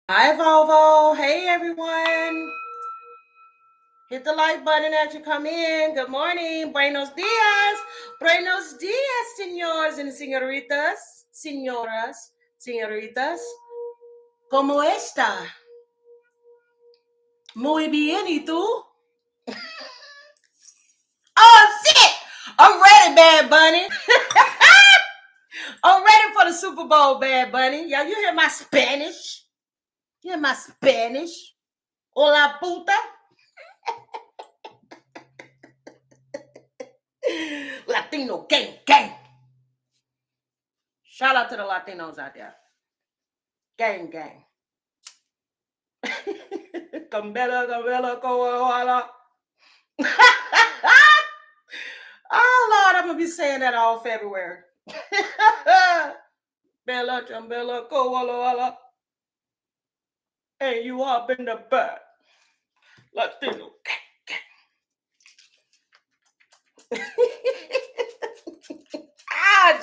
Hi, Volvo. Hey, everyone. Hit the like button as you come in. Good morning. Buenos dias. Buenos dias, senores and senoritas. Señoras, señoritas. ¿Cómo está? Muy bien. ¿Y tú? Oh, shit. I'm ready, Bad Bunny. I'm ready for the Super Bowl, Bad Bunny. Y'all, you hear my Spanish? You hear my Spanish? Hola, puta. Latino gang, gang. Shout out to the Latinos out there. Gang, gang. Gambella, gambella, koala. Oh, Lord, I'm going to be saying that all February. Bella, jambella, koala. And you up in the back. Latino gang, gang.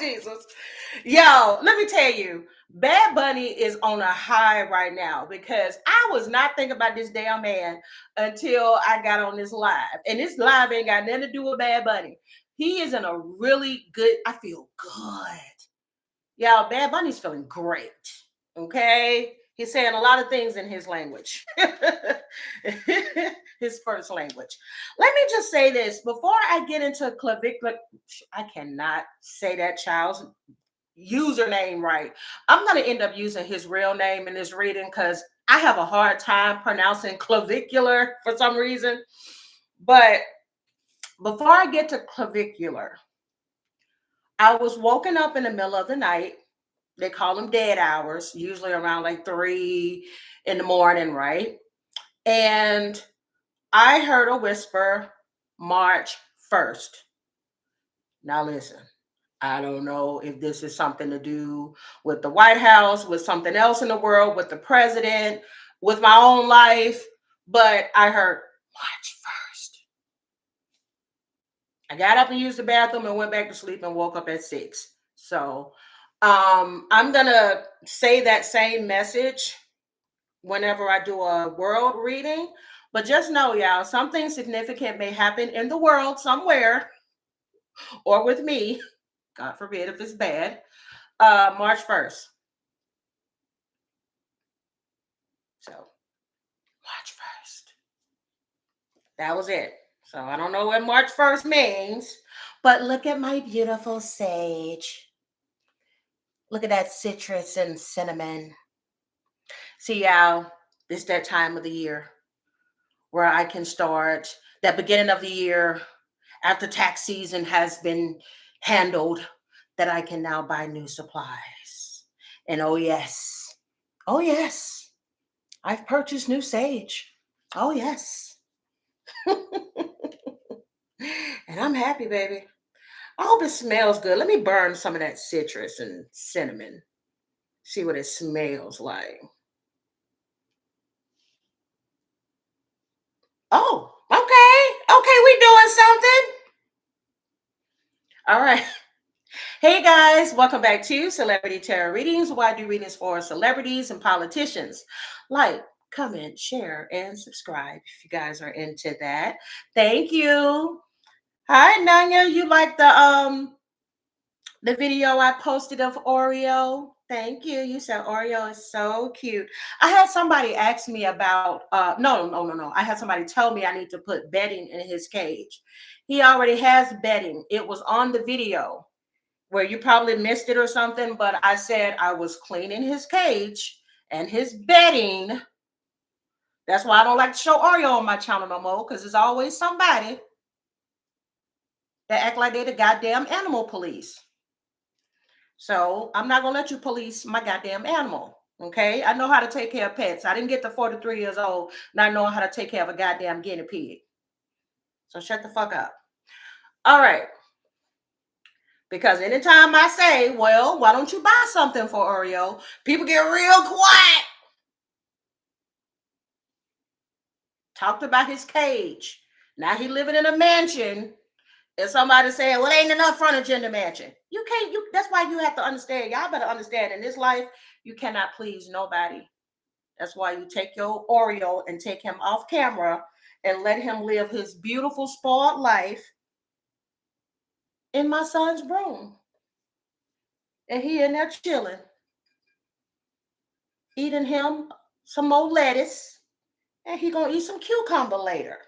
Jesus. Yo, let me tell you, Bad Bunny is on a high right now because I was not thinking about this damn man until I got on this live. And this live ain't got nothing to do with Bad Bunny. He is in a really good, I feel good. Y'all, Bad Bunny's feeling great. Okay? He's saying a lot of things in his language, his first language. Let me just say this before I get into clavicular. I cannot say that child's username right. I'm going to end up using his real name in this reading because I have a hard time pronouncing clavicular for some reason. But before I get to clavicular, I was woken up in the middle of the night. They call them dead hours, usually around like 3 in the morning, right? And I heard a whisper, March 1st. Now listen, I don't know if this is something to do with the White House, with something else in the world, with the president, with my own life, but I heard March 1st. I got up and used the bathroom and went back to sleep and woke up at 6. So I'm going to say that same message whenever I do a world reading. But just know, y'all, something significant may happen in the world somewhere or with me. God forbid if it's bad. March 1st. So, March 1st. That was it. So, I don't know what March 1st means, but look at my beautiful sage. Look at that citrus and cinnamon. See, y'all, it's that time of the year where I can start that beginning of the year after tax season has been handled, that I can now buy new supplies. And oh yes, I've purchased new sage. Oh yes. And I'm happy, baby. I hope it smells good. Let me burn some of that citrus and cinnamon. See what it smells like. Oh, okay. Okay, we doing something. All right. Hey guys, welcome back to Celebrity Tarot Readings, where I do readings for celebrities and politicians. Like, comment, share, and subscribe if you guys are into that. Thank you. Hi, Nanya. You like the video I posted of Oreo? Thank you. You said Oreo is so cute. I had somebody ask me about no. I had somebody tell me I need to put bedding in his cage. He already has bedding. It was on the video where you probably missed it or something, but I said I was cleaning his cage and his bedding. That's why I don't like to show Oreo on my channel no more, because there's always somebody that act like they're the goddamn animal police. So I'm not gonna let you police my goddamn animal. Okay, I know how to take care of pets. I didn't get to 43 years old not knowing how to take care of a goddamn guinea pig. So shut the fuck up. All right. Because anytime I say, well, why don't you buy something for Oreo? People get real quiet. Talked about his cage. Now he living in a mansion. And somebody saying, well, ain't enough furniture in the mansion. You can't, that's why you have to understand. Y'all better understand in this life, you cannot please nobody. That's why you take your Oreo and take him off camera and let him live his beautiful, spoiled life in my son's room. And he in there chilling, eating him some more lettuce, and he gonna eat some cucumber later.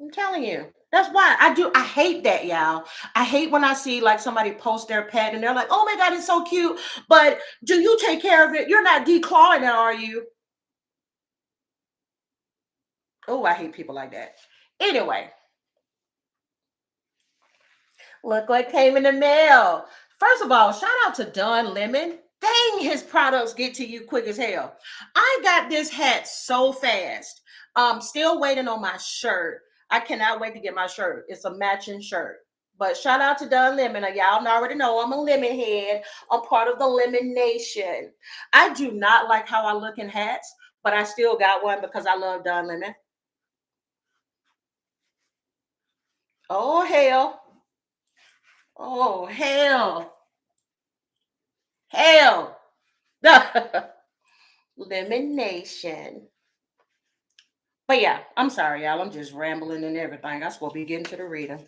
I'm telling you. That's why I hate that, y'all. I hate when I see like somebody post their pet and they're like, oh my God, it's so cute. But do you take care of it? You're not declawing it, are you? Oh, I hate people like that. Anyway, look what came in the mail. First of all, shout out to Don Lemon. Dang, his products get to you quick as hell. I got this hat so fast. Still waiting on my shirt. I cannot wait to get my shirt. It's a matching shirt. But shout out to Don Lemon. Y'all already know I'm a lemon head. I'm part of the Lemon Nation. I do not like how I look in hats, but I still got one because I love Don Lemon. Oh, hell. Oh, hell. Hell. Lemon Nation. But yeah, I'm sorry, y'all. I'm just rambling and everything. I'm supposed to be getting to the reading.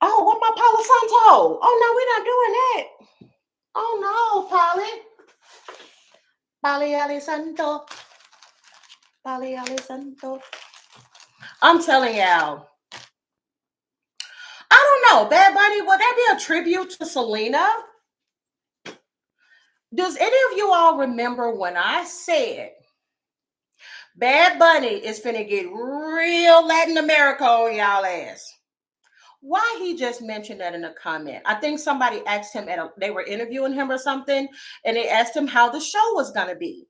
Oh, what my Palo Santo? Oh no, we're not doing that. Oh no, Polly. Polly Ali Santo. Polly Ali Santo. I'm telling y'all. I don't know, Bad Bunny, would that be a tribute to Selena? Does any of you all remember when I said Bad Bunny is finna get real Latin America on y'all ass? Why he just mentioned that in a comment? I think somebody asked him they were interviewing him or something, and they asked him how the show was gonna be.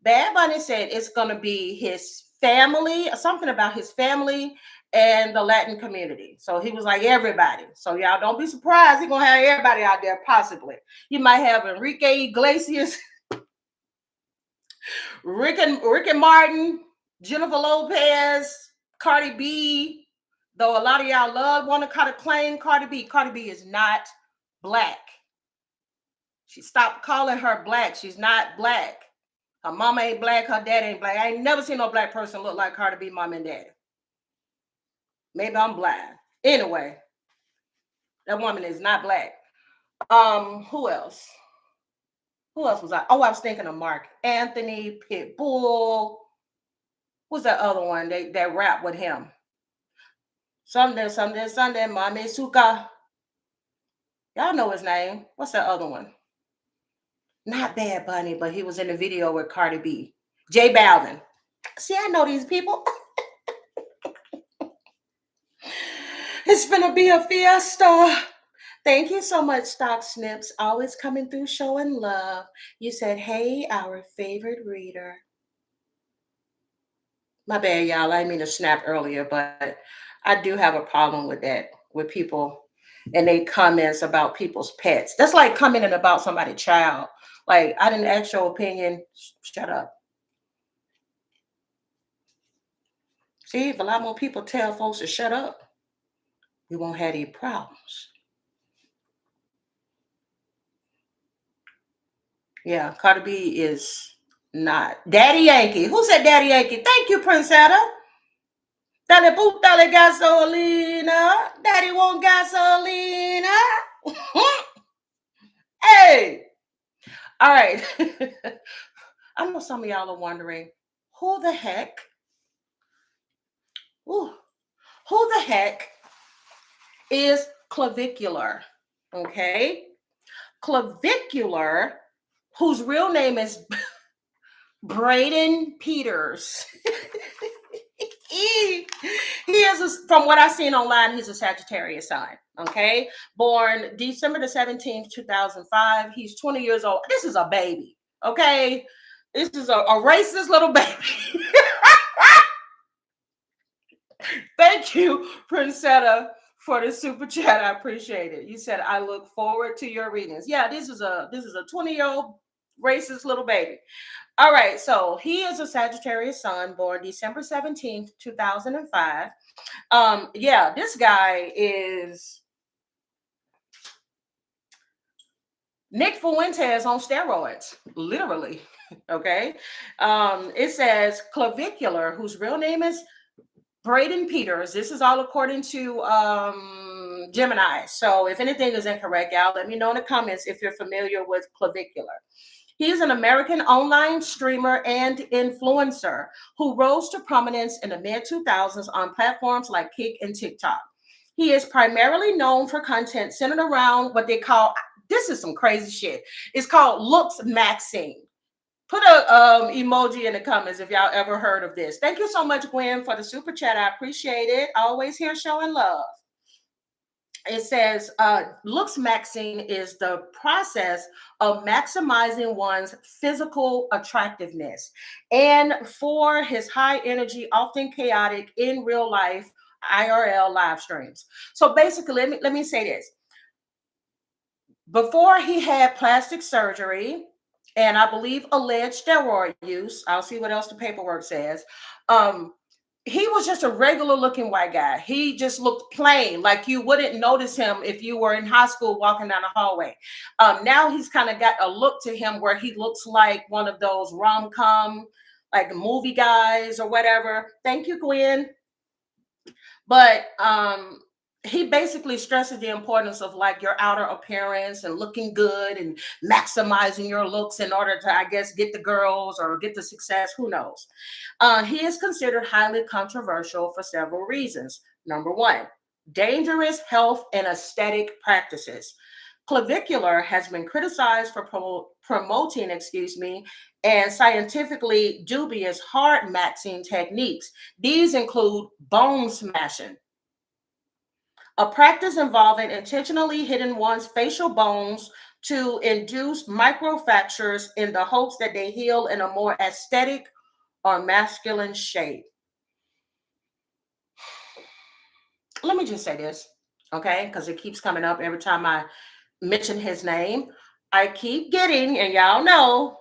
Bad Bunny said it's gonna be his family, something about his family and the Latin community. So he was like everybody. So y'all don't be surprised. He's gonna have everybody out there, possibly. You might have Enrique Iglesias, Rick and Martin, Jennifer Lopez, Cardi B. Though a lot of y'all want to claim Cardi B. Cardi B is not black. She stopped calling her black. She's not black. Her mama ain't black. Her dad ain't black. I ain't never seen no black person look like Cardi B mom and daddy. Maybe I'm blind. Anyway, that woman is not black. Who else? Who else was I? Oh, I was thinking of Mark Anthony, Pitbull. Who's that other one? That rap with him. Sunday, Mommy Suka. Y'all know his name. What's that other one? Not Bad Bunny, but he was in the video with Cardi B. J Balvin. See, I know these people. It's gonna be a fiesta. Thank you so much, Stock Snips. Always coming through showing love. You said, hey, our favorite reader. My bad, y'all. I didn't mean to snap earlier, but I do have a problem with that, with people and they comments about people's pets. That's like commenting about somebody's child. Like, I didn't ask your opinion. Shut up. See, if a lot more people tell folks to shut up, we won't have any problems. Yeah, Cardi B is not. Daddy Yankee. Who said Daddy Yankee? Thank you, Princetta. Dale dale gasolina. Daddy want gasolina. Hey. All right. I know some of y'all are wondering, who the heck? Ooh, who the heck is Clavicular? Okay. Clavicular, whose real name is Braden Peters. he is, from what I've seen online, he's a Sagittarius sign. Okay. Born December the 17th, 2005. He's 20 years old. This is a baby. Okay. This is a racist little baby. Thank you, Princetta, for the super chat. I appreciate it. You said I look forward to your readings. Yeah, this is a 20-year-old racist little baby. All right, so he is a Sagittarius sun, born December 17th, 2005. Yeah, this guy is Nick Fuentes on steroids, literally. Okay. It says Clavicular, whose real name is Braden Peters. This is all according to Gemini. So if anything is incorrect, y'all let me know in the comments if you're familiar with Clavicular. He's an American online streamer and influencer who rose to prominence in the mid 2000s on platforms like Kick and TikTok. He is primarily known for content centered around what they call, this is some crazy shit. It's called looks maxing. Put a emoji in the comments if y'all ever heard of this. Thank you so much, Gwen, for the super chat. I appreciate it. Always here showing love. It says looks maxing is the process of maximizing one's physical attractiveness. And for his high energy, often chaotic in real life IRL live streams. So basically, let me say this. Before he had plastic surgery, and I believe alleged steroid use, I'll see what else the paperwork says. He was just a regular looking white guy. He just looked plain, like you wouldn't notice him if you were in high school walking down the hallway. Now he's kind of got a look to him where he looks like one of those rom-com, like movie guys or whatever. Thank you, Gwen. But he basically stresses the importance of like your outer appearance and looking good and maximizing your looks in order to, I guess, get the girls or get the success. Who knows? He is considered highly controversial for several reasons. Number one, dangerous health and aesthetic practices. Clavicular has been criticized for promoting, and scientifically dubious hard maxing techniques. These include bone smashing, a practice involving intentionally hitting one's facial bones to induce microfractures in the hopes that they heal in a more aesthetic or masculine shape. Let me just say this, okay? Because it keeps coming up every time I mention his name. I keep getting, and y'all know,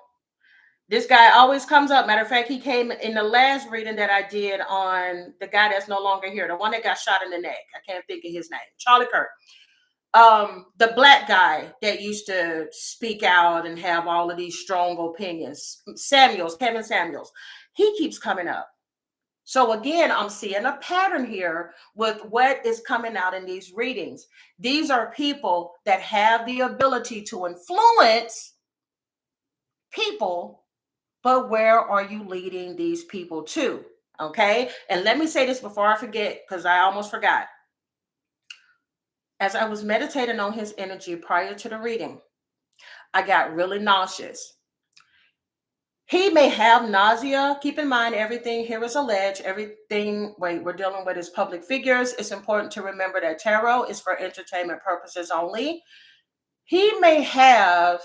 this guy always comes up. Matter of fact, he came in the last reading that I did on the guy that's no longer here, the one that got shot in the neck. I can't think of his name. Charlie Kirk. The black guy that used to speak out and have all of these strong opinions. Kevin Samuels. He keeps coming up. So again, I'm seeing a pattern here with what is coming out in these readings. These are people that have the ability to influence people, but where are you leading these people to? Okay. And let me say this before I forget, because I almost forgot. As I was meditating on his energy prior to the reading, I got really nauseous. He may have nausea. Keep in mind, everything here is alleged. Everything we're dealing with is public figures. It's important to remember that tarot is for entertainment purposes only. He may have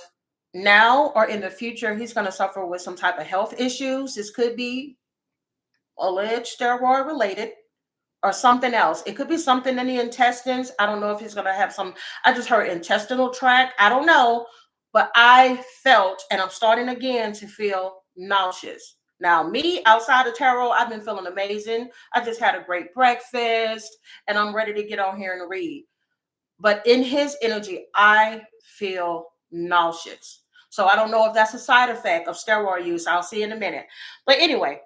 now or in the future, he's going to suffer with some type of health issues. This could be alleged steroid related or something else. It could be something in the intestines. I don't know if he's going to have some, I just heard intestinal tract. I don't know, but I felt, and I'm starting again to feel nauseous. Now, me outside of tarot, I've been feeling amazing. I just had a great breakfast and I'm ready to get on here and read. But in his energy, I feel nauseous. So I don't know if that's a side effect of steroid use. I'll see in a minute. But anyway,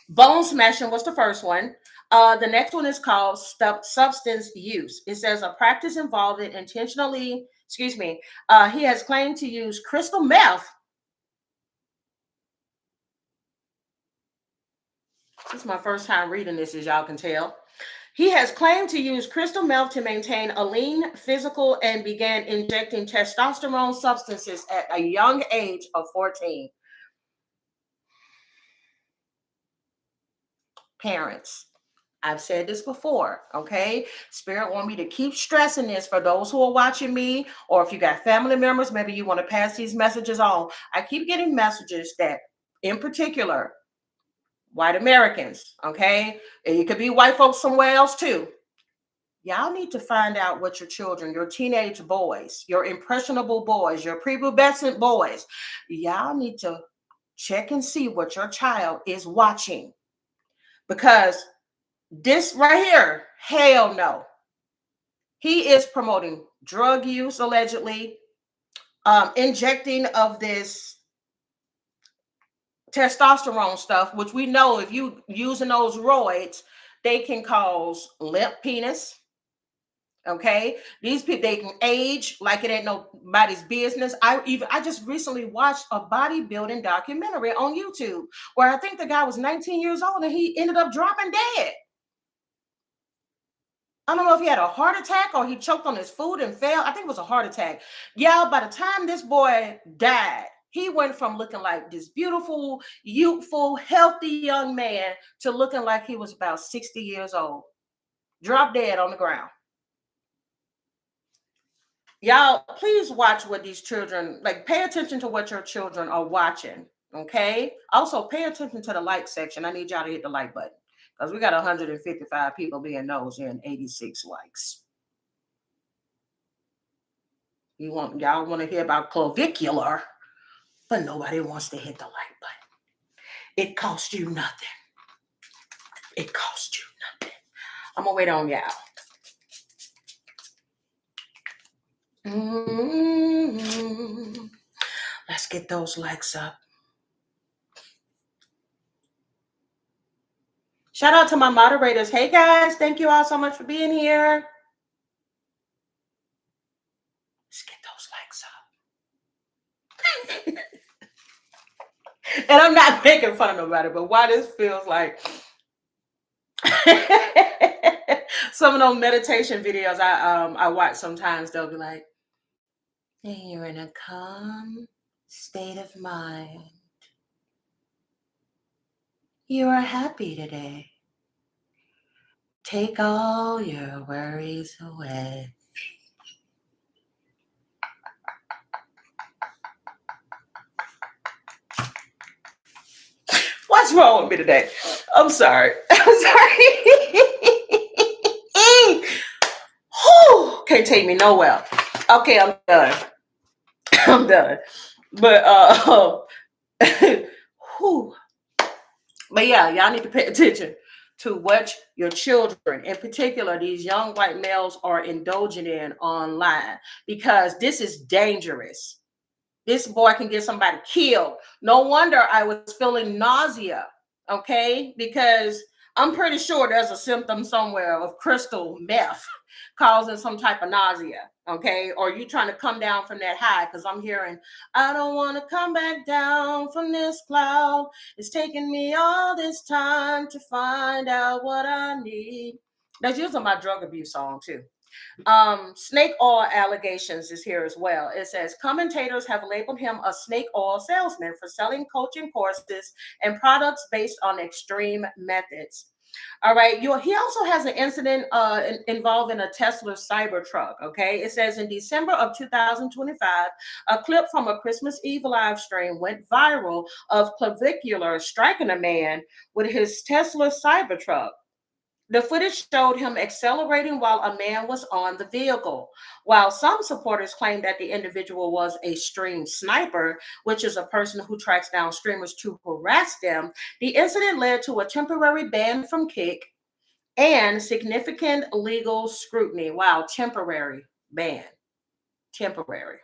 bone smashing was the first one. The next one is called substance use. It says a practice involving he has claimed to use crystal meth. This is my first time reading this, as y'all can tell. He has claimed to use crystal meth to maintain a lean physical and began injecting testosterone substances at a young age of 14. Parents, I've said this before, okay? Spirit want me to keep stressing this for those who are watching me, or if you got family members, maybe you want to pass these messages on. I keep getting messages that, in particular, white Americans, okay? And it could be white folks somewhere else too. Y'all need to find out what your children, your teenage boys, your impressionable boys, your prepubescent boys, y'all need to check and see what your child is watching. Because this right here, hell no. He is promoting drug use, allegedly. injecting of this testosterone stuff, which we know if you using those roids, they can cause limp penis. Okay, these people, they can age like it ain't nobody's business. I just recently watched a bodybuilding documentary on YouTube where I think the guy was 19 years old and he ended up dropping dead. I don't know if he had a heart attack or he choked on his food and fell. I think it was a heart attack. Yeah, by the time this boy died, he went from looking like this beautiful, youthful, healthy young man to looking like he was about 60 years old. Dropped dead on the ground. Y'all, please watch what these children, like, pay attention to what your children are watching. Okay. Also, pay attention to the like section. I need y'all to hit the like button because we got 155 people being nosy and 86 likes. Y'all want to hear about clavicular, but nobody wants to hit the like button. It costs you nothing. It costs you nothing. I'm gonna wait on y'all. Mm-hmm. Let's get those likes up. Shout out to my moderators. Hey guys, thank you all so much for being here. Let's get those likes up. And I'm not making fun of nobody, but why this feels like some of those meditation videos I watch sometimes, they'll be like, hey, you're in a calm state of mind. You are happy today. Take all your worries away. What's wrong with me today? I'm sorry. I'm sorry. Whew, can't take me nowhere. Okay, I'm done. I'm done. But whew. But yeah, y'all need to pay attention to what your children, in particular, these young white males, are indulging in online, because this is dangerous. This boy can get somebody killed. No wonder I was feeling nausea, okay? Because I'm pretty sure there's a symptom somewhere of crystal meth causing some type of nausea, okay? Or you trying to come down from that high, because I'm hearing, I don't want to come back down from this cloud. It's taking me all this time to find out what I need. That's using my drug abuse song too. Snake oil allegations is here as well. It says commentators have labeled him a snake oil salesman for selling coaching courses and products based on extreme methods. All right. He also has an incident involving a Tesla Cybertruck. Okay. It says in December of 2025, a clip from a Christmas Eve live stream went viral of Clavicular striking a man with his Tesla Cybertruck. The footage showed him accelerating while a man was on the vehicle. While some supporters claim that the individual was a stream sniper, which is a person who tracks down streamers to harass them, the incident led to a temporary ban from Kick and significant legal scrutiny. Wow, temporary ban. Temporary.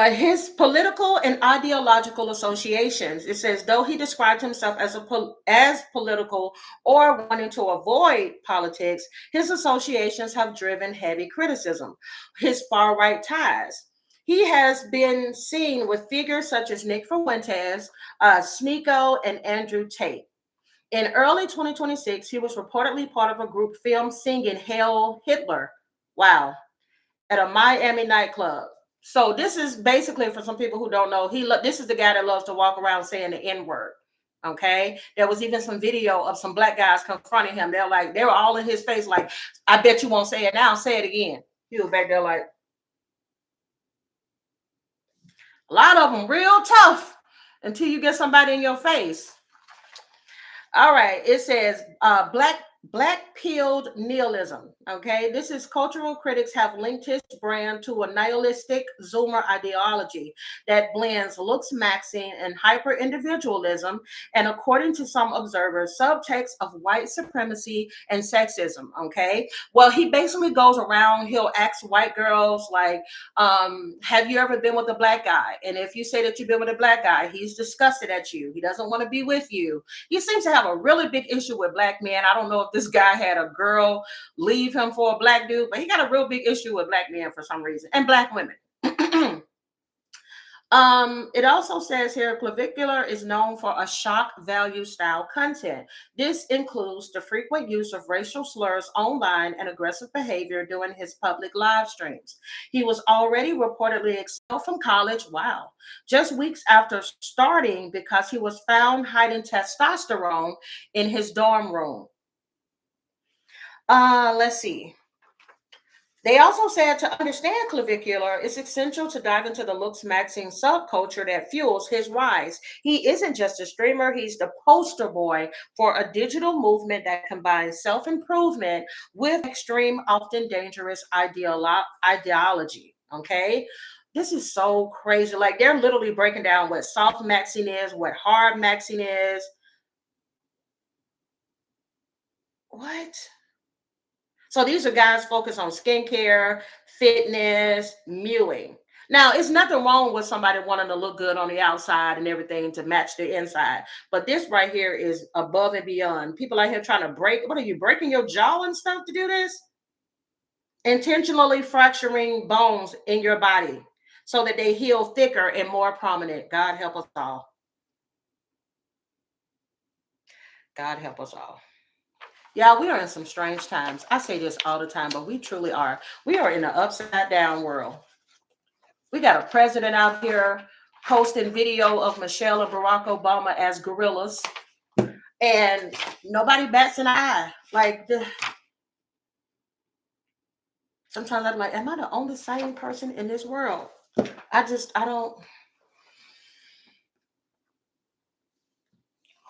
His political and ideological associations. It says, though he described himself as political or wanting to avoid politics, his associations have driven heavy criticism. His far right ties. He has been seen with figures such as Nick Fuentes, Sneeko, and Andrew Tate. In early 2026, he was reportedly part of a group filmed singing Hail Hitler. Wow. At a Miami nightclub. So this is basically, for some people who don't know, this is the guy that loves to walk around saying the N-word. Okay. There was even some video of some black guys confronting him. They were all in his face, like, I bet you won't say it now. Say it again. He was back there like, a lot of them real tough until you get somebody in your face. All right. It says Black pilled nihilism. Okay, this is cultural critics have linked his brand to a nihilistic Zoomer ideology that blends looks maxing and hyper individualism, and according to some observers, subtext of white supremacy and sexism. Okay, well, he basically goes around, he'll ask white girls, like, have you ever been with a black guy? And if you say that you've been with a black guy, he's disgusted at you, he doesn't want to be with you. He seems to have a really big issue with black men. I don't know if this guy had a girl leave him for a black dude, but he got a real big issue with black men for some reason, and black women. It also says here Clavicular is known for a shock value style content. This includes the frequent use of racial slurs online and aggressive behavior during his public live streams. He was already reportedly expelled from college, wow, just weeks after starting because he was found hiding testosterone in his dorm room. Let's see. They also said to understand Clavicular, it's essential to dive into the looks maxing subculture that fuels his rise. He isn't just a streamer, he's the poster boy for a digital movement that combines self improvement with extreme, often dangerous ideology. Okay. This is so crazy. Like, they're literally breaking down what soft maxing is, what hard maxing is. What? So these are guys focused on skincare, fitness, mewing. Now, it's nothing wrong with somebody wanting to look good on the outside and everything to match the inside. But this right here is above and beyond. People out here trying to break. What are you, breaking your jaw and stuff to do this? Intentionally fracturing bones in your body so that they heal thicker and more prominent. God help us all. God help us all. Yeah, we are in some strange times. I say this all the time, but we truly are. We are in an upside down world. We got a president out here posting video of Michelle and Barack Obama as gorillas, and nobody bats an eye. Like, sometimes I'm like, am I the only sane person in this world? I don't.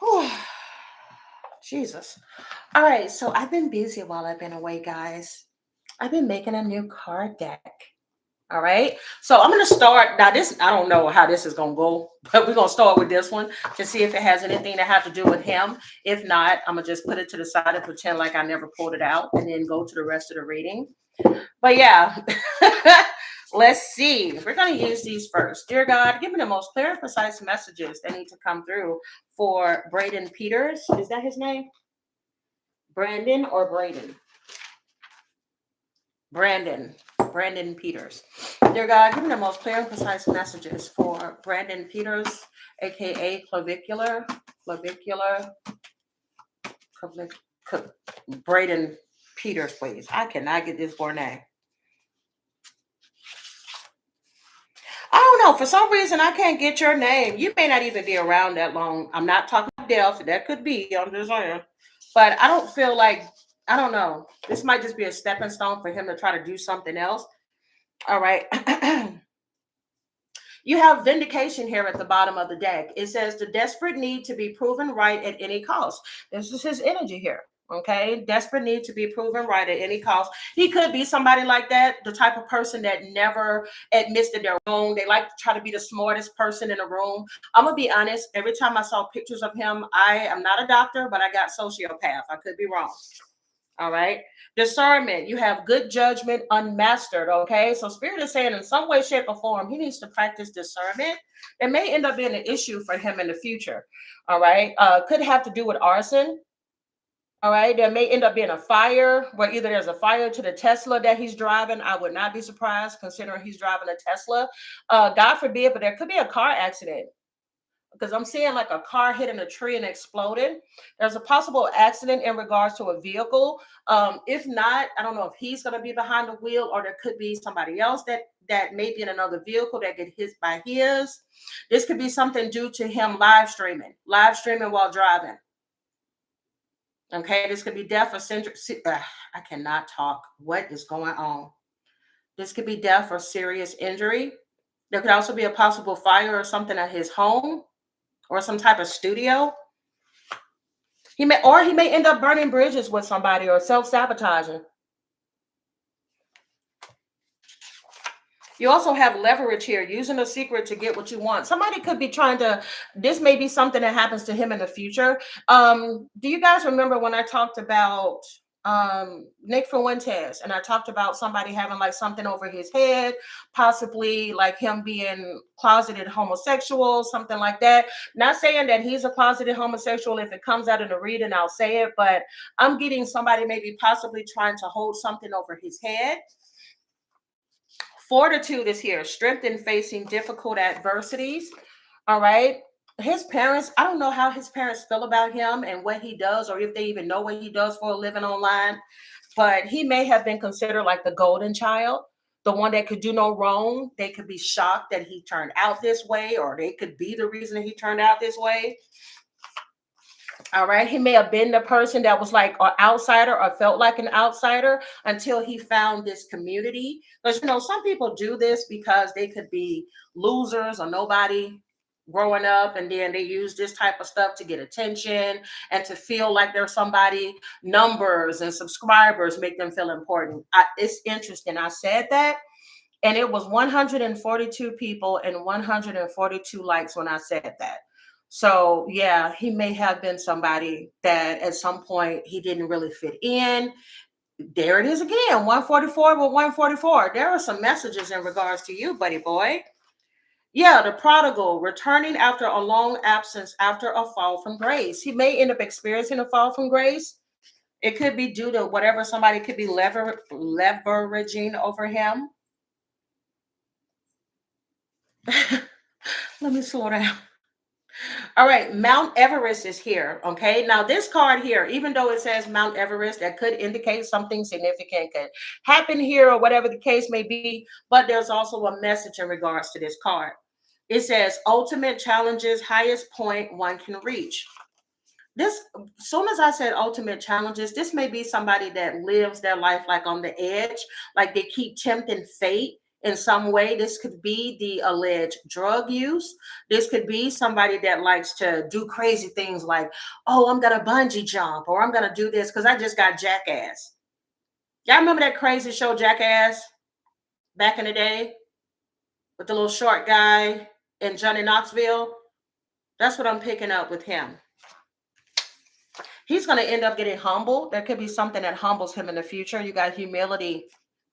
Whew. Jesus. All right, so I've been busy while I've been away, guys. I've been making a new card deck. All right. So I'm going to start now. This, I don't know how this is going to go, but we're going to start with this one to see if it has anything to have to do with him. If not, I'm going to just put it to the side and pretend like I never pulled it out and then go to the rest of the reading. But yeah, let's see. We're going to use these first. Dear God, give me the most clear and precise messages that need to come through for Braden Peters. Is that his name? Brandon or Braden? Brandon Peters. Dear God, give me the most clear and precise messages for Brandon Peters, aka Clavicular, Braden Peters, please. I cannot get this poor name. I don't know. For some reason, I can't get your name. You may not even be around that long. I'm not talking about death. That could be. I'm just saying. But I don't feel like, I don't know. This might just be a stepping stone for him to try to do something else. All right. You have vindication here at the bottom of the deck. It says the desperate need to be proven right at any cost. This is his energy here. Okay. Desperate need to be proven right at any cost. He could be somebody like that, the type of person that never admits that they're wrong. They like to try to be the smartest person in the room. I'm going to be honest. Every time I saw pictures of him, I am not a doctor, but I got sociopath. I could be wrong. All right. Discernment. You have good judgment unmastered. Okay. So Spirit is saying in some way, shape, or form, he needs to practice discernment. It may end up being an issue for him in the future. All right. Could have to do with arson. All right. There may end up being a fire where either there's a fire to the Tesla that he's driving. I would not be surprised considering he's driving a Tesla. God forbid, but there could be a car accident, because I'm seeing like a car hitting a tree and exploded. There's a possible accident in regards to a vehicle. If not, I don't know if he's going to be behind the wheel, or there could be somebody else that may be in another vehicle that get hit by his. This could be something due to him live streaming while driving. Okay, this could be death or I cannot talk. What is going on? This could be death or serious injury. There could also be a possible fire or something at his home or some type of studio. He may end up burning bridges with somebody or self-sabotaging. You also have leverage here, using a secret to get what you want. Somebody could be trying to, this may be something that happens to him in the future. Do you guys remember when I talked about Nick Fuentes and I talked about somebody having like something over his head, possibly like him being closeted homosexual, something like that? Not saying that he's a closeted homosexual. If it comes out in the reading, I'll say it, but I'm getting somebody maybe possibly trying to hold something over his head. Fortitude is here, strength in facing difficult adversities. All right. His parents, I don't know how his parents feel about him and what he does, or if they even know what he does for a living online, but he may have been considered like the golden child, the one that could do no wrong. They could be shocked that he turned out this way, or they could be the reason that he turned out this way. All right. He may have been the person that was like an outsider or felt like an outsider until he found this community. Because, some people do this because they could be losers or nobody growing up. And then they use this type of stuff to get attention and to feel like they're somebody. Numbers and subscribers make them feel important. It's interesting. I said that. And it was 142 people and 142 likes when I said that. So, yeah, he may have been somebody that at some point he didn't really fit in. There it is again, 144 with 144. There are some messages in regards to you, buddy boy. Yeah, the prodigal returning after a long absence after a fall from grace. He may end up experiencing a fall from grace. It could be due to whatever somebody could be leveraging over him. Let me slow down. All right, Mount Everest is here. Okay, now this card here, even though it says Mount Everest, that could indicate something significant could happen here or whatever the case may be. But there's also a message in regards to this card. It says ultimate challenges, highest point one can reach. This, soon as I said ultimate challenges, this may be somebody that lives their life like on the edge, like they keep tempting fate in some way. This could be the alleged drug use. This could be somebody that likes to do crazy things like, oh, I'm gonna bungee jump, or I'm gonna do this because I just got Jackass. Y'all remember that crazy show Jackass back in the day with the little short guy and Johnny Knoxville? That's what I'm picking up with him. He's going to end up getting humbled. There could be something that humbles him in the future. You got humility.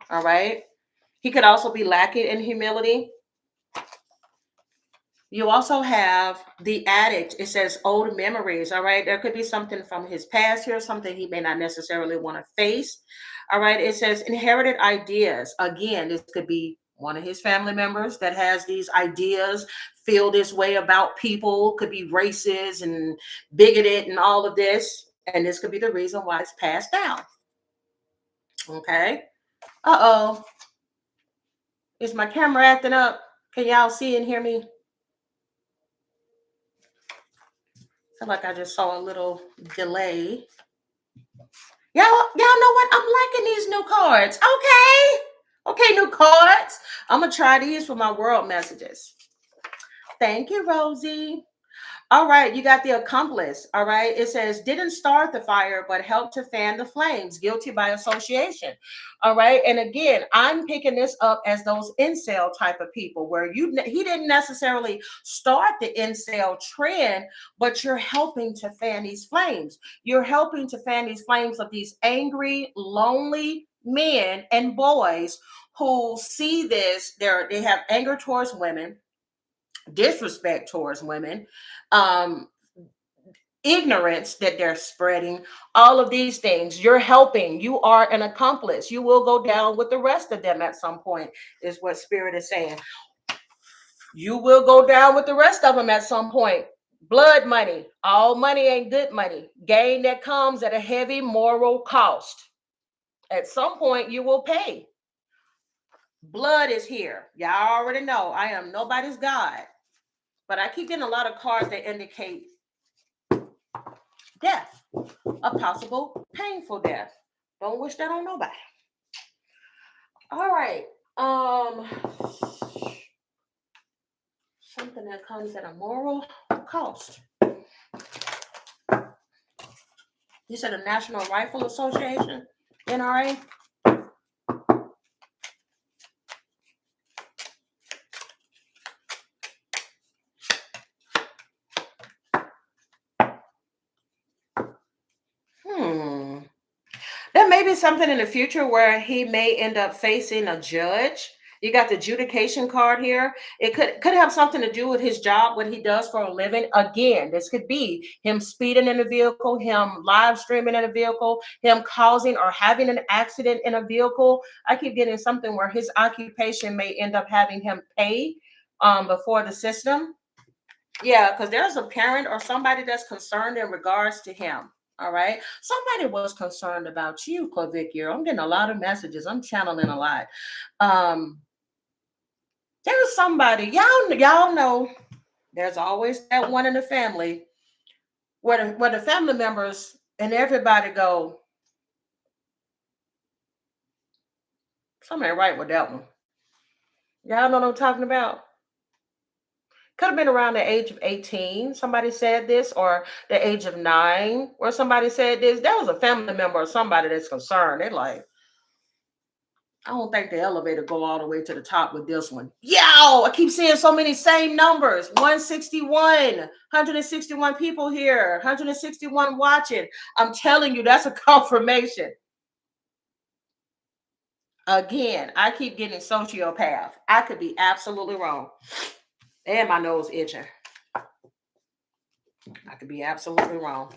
All right. He could also be lacking in humility. You also have the addict. It says old memories. All right. There could be something from his past here, something he may not necessarily want to face. All right. It says inherited ideas. Again, this could be one of his family members that has these ideas, feel this way about people, could be racist and bigoted and all of this. And this could be the reason why it's passed down. Okay. Uh-oh. Is my camera acting up? Can y'all see and hear me? I feel like I just saw a little delay. Y'all know what? I'm liking these new cards. Okay. Okay, new cards. I'm going to try these for my world messages. Thank you, Rosie. All right, you got the accomplice. All right, it says didn't start the fire, but helped to fan the flames. Guilty by association. All right, and again, I'm picking this up as those incel type of people where he didn't necessarily start the incel trend, but you're helping to fan these flames. You're helping to fan these flames of these angry, lonely men and boys who see this. They have anger towards women, disrespect towards women, um, ignorance that they're spreading, all of these things. You're helping. You are an accomplice. You will go down with the rest of them at some point, is what Spirit is saying. You will go down with the rest of them at some point. Blood money. All money ain't good money. Gain that comes at a heavy moral cost. At some point, you will pay. Blood is here. Y'all already know I am nobody's God. But I keep getting a lot of cards that indicate death, a possible painful death. Don't wish that on nobody. All right. Something that comes at a moral cost. You said the National Rifle Association, NRA? There may be something in the future where he may end up facing a judge. You got the adjudication card here. It could have something to do with his job, what he does for a living. Again, this could be him speeding in a vehicle, him live streaming in a vehicle, him causing or having an accident in a vehicle. I keep getting something where his occupation may end up having him pay before the system. Yeah, because there's a parent or somebody that's concerned in regards to him. All right. Somebody was concerned about you, Clavicular. I'm getting a lot of messages. I'm channeling a lot. Um, there's somebody, y'all know there's always that one in the family where the family members and everybody go, something ain't right with that one. Y'all know what I'm talking about? Could have been around the age of 18. Somebody said this, or the age of 9, where somebody said this. There was a family member or somebody that's concerned. They're like, I don't think the elevator go all the way to the top with this one. Yo, I keep seeing so many same numbers. 161, 161 people here, 161 watching. I'm telling you, that's a confirmation. Again, I keep getting sociopath. I could be absolutely wrong. And my nose itching. I could be absolutely wrong.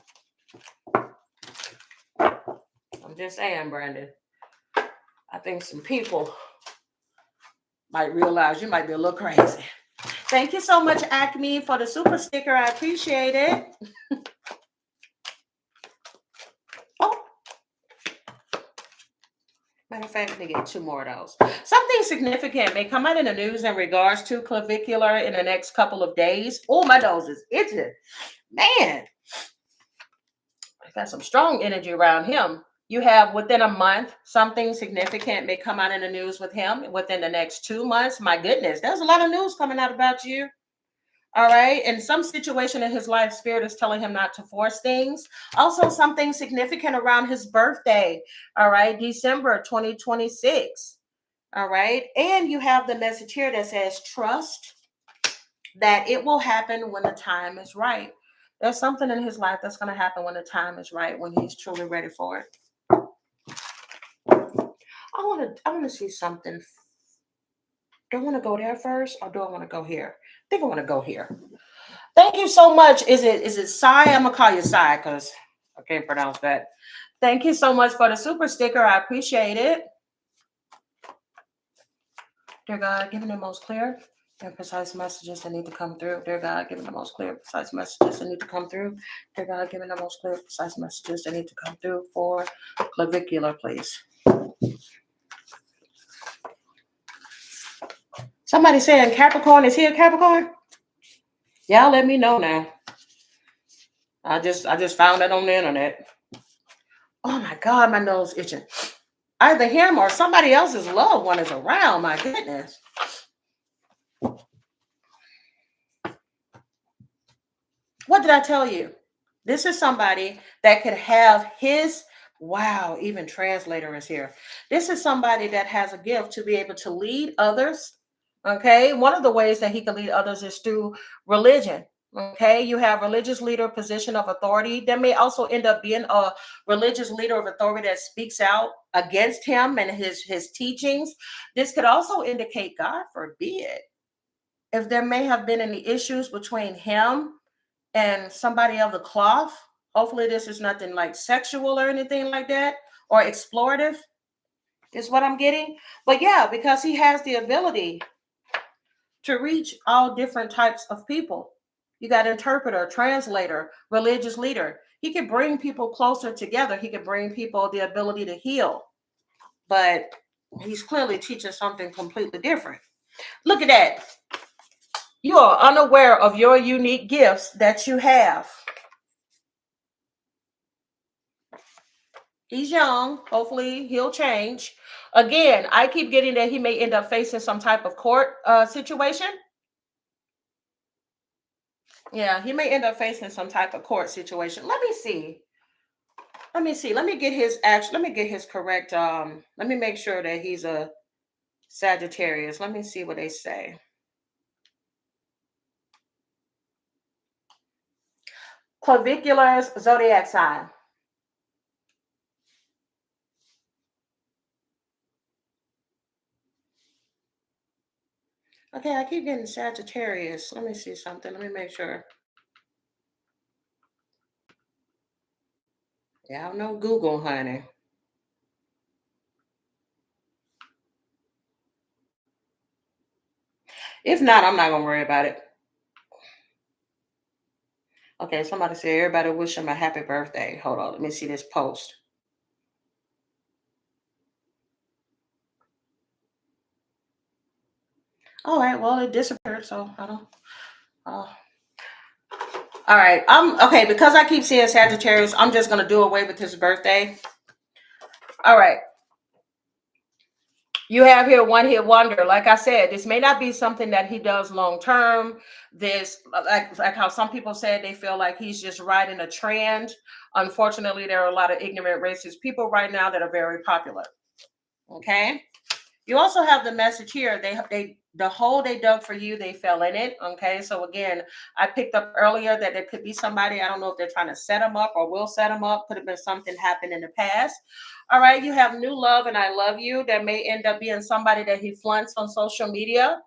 I'm just saying, Brandon. I think some people might realize you might be a little crazy. Thank you so much, Acme, for the super sticker. I appreciate it. Oh, matter of fact, let me get 2 more of those. Something significant may come out in the news in regards to Clavicular in the next couple of days. Oh, my nose is itching. Man, I got some strong energy around him. You have within a month, something significant may come out in the news with him within the next 2 months. My goodness, there's a lot of news coming out about you. All right. And some situation in his life, spirit is telling him not to force things. Also, something significant around his birthday. All right. December 2026. All right. And you have the message here that says trust that it will happen when the time is right. There's something in his life that's going to happen when the time is right, when he's truly ready for it. I want to see something. Do I want to go there first, or do I want to go here? I think I want to go here. Thank you so much. Is it Sai? I'm gonna call you Sai because I can't pronounce that. Thank you so much for the super sticker. I appreciate it. Dear God, give me the most clear and precise messages that need to come through. Dear God, give me the most clear, precise messages that need to come through. Dear God, give me the most clear, precise messages that need to come through for Clavicular, please. Somebody saying Capricorn. Is he a Capricorn? Y'all let me know now. I just found that on the internet. Oh my God, my nose itching. Either him or somebody else's loved one is around. My goodness. What did I tell you? This is somebody that could have his, wow, even translator is here. This is somebody that has a gift to be able to lead others. Okay. One of the ways that he can lead others is through religion. Okay. You have religious leader, position of authority. There may also end up being a religious leader of authority that speaks out against him and his teachings. This could also indicate, God forbid, if there may have been any issues between him and somebody of the cloth. Hopefully, this is nothing like sexual or anything like that, or explorative, is what I'm getting. But yeah, because he has the ability to reach all different types of people. You got interpreter, translator, religious leader. He can bring people closer together. He can bring people the ability to heal. But he's clearly teaching something completely different. Look at that. You are unaware of your unique gifts that you have. He's young. Hopefully he'll change. Again, I keep getting that he may end up facing some type of court situation. Yeah, he may end up facing some type of court situation. Let me see. Let me see. Let me get his actual. Let me get his correct. Let me make sure that he's a Sagittarius. Let me see what they say. Clavicular's zodiac sign. Okay, I keep getting Sagittarius. Let me see something. Let me make sure. Yeah, I don't know Google, honey. If not, I'm not gonna worry about it. Okay, somebody said everybody wish him a happy birthday. Hold on, let me see this post. All right, well it disappeared, so I don't. Uh, all right, I'm okay because I keep seeing Sagittarius. I'm just gonna do away with his birthday. All right, you have here one hit wonder. Like I said, this may not be something that he does long term. This, like how some people said they feel like he's just riding a trend. Unfortunately, there are a lot of ignorant, racist people right now that are very popular. Okay. You also have the message here. They the hole they dug for you, they fell in it. Okay. So again, I picked up earlier that there could be somebody. I don't know if they're trying to set them up or will set them up. Could have been something happened in the past. All right. You have new love and I love you. That may end up being somebody that he flaunts on social media.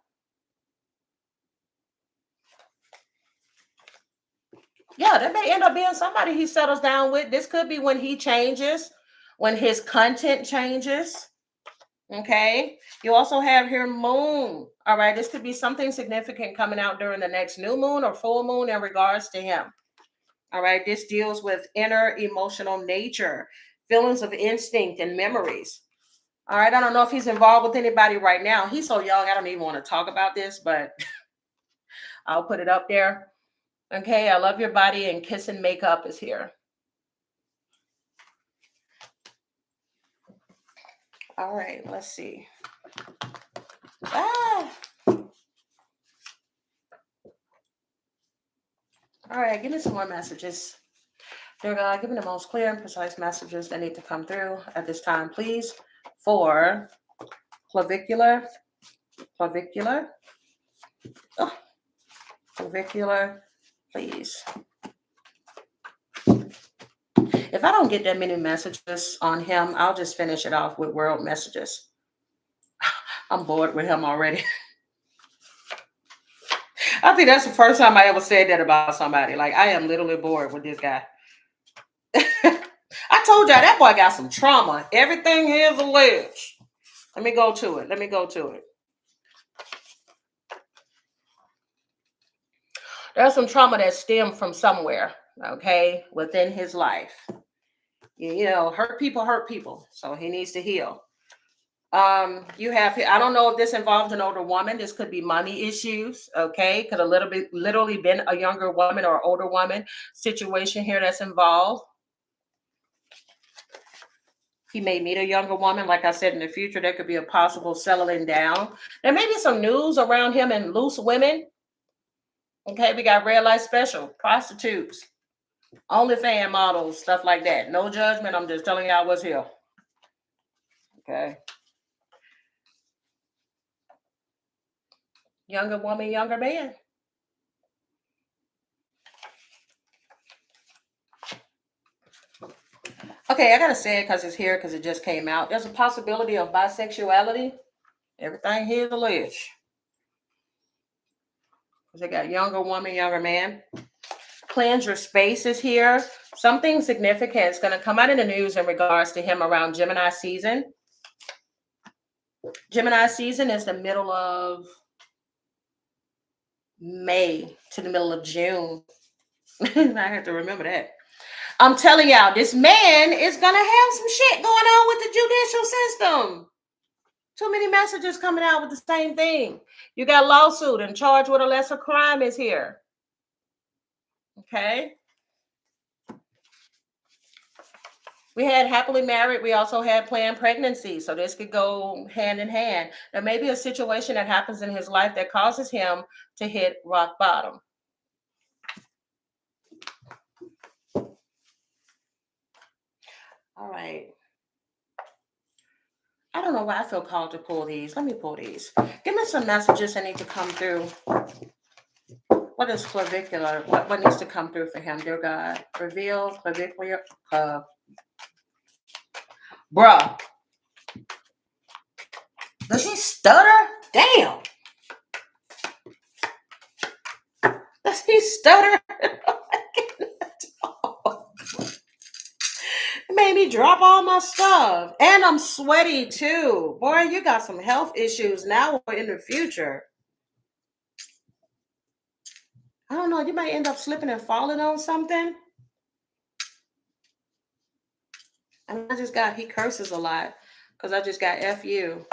Yeah, that may end up being somebody he settles down with. This could be when he changes, when his content changes. Okay. You also have here moon. All right. This could be something significant coming out during the next new moon or full moon in regards to him. All right. This deals with inner emotional nature, feelings of instinct and memories. All right. I don't know if he's involved with anybody right now. He's so young. I don't even want to talk about this, but I'll put it up there. Okay. I love your body and kiss and makeup is here. All right. Let's see. Ah. All right. Give me some more messages. Dear God, give me the most clear and precise messages that need to come through at this time, please. For clavicular, clavicular, oh, clavicular, please. If I don't get that many messages on him, I'll just finish it off with world messages. I'm bored with him already. I think that's the first time I ever said that about somebody. Like, I am literally bored with this guy. I told y'all that boy got some trauma. Everything here is alleged. Let me go to it. Let me go to it. There's some trauma that stemmed from somewhere, okay, within his life. You know, hurt people. So he needs to heal. You have, I don't know if this involves an older woman. This could be money issues, okay? Could a little bit literally been a younger woman or older woman situation here that's involved. He may meet a younger woman. Like I said, in the future, there could be a possible settling down. There may be some news around him and loose women. Okay, we got red light special, prostitutes, OnlyFans models, stuff like that. No judgment. I'm just telling y'all what's here. Okay. Younger woman, younger man. Okay, I gotta say it because it's here because it just came out. There's a possibility of bisexuality. Everything here is alleged. Because they got younger woman, younger man. Cleanse your space is here. Something significant is going to come out in the news in regards to him around Gemini season. Gemini season is the middle of May to the middle of June. I have to remember that. I'm telling y'all, this man is going to have some shit going on with the judicial system. Too many messages coming out with the same thing. You got lawsuit and charged with a lesser crime is here. Okay. We had happily married. We also had planned pregnancy. So this could go hand in hand. There may be a situation that happens in his life that causes him to hit rock bottom. All right. I don't know why I feel called to pull these. Let me pull these. Give me some messages that need to come through. What is clavicular? What needs to come through for him, dear God? Reveal clavicular. Bruh, does he stutter? Damn. Does he stutter? It made me drop all my stuff. And I'm sweaty too. Boy, you got some health issues now or in the future. I don't know. You might end up slipping and falling on something. And he curses a lot because I just got FU.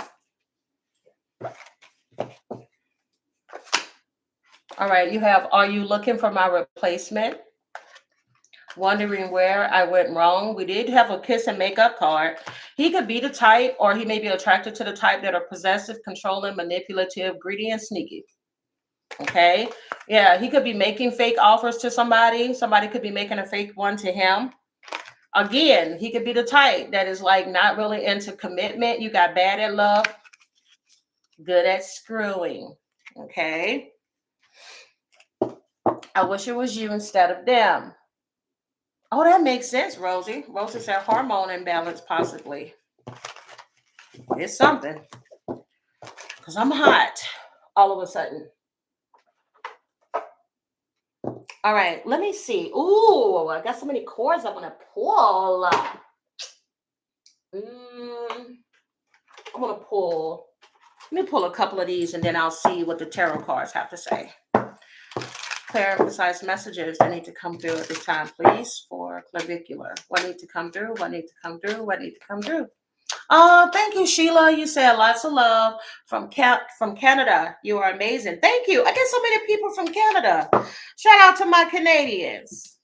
All right, you have, are you looking for my replacement? Wondering where I went wrong. We did have a kiss and makeup card. He could be the type, or he may be attracted to the type that are possessive, controlling, manipulative, greedy, and sneaky. Okay. Yeah, he could be making fake offers to somebody. Somebody could be making a fake one to him. Again, he could be the type that is like not really into commitment. You got bad at love, good at screwing. Okay. I wish it was you instead of them. Oh, that makes sense, Rosie. Rosie said hormone imbalance, possibly. It's something. Because I'm hot all of a sudden. All right, let me see. Ooh, I got so many cords I want to pull. I want to pull. Let me pull a couple of these and then I'll see what the tarot cards have to say. Clear and precise messages that need to come through at this time, please, for clavicular. What need to come through? What need to come through? What need to come through? Oh, thank you, Sheila. You said lots of love from Canada. You are amazing. Thank you. I get so many people from Canada. Shout out to my Canadians.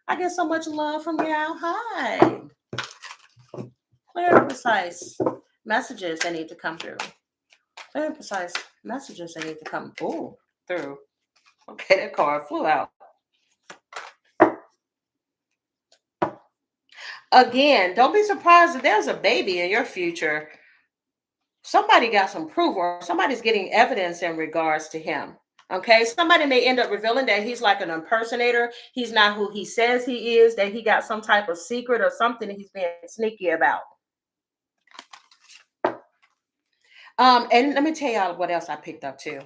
I get so much love from y'all. Hi. Clear and precise messages that need to come through. Clear and precise messages that need to come through. Okay, that card flew out. Again, don't be surprised if there's a baby in your future. Somebody got some proof or somebody's getting evidence in regards to him. Okay, somebody may end up revealing that he's like an impersonator. He's not who he says he is, that he got some type of secret or something that he's being sneaky about. And let me tell y'all what else I picked up too.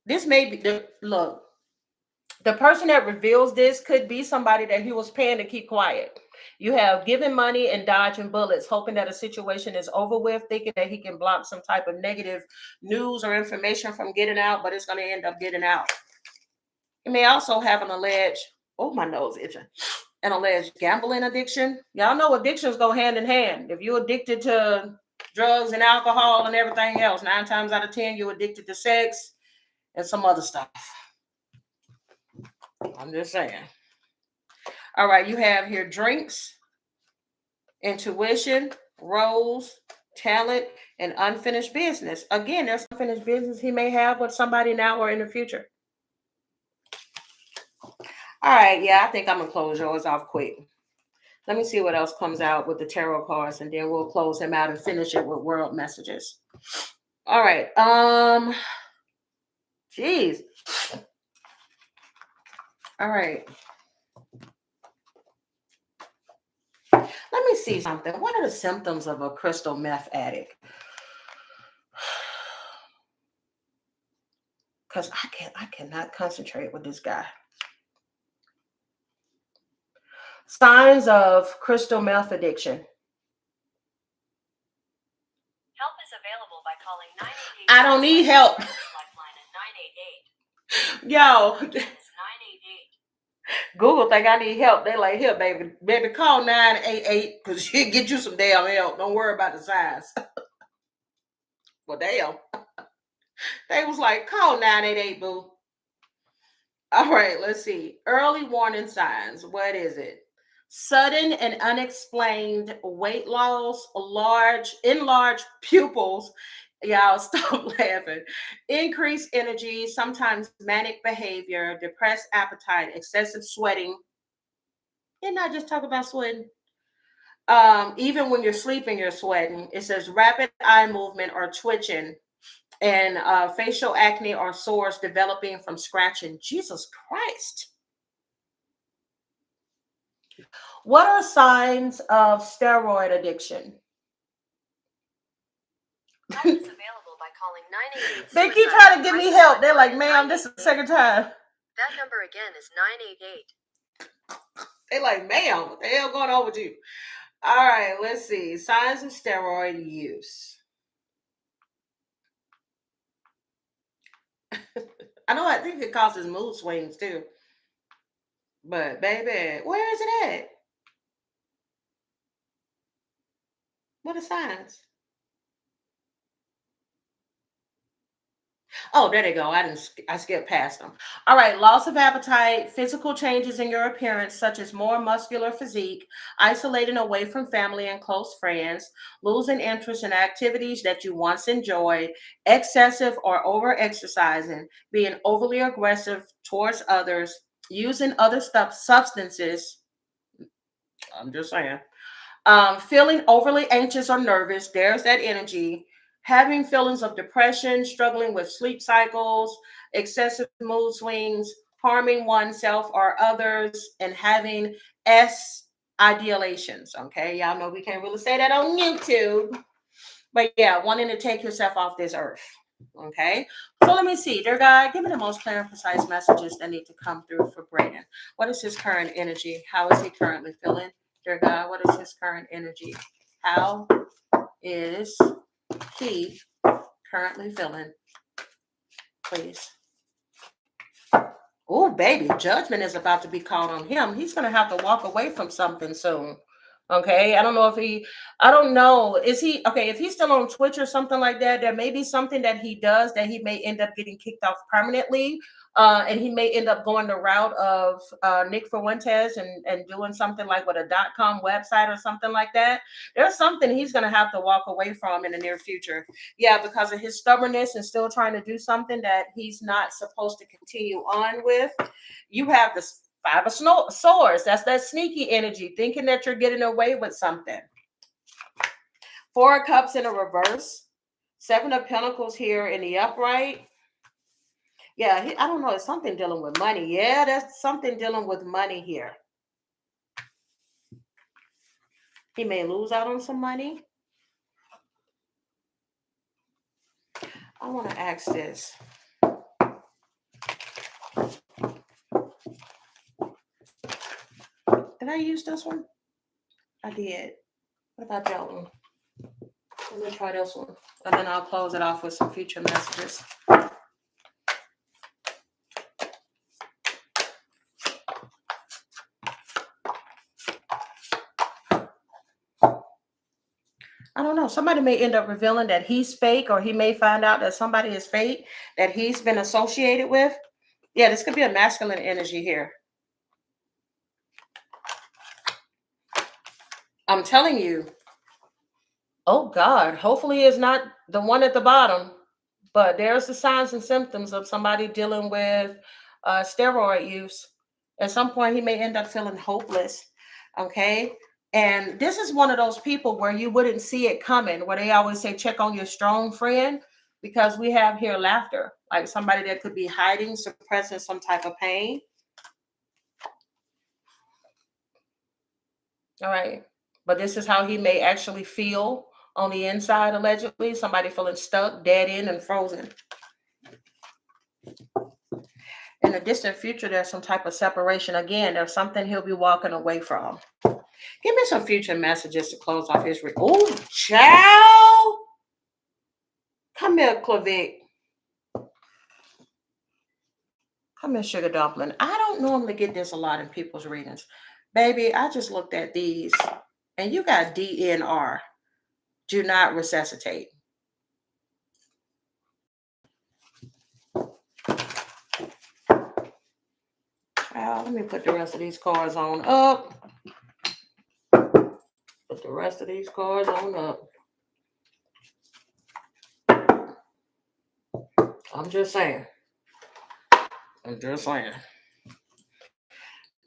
This may be the person that reveals this could be somebody that he was paying to keep quiet. You have given money and dodging bullets, hoping that a situation is over with, thinking that he can block some type of negative news or information from getting out, but it's going to end up getting out. You may also have an alleged, oh, my nose itching, an alleged gambling addiction. Y'all know addictions go hand in hand. If you're addicted to drugs and alcohol and everything else, 9 times out of 10, you're addicted to sex and some other stuff. I'm just saying. All right, you have here drinks, intuition, roles, talent, and unfinished business. Again, there's unfinished business he may have with somebody now or in the future. All right, yeah, I think I'm going to close yours off quick. Let me see what else comes out with the tarot cards, and then we'll close him out and finish it with world messages. All right. Geez. All right. Let me see something. What are the symptoms of a crystal meth addict? Because I cannot concentrate with this guy. Signs of crystal meth addiction. Help is available by calling 988. I don't need help. Yo. 988. Google think I need help. They like, here, baby, call 988 because she'll get you some damn help. Don't worry about the signs. Well, damn. They was like, call 988, boo. All right, let's see. Early warning signs. What is it? Sudden and unexplained weight loss, enlarged pupils. Y'all stop laughing. Increased energy, sometimes manic behavior, depressed appetite, excessive sweating. Didn't I just talk about sweating? Even when you're sleeping, you're sweating. It says rapid eye movement or twitching, and facial acne or sores developing from scratching. Jesus Christ. What are signs of steroid addiction? Help is available by calling 988 They keep suicide trying to give me crisis help. They're like, hotline ma'am, this is the second time. That number again is 988. They're like, ma'am, what the hell going on with you? All right, let's see. Signs of steroid use. I think it causes mood swings too. But baby, where is it at? What are signs? Oh, there they go. I skipped past them. All right. Loss of appetite, physical changes in your appearance, such as more muscular physique, isolating away from family and close friends, losing interest in activities that you once enjoyed, excessive or over exercising, being overly aggressive towards others, using other substances. I'm just saying. Feeling overly anxious or nervous, there's that energy. Having feelings of depression, struggling with sleep cycles, excessive mood swings, harming oneself or others, and having S idealations. Okay, y'all know we can't really say that on YouTube, but yeah, wanting to take yourself off this earth. Okay, so let me see. Dear God, give me the most clear and precise messages that need to come through for Braden. What is his current energy? How is he currently feeling? Dear God, what is his current energy? How is he currently feeling? Please. Oh, baby, judgment is about to be called on him. He's going to have to walk away from something soon. Okay. I don't know if I don't know. Is he, okay, if he's still on Twitch or something like that, there may be something that he does that he may end up getting kicked off permanently. And he may end up going the route of Nick Fuentes and doing something like with a .com website or something like that. There's something he's going to have to walk away from in the near future. Yeah, because of his stubbornness and still trying to do something that he's not supposed to continue on with. You have this Five of Swords. That's that sneaky energy, thinking that you're getting away with something. Four of Cups in a reverse. Seven of Pentacles here in the upright. Yeah, I don't know. It's something dealing with money. Yeah, that's something dealing with money here. He may lose out on some money. I want to ask this. Did I use this one? I did. What about that one? Let me try this one. And then I'll close it off with some future messages. I don't know. Somebody may end up revealing that he's fake, or he may find out that somebody is fake that he's been associated with. Yeah, this could be a masculine energy here. I'm telling you. Oh God, hopefully it's not the one at the bottom, but there's the signs and symptoms of somebody dealing with steroid use. At some point, he may end up feeling hopeless. Okay. And this is one of those people where you wouldn't see it coming, where they always say, check on your strong friend, because we have here laughter, like somebody that could be hiding, suppressing some type of pain. All right. But this is how he may actually feel on the inside, allegedly. Somebody feeling stuck, dead end, and frozen. In the distant future, there's some type of separation. Again, there's something he'll be walking away from. Give me some future messages to close off his. Oh, child. Come here, Clavic. Come here, Sugar Dumpling. I don't normally get this a lot in people's readings. Baby, I just looked at these, and you got DNR. Do not resuscitate. Let me put the rest of these cards on up. Put the rest of these cards on up. I'm just saying.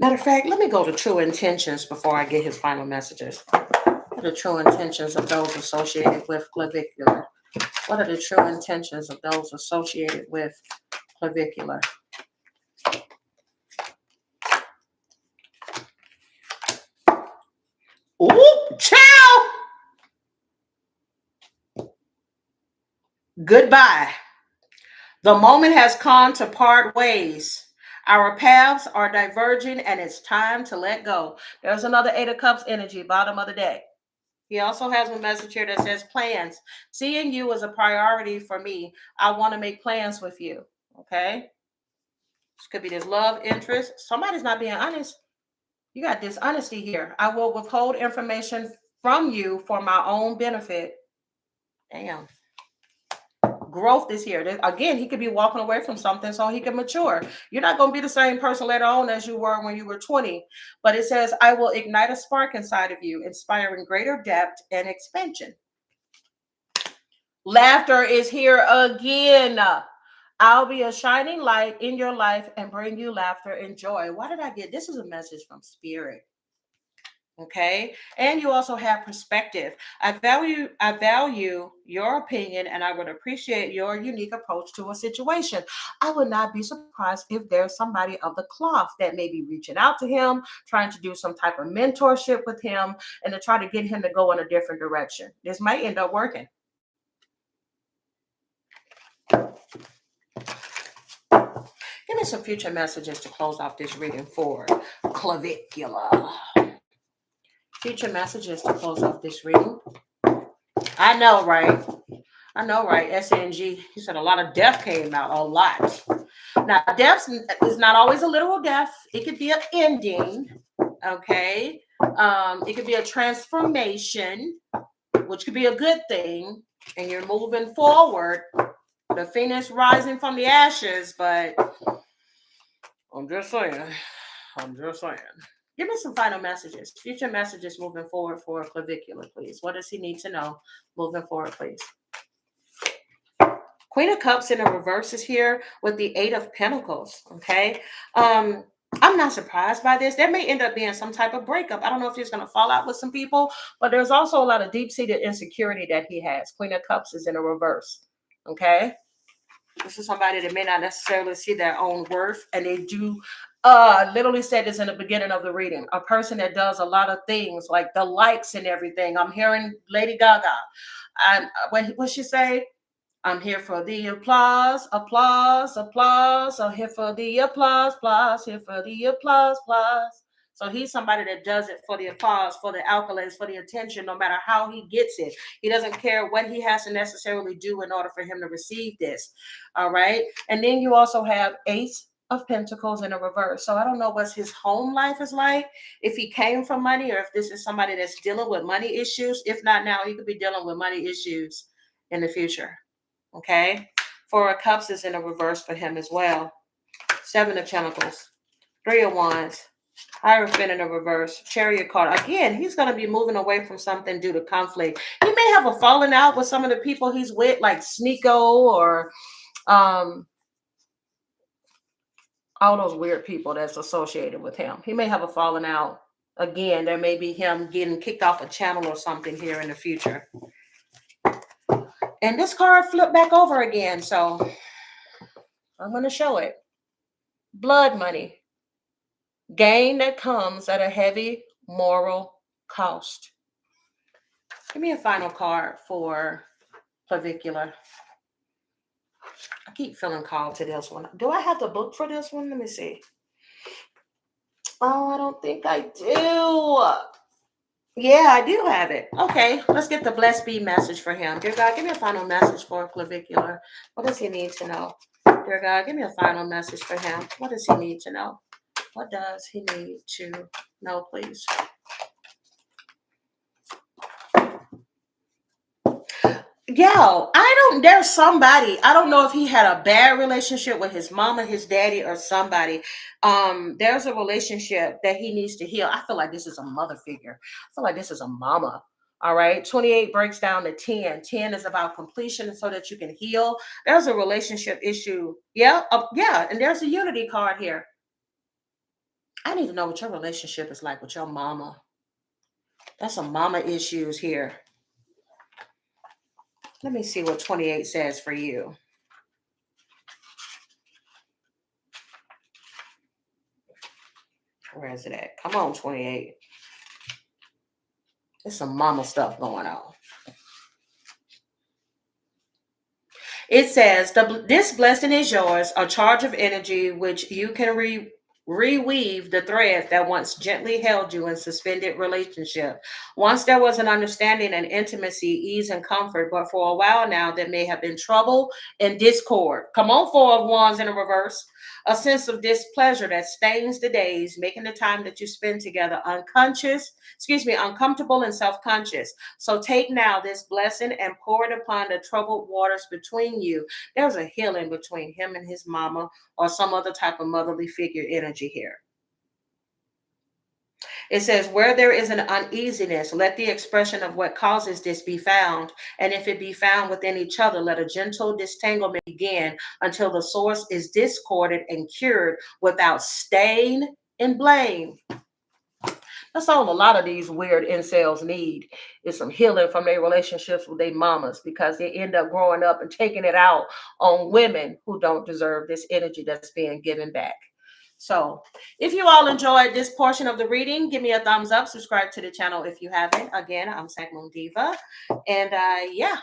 Matter of fact, let me go to true intentions before I get his final messages. What are the true intentions of those associated with clavicular? What are the true intentions of those associated with clavicular? Ooh, ciao! Goodbye. The moment has come to part ways. Our paths are diverging and it's time to let go. There's another Eight of Cups energy, bottom of the deck. He also has a message here that says plans. Seeing you is a priority for me. I want to make plans with you. Okay. This could be this love interest. Somebody's not being honest. You got dishonesty here. I will withhold information from you for my own benefit. Damn. Growth is here. Again, he could be walking away from something so he can mature. You're not going to be the same person later on as you were when you were 20. But it says, I will ignite a spark inside of you, inspiring greater depth and expansion. Laughter is here again. I'll be a shining light in your life and bring you laughter and joy. Why did I get this? Is a message from spirit. Okay. And you also have perspective. I value your opinion and I would appreciate your unique approach to a situation. I would not be surprised if there's somebody of the cloth that may be reaching out to him, trying to do some type of mentorship with him and to try to get him to go in a different direction. This might end up working. Give me some future messages to close off this reading for clavicular. Future messages to close off this reading. I know, right? I know, right? SNG, he said a lot of death came out, a lot. Now, death is not always a literal death. It could be an ending, okay? It could be a transformation, which could be a good thing, and you're moving forward. The phoenix rising from the ashes, but I'm just saying. Give me some final messages, future messages moving forward for clavicular, please. What does he need to know moving forward, please? Queen of Cups in a reverse is here with the Eight of Pentacles. Okay. I'm not surprised by this. There may end up being some type of breakup. I don't know if he's going to fall out with some people, but there's also a lot of deep-seated insecurity that he has. Queen of Cups is in a reverse. Okay. This is somebody that may not necessarily see their own worth, and they do literally said this in the beginning of the reading. A person that does a lot of things like the likes and everything. I'm hearing Lady Gaga. And what she say? I'm here for the applause, applause, applause. I'm here for the applause, applause, here for the applause, applause. So he's somebody that does it for the applause, for the accolades, for the attention, no matter how he gets it. He doesn't care what he has to necessarily do in order for him to receive this. All right. And then you also have Ace of Pentacles in a reverse. So I don't know what his home life is like, if he came from money or if this is somebody that's dealing with money issues. If not now, he could be dealing with money issues in the future. Okay. Four of Cups is in a reverse for him as well. Seven of Pentacles. Three of Wands. Hierophant in a reverse. Chariot card. Again, he's going to be moving away from something due to conflict. He may have a falling out with some of the people he's with, like Sneeko or all those weird people that's associated with him. He may have a falling out. Again, there may be him getting kicked off a channel or something here in the future. And this card flipped back over again, so I'm going to show it. Blood money. Gain that comes at a heavy moral cost. Give me a final card for clavicular. I keep feeling called to this one. Do I have the book for this one? Let me see. Oh, I don't think I do. Yeah, I do have it. Okay, let's get the blessed be message for him. Dear God, give me a final message for clavicular. What does he need to know? Dear God, give me a final message for him. What does he need to know? What does he need to know, please? There's somebody. I don't know if he had a bad relationship with his mama, his daddy, or somebody. There's a relationship that he needs to heal. I feel like this is a mother figure. I feel like this is a mama. All right. 28 breaks down to 10. 10 is about completion so that you can heal. There's a relationship issue. Yeah. Yeah. And there's a unity card here. I need to know what your relationship is like with your mama. That's some mama issues here. Let me see what 28 says for you. Where is it at? Come on, 28. There's some mama stuff going on. It says, this blessing is yours, a charge of energy which you can reweave the thread that once gently held you in suspended relationship. Once there was an understanding and intimacy, ease and comfort, but for a while now there may have been trouble and discord. Come on, Four of Wands in a reverse. A sense of displeasure that stains the days, making the time that you spend together uncomfortable and self-conscious. So take now this blessing and pour it upon the troubled waters between you. There's a healing between him and his mama or some other type of motherly figure energy here. It says, where there is an uneasiness, let the expression of what causes this be found. And if it be found within each other, let a gentle disentanglement begin until the source is discorded and cured without stain and blame. That's all a lot of these weird incels need is some healing from their relationships with their mamas, because they end up growing up and taking it out on women who don't deserve this energy that's being given back. So if you all enjoyed this portion of the reading, give me a thumbs up, subscribe to the channel if you haven't. Again, I'm Sag Moon Diva. And yeah,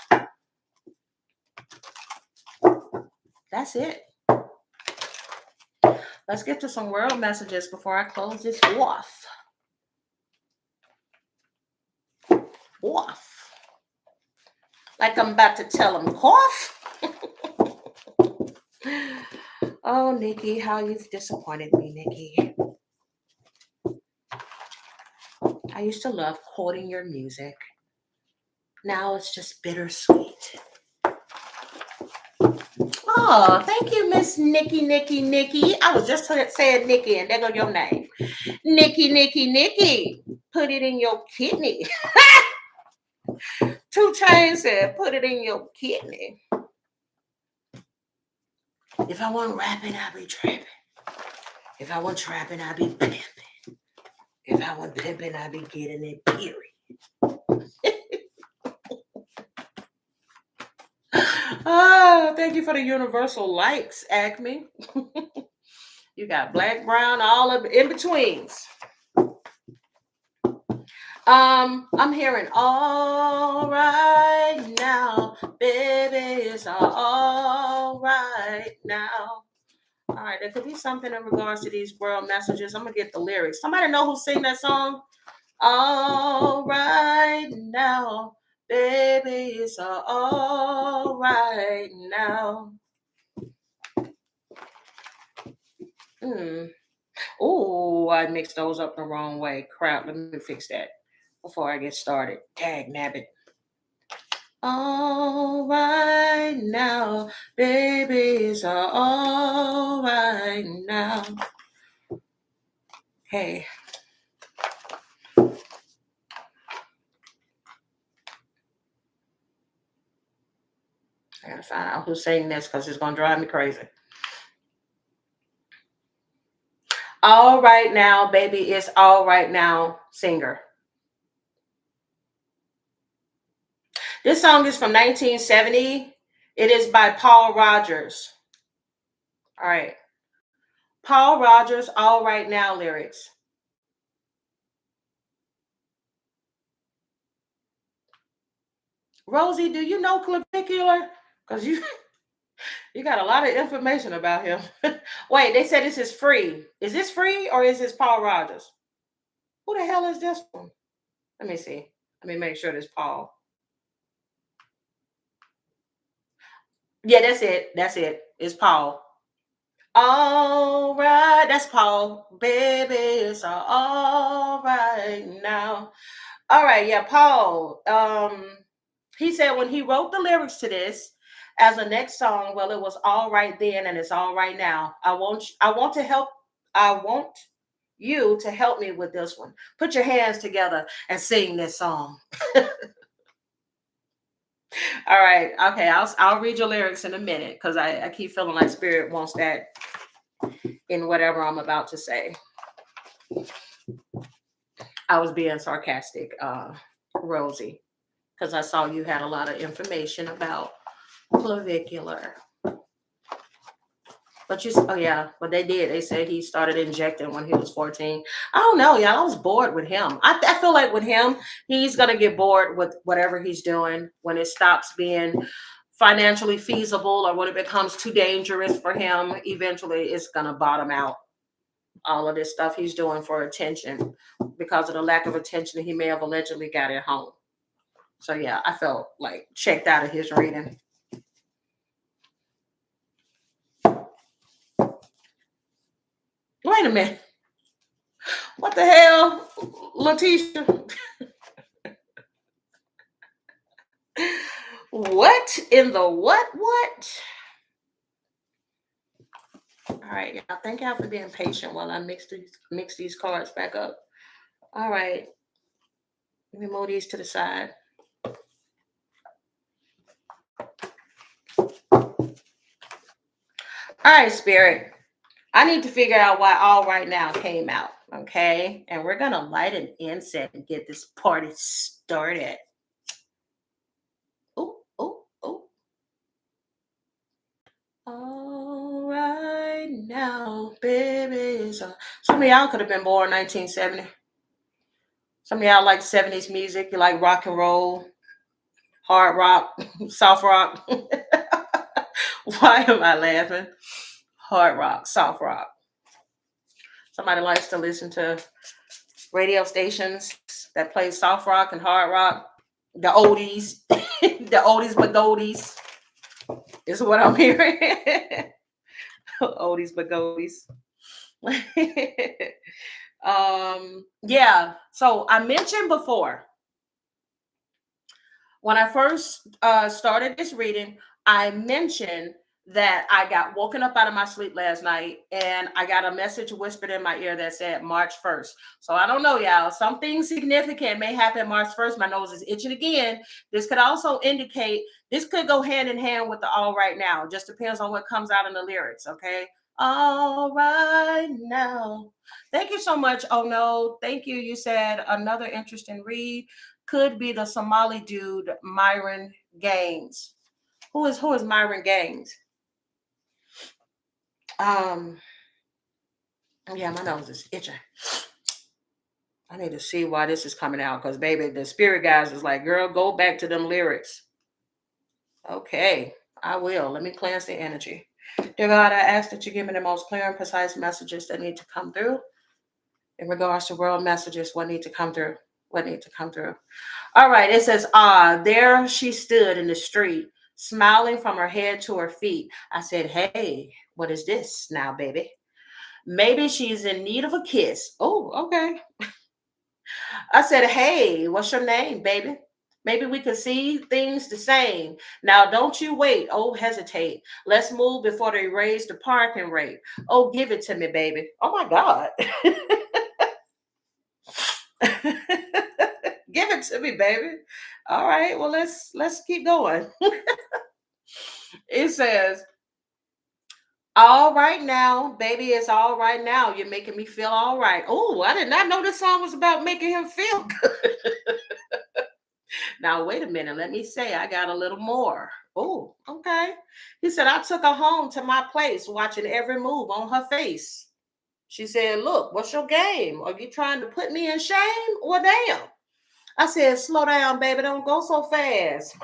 that's it. Let's get to some world messages before I close this off. Like I'm about to tell them cough. Oh, Nikki, how you've disappointed me, Nikki. I used to love quoting your music. Now it's just bittersweet. Oh, thank you, Miss Nikki. I was just saying Nikki, and there go your name. Nikki. Put it in your kidney. 2 Chainz said, put it in your kidney. If I want rapping, I'll be trapping. If I want trapping, I'll be pimping. If I want pimping, I'll be getting it, period. Oh, thank you for the universal likes, Acme. You got black, brown, all of in betweens. I'm hearing all right now, baby, it's all right now. All right, there could be something in regards to these world messages. I'm gonna get the lyrics. Somebody know who sing that song? All right now, baby, it's all right now. Oh, I mixed those up the wrong way. Crap, let me fix that before I get started. Tag nabbit. All right now, baby, it's all right now. Hey. I gotta find out who's saying this because it's gonna drive me crazy. All right now, baby, it's all right now, singer. This song is from 1970. It is by Paul Rogers. All right. Paul Rogers, all right now lyrics. Rosie, do you know Clavicular? Because you got a lot of information about him. Wait, they said this is free. Is this free or is this Paul Rogers? Who the hell is this one? Let me see. Let me make sure this Paul. Yeah, that's it. It's Paul. All right, that's Paul. Baby, it's all right now. All right, yeah, Paul. He said when he wrote the lyrics to this as a next song, well, it was all right then and it's all right now. I want you to help me with this one. Put your hands together and sing this song. All right, okay, I'll read your lyrics in a minute because I keep feeling like Spirit wants that in whatever I'm about to say. I was being sarcastic, Rosie, because I saw you had a lot of information about clavicular. But you, oh yeah, but they did. They said he started injecting when he was 14. I don't know, y'all. I was bored with him. I feel like with him, he's gonna get bored with whatever he's doing when it stops being financially feasible or when it becomes too dangerous for him. Eventually, it's gonna bottom out. All of this stuff he's doing for attention because of the lack of attention he may have allegedly got at home. So yeah, I felt like checked out of his reading. Wait a minute. What the hell, Letitia? What in the what? What? All right, yeah. Thank y'all for being patient while I mix these cards back up. All right, let me move these to the side. All right, Spirit. I need to figure out why All Right Now came out. Okay, and we're gonna light an incense and get this party started. Oh, oh, oh. All right now, baby. So, some of y'all could have been born 1970. Some of y'all like 70s music. You like rock and roll, hard rock, soft rock. Why am I laughing? Hard rock, soft rock. Somebody likes to listen to radio stations that play soft rock and hard rock. The oldies, the oldies but goldies is what I'm hearing. Oldies but goldies. Yeah. So I mentioned before when I first started this reading, I mentioned that I got woken up out of my sleep last night and I got a message whispered in my ear that said March 1st. So I don't know, y'all. Something significant may happen March 1st. My nose is itching again. This could also indicate, this could go hand in hand with the All Right Now. Just depends on what comes out in the lyrics, okay? All right now. Thank you so much. Oh no, thank you. You said another interesting read could be the Somali dude Myron Gaines. Who is Myron Gaines? Um, yeah, my nose is itching. I need to see why this is coming out because baby, the spirit guys is like, girl, go back to them lyrics. Okay, I will. Let me cleanse the energy. Dear God, I ask that you give me the most clear and precise messages that need to come through in regards to world messages. What need to come through? What need to come through? All right, it says, there she stood in the street, smiling from her head to her feet. I said, hey, what is this now, baby? Maybe she's in need of a kiss. Oh, okay. I said, hey, what's your name, baby? Maybe we could see things the same. Now, don't you wait. Oh, hesitate. Let's move before they raise the parking rate. Oh, give it to me, baby. Oh, my God. Give it to me, baby. All right. Well, let's keep going. It says, all right now, baby, it's all right now. You're making me feel all right. Oh, I did not know this song was about making him feel good. Now, wait a minute. Let me say, I got a little more. Oh, okay. He said, I took her home to my place, watching every move on her face. She said, look, what's your game? Are you trying to put me in shame? Well, damn. I said, slow down, baby. Don't go so fast.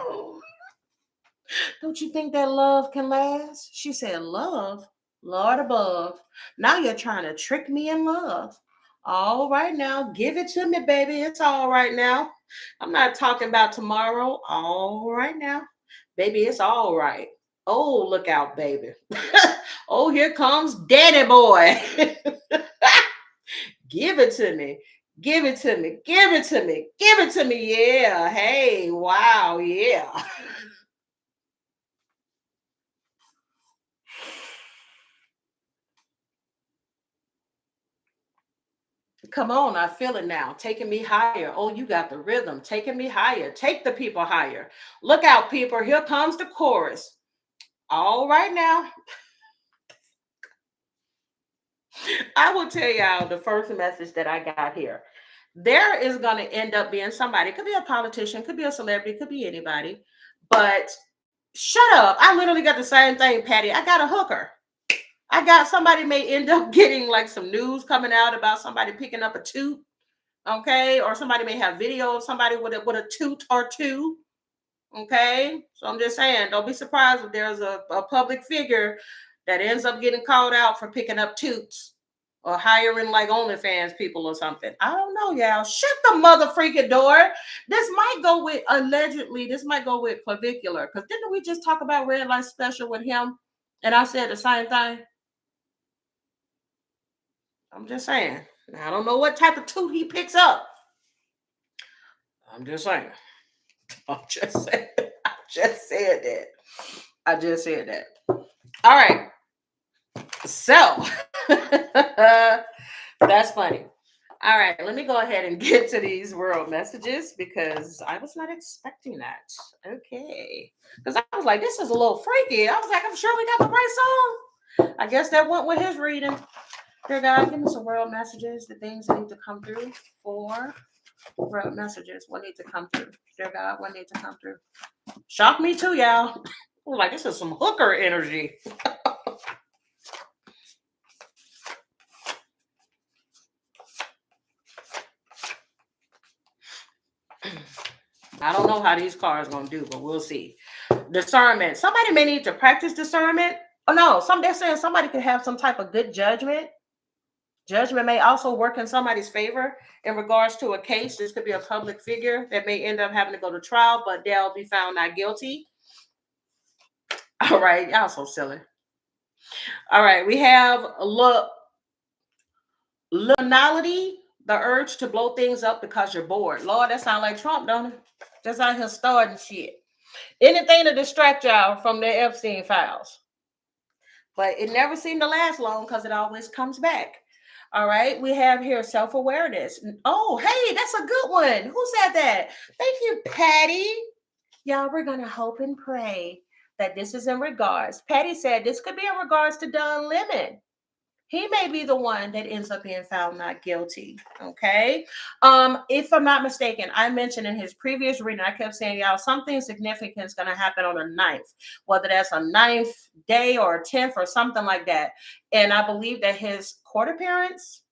Don't you think that love can last? She said, love? Lord above. Now you're trying to trick me in love. All right now. Give it to me, baby. It's all right now. I'm not talking about tomorrow. All right now. Baby, it's all right. Oh, look out, baby. Oh, here comes Daddy Boy. Give it to me. Give it to me. Give it to me. Give it to me. Yeah. Hey, wow. Yeah. Come on, I feel it now. Taking me higher. Oh, you got the rhythm. Taking me higher. Take the people higher. Look out, people. Here comes the chorus. All right now. I will tell y'all the first message that I got here. There is going to end up being somebody. It could be a politician, could be a celebrity, could be anybody. But shut up. I literally got the same thing, Patty. I got a hooker. I got somebody may end up getting like some news coming out about somebody picking up a tooth, okay? Or somebody may have video of somebody with a tooth or two, okay? So I'm just saying, don't be surprised if there's a public figure that ends up getting called out for picking up tooths or hiring like OnlyFans people or something. I don't know, y'all. Shut the mother freaking door. This might go with allegedly. This might go with Clavicular because didn't we just talk about Red Light Special with him? And I said the same thing. I'm just saying. Now, I don't know what type of tooth he picks up. I'm just saying. I'm just saying. I just said that. I just said that. All right. So that's funny. All right, let me go ahead and get to these world messages because I was not expecting that. Okay. Because I was like, this is a little freaky. I was like, I'm sure we got the right song. I guess that went with his reading. Dear God, give me some world messages, the things that need to come through for world messages. What need to come through? Dear God, what need to come through? Shock me too, y'all. We're like, this is some hooker energy. I don't know how these cards gonna do, but we'll see. Discernment. Somebody may need to practice discernment. Oh no, they're saying somebody could have some type of good judgment. Judgment may also work in somebody's favor in regards to a case. This could be a public figure that may end up having to go to trial, but they'll be found not guilty. All right, y'all so silly. All right, we have liminality, the urge to blow things up because you're bored. Lord, that sounds like Trump, don't it? Just out here starting shit. Anything to distract y'all from the Epstein files. But it never seemed to last long because it always comes back. All right, we have here self-awareness. Oh, hey, that's a good one. Who said that? Thank you, Patty. Y'all, we're gonna hope and pray that this is in regards. Patty said this could be in regards to Don Lemon. He may be the one that ends up being found not guilty. Okay. If I'm not mistaken, I mentioned in his previous reading, I kept saying, y'all, something significant is going to happen on the 9th, whether that's a 9th day or a 10th or something like that. And I believe that his court appearance,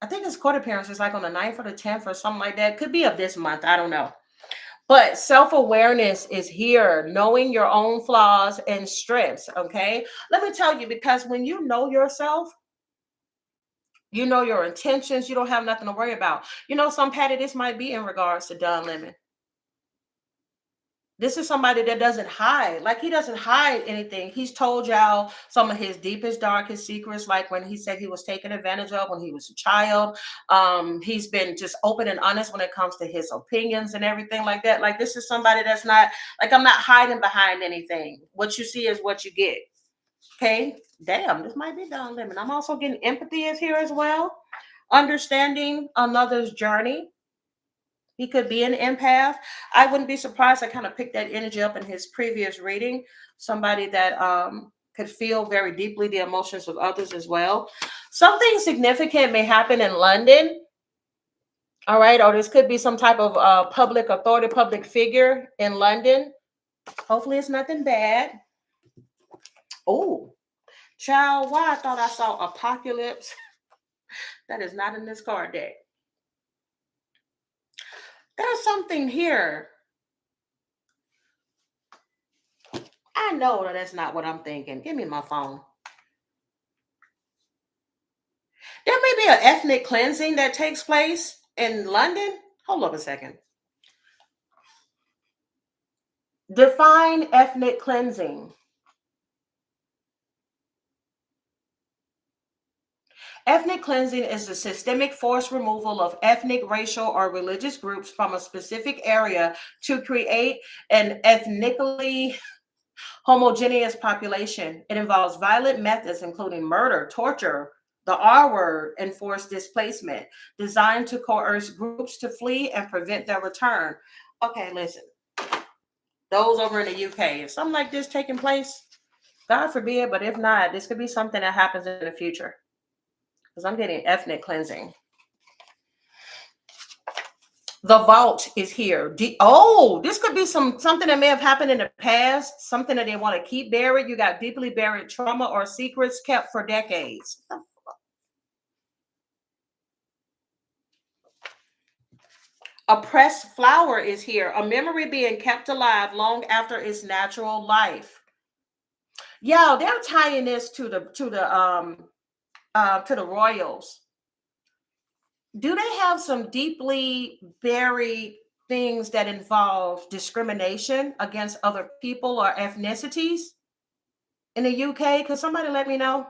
I think his court appearance is like on the 9th or the 10th or something like that. Could be of this month. I don't know. But self-awareness is here, knowing your own flaws and strengths. Okay. Let me tell you, because when you know yourself, you know your intentions, you don't have nothing to worry about. You know, some Patty, this might be in regards to Don Lemon. This is somebody that doesn't hide. Like he doesn't hide anything. He's told y'all some of his deepest, darkest secrets, like when he said he was taken advantage of when he was a child. He's been just open and honest when it comes to his opinions and everything like that. Like this is somebody that's not like I'm not hiding behind anything. What you see is what you get. Okay. Damn, this might be Don Lemon. I'm also getting empathy is here as well. Understanding another's journey. He could be an empath. I wouldn't be surprised. I kind of picked that energy up in his previous reading. Somebody that could feel very deeply the emotions of others as well. Something significant may happen in London. All right. Or this could be some type of public authority, public figure in London. Hopefully it's nothing bad. Oh, child, why I thought I saw apocalypse. That is not in this card deck. There's something here. I know that that's not what I'm thinking. Give me my phone. There may be an ethnic cleansing that takes place in London. Hold up a second. Define ethnic cleansing. Ethnic cleansing is the systemic forced removal of ethnic, racial, or religious groups from a specific area to create an ethnically homogeneous population. It involves violent methods, including murder, torture, the R word, and forced displacement, designed to coerce groups to flee and prevent their return. Okay, listen. Those over in the UK, is something like this taking place? God forbid, but if not, this could be something that happens in the future. because I'm getting ethnic cleansing. The vault is here. Oh, this could be something that may have happened in the past, something that they want to keep buried. You got deeply buried trauma or secrets kept for decades. A pressed flower is here. A memory being kept alive long after its natural life. Yeah, they're tying this to the royals. Do they have some deeply buried things that involve discrimination against other people or ethnicities in the UK? Could somebody let me know?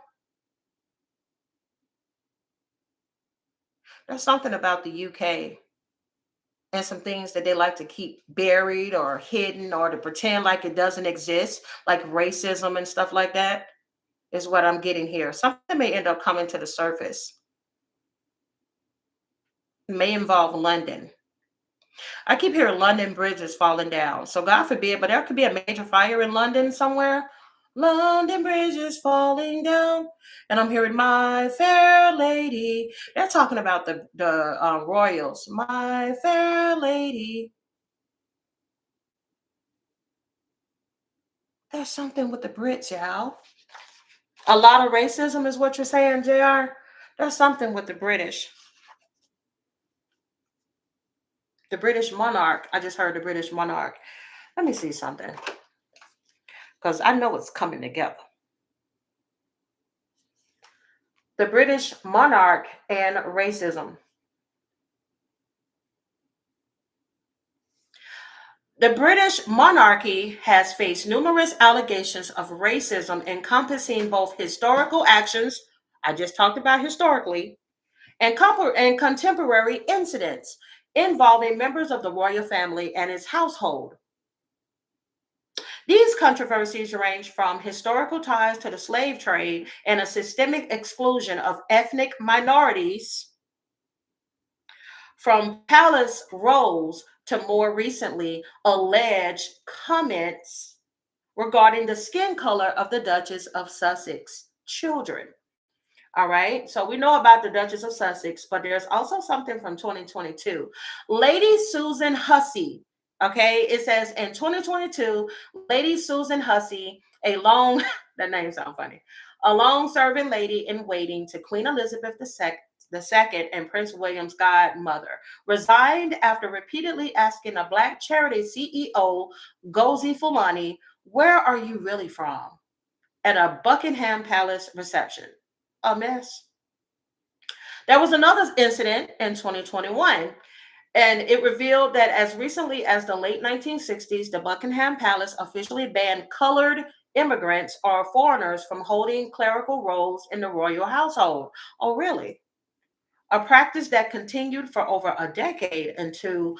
There's something about the UK and some things that they like to keep buried or hidden or to pretend like it doesn't exist, like racism and stuff like that, is what I'm getting here. Something may end up coming to the surface. It may involve London. I keep hearing London Bridge is falling down. So God forbid, but there could be a major fire in London somewhere. London Bridge is falling down. And I'm hearing My Fair Lady. They're talking about the royals. My Fair Lady. There's something with the Brits, y'all. A lot of racism is what you're saying, JR? There's something with the British. The British monarch. I just heard the British monarch. Let me see something. Because I know it's coming together. The British monarch and racism. The British monarchy has faced numerous allegations of racism encompassing both historical actions, I just talked about historically, and contemporary incidents involving members of the royal family and its household. These controversies range from historical ties to the slave trade and a systemic exclusion of ethnic minorities, from palace roles to more recently alleged comments regarding the skin color of the Duchess of Sussex children. All right. So we know about the Duchess of Sussex, but there's also something from 2022. Lady Susan Hussey. Okay. It says in 2022, Lady Susan Hussey, a long, that name sounds funny, a long serving lady in waiting to Queen Elizabeth II and Prince William's godmother, resigned after repeatedly asking a Black charity CEO, Gozi Fulani, where are you really from? At a Buckingham Palace reception. A mess. There was another incident in 2021, and it revealed that as recently as the late 1960s, the Buckingham Palace officially banned colored immigrants or foreigners from holding clerical roles in the royal household. Oh, really? A practice that continued for over a decade until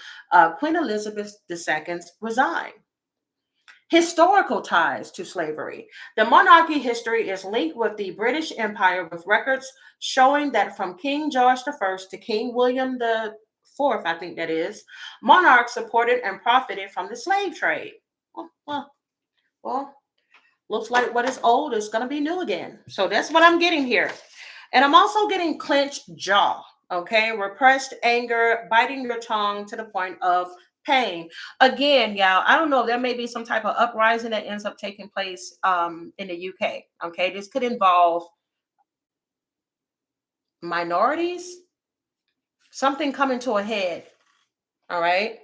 Queen Elizabeth II's resigned. Historical ties to slavery. The monarchy history is linked with the British Empire with records showing that from King George I to King William IV, I think that is, monarchs supported and profited from the slave trade. Well, looks like what is old is going to be new again. So that's what I'm getting here. And I'm also getting clenched jaw, okay? Repressed anger, biting your tongue to the point of pain. Again, y'all, I don't know. There may be some type of uprising that ends up taking place in the UK, okay? This could involve minorities, something coming to a head, all right?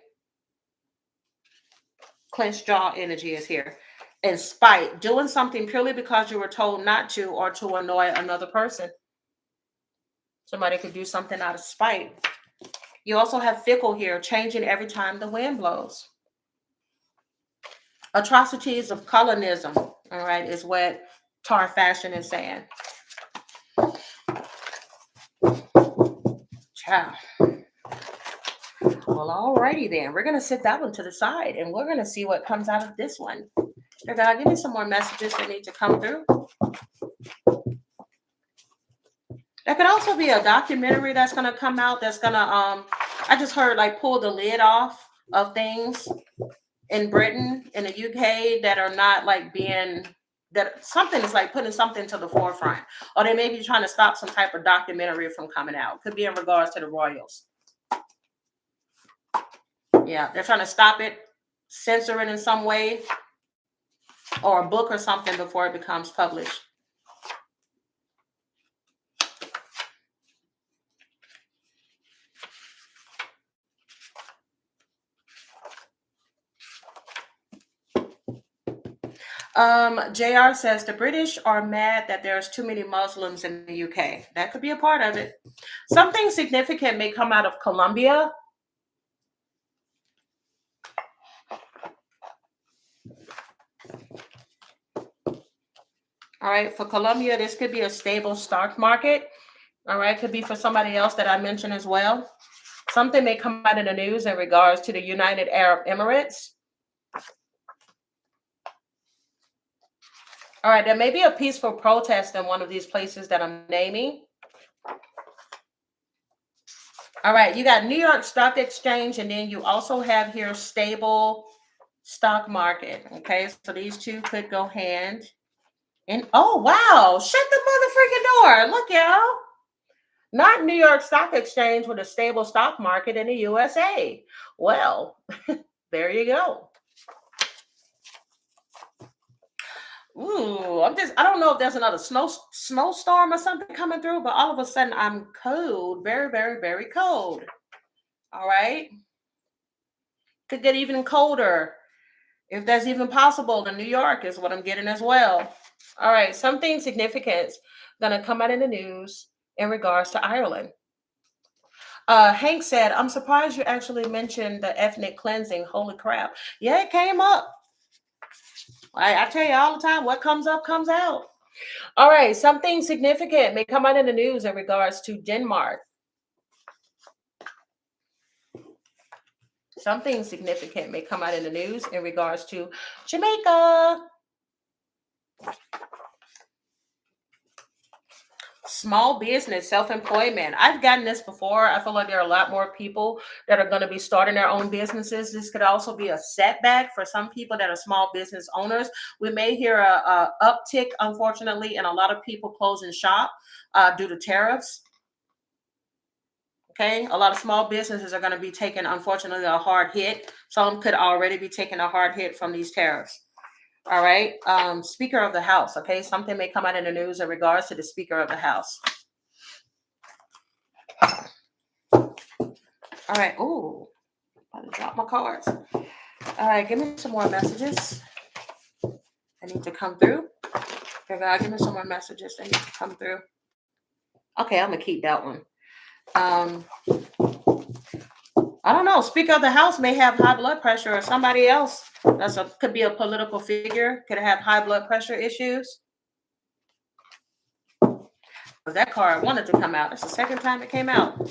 Clenched jaw energy is here. And spite, doing something purely because you were told not to or to annoy another person. Somebody could do something out of spite. You also have fickle here, changing every time the wind blows. Atrocities of colonism, all right, is what Tar Fashion is saying. Ciao. Well, alrighty then. We're going to set that one to the side and we're going to see what comes out of this one. Dear God, give me some more messages that need to come through. There could also be a documentary that's going to come out that's going to, I just heard like pull the lid off of things in Britain, in the UK that are not like being that something is like putting something to the forefront, or they may be trying to stop some type of documentary from coming out. Could be in regards to the royals. Yeah, they're trying to stop it, censor it in some way, or a book or something before it becomes published. JR says the British are mad that there's too many Muslims in the UK. That could be a part of it. Something significant may come out of Colombia. All right, for Colombia, this could be a stable stock market. All right, could be for somebody else that I mentioned as well. Something may come out in the news in regards to the United Arab Emirates. All right, there may be a peaceful protest in one of these places that I'm naming. All right, you got New York Stock Exchange, and then you also have here stable stock market. Okay, so these two could go hand. And oh wow, shut the motherfucking door. Look, y'all. Not New York Stock Exchange with a stable stock market in the USA. Well, there you go. Ooh, I don't know if there's another snowstorm or something coming through, but all of a sudden I'm cold, very, very, very cold. All right. Could get even colder. If that's even possible, in New York is what I'm getting as well. All right, something significant gonna come out in the news in regards to Ireland. Hank said, I'm surprised you actually mentioned the ethnic cleansing. Holy crap. Yeah, it came up. I tell you all the time, what comes up comes out. All right, something significant may come out in the news in regards to Denmark. Something significant may come out in the news in regards to Jamaica. Small business, self-employment. I've gotten this before. I feel like there are a lot more people that are going to be starting their own businesses. This could also be a setback for some people that are small business owners. We may hear a uptick, unfortunately, in a lot of people closing shop due to tariffs. Okay, a lot of small businesses are going to be taking, unfortunately, a hard hit. Some could already be taking a hard hit from these tariffs. All right. Speaker of the House. Okay, something may come out in the news in regards to the Speaker of the House. All right. Ooh, I'm gonna drop my cards. All right, give me some more messages. I need to come through. Dear God, give me some more messages. They need to come through. Okay, I'm gonna keep that one. I don't know. Speaker of the House may have high blood pressure, or somebody else could be a political figure, could have high blood pressure issues. That card wanted to come out. It's the second time it came out.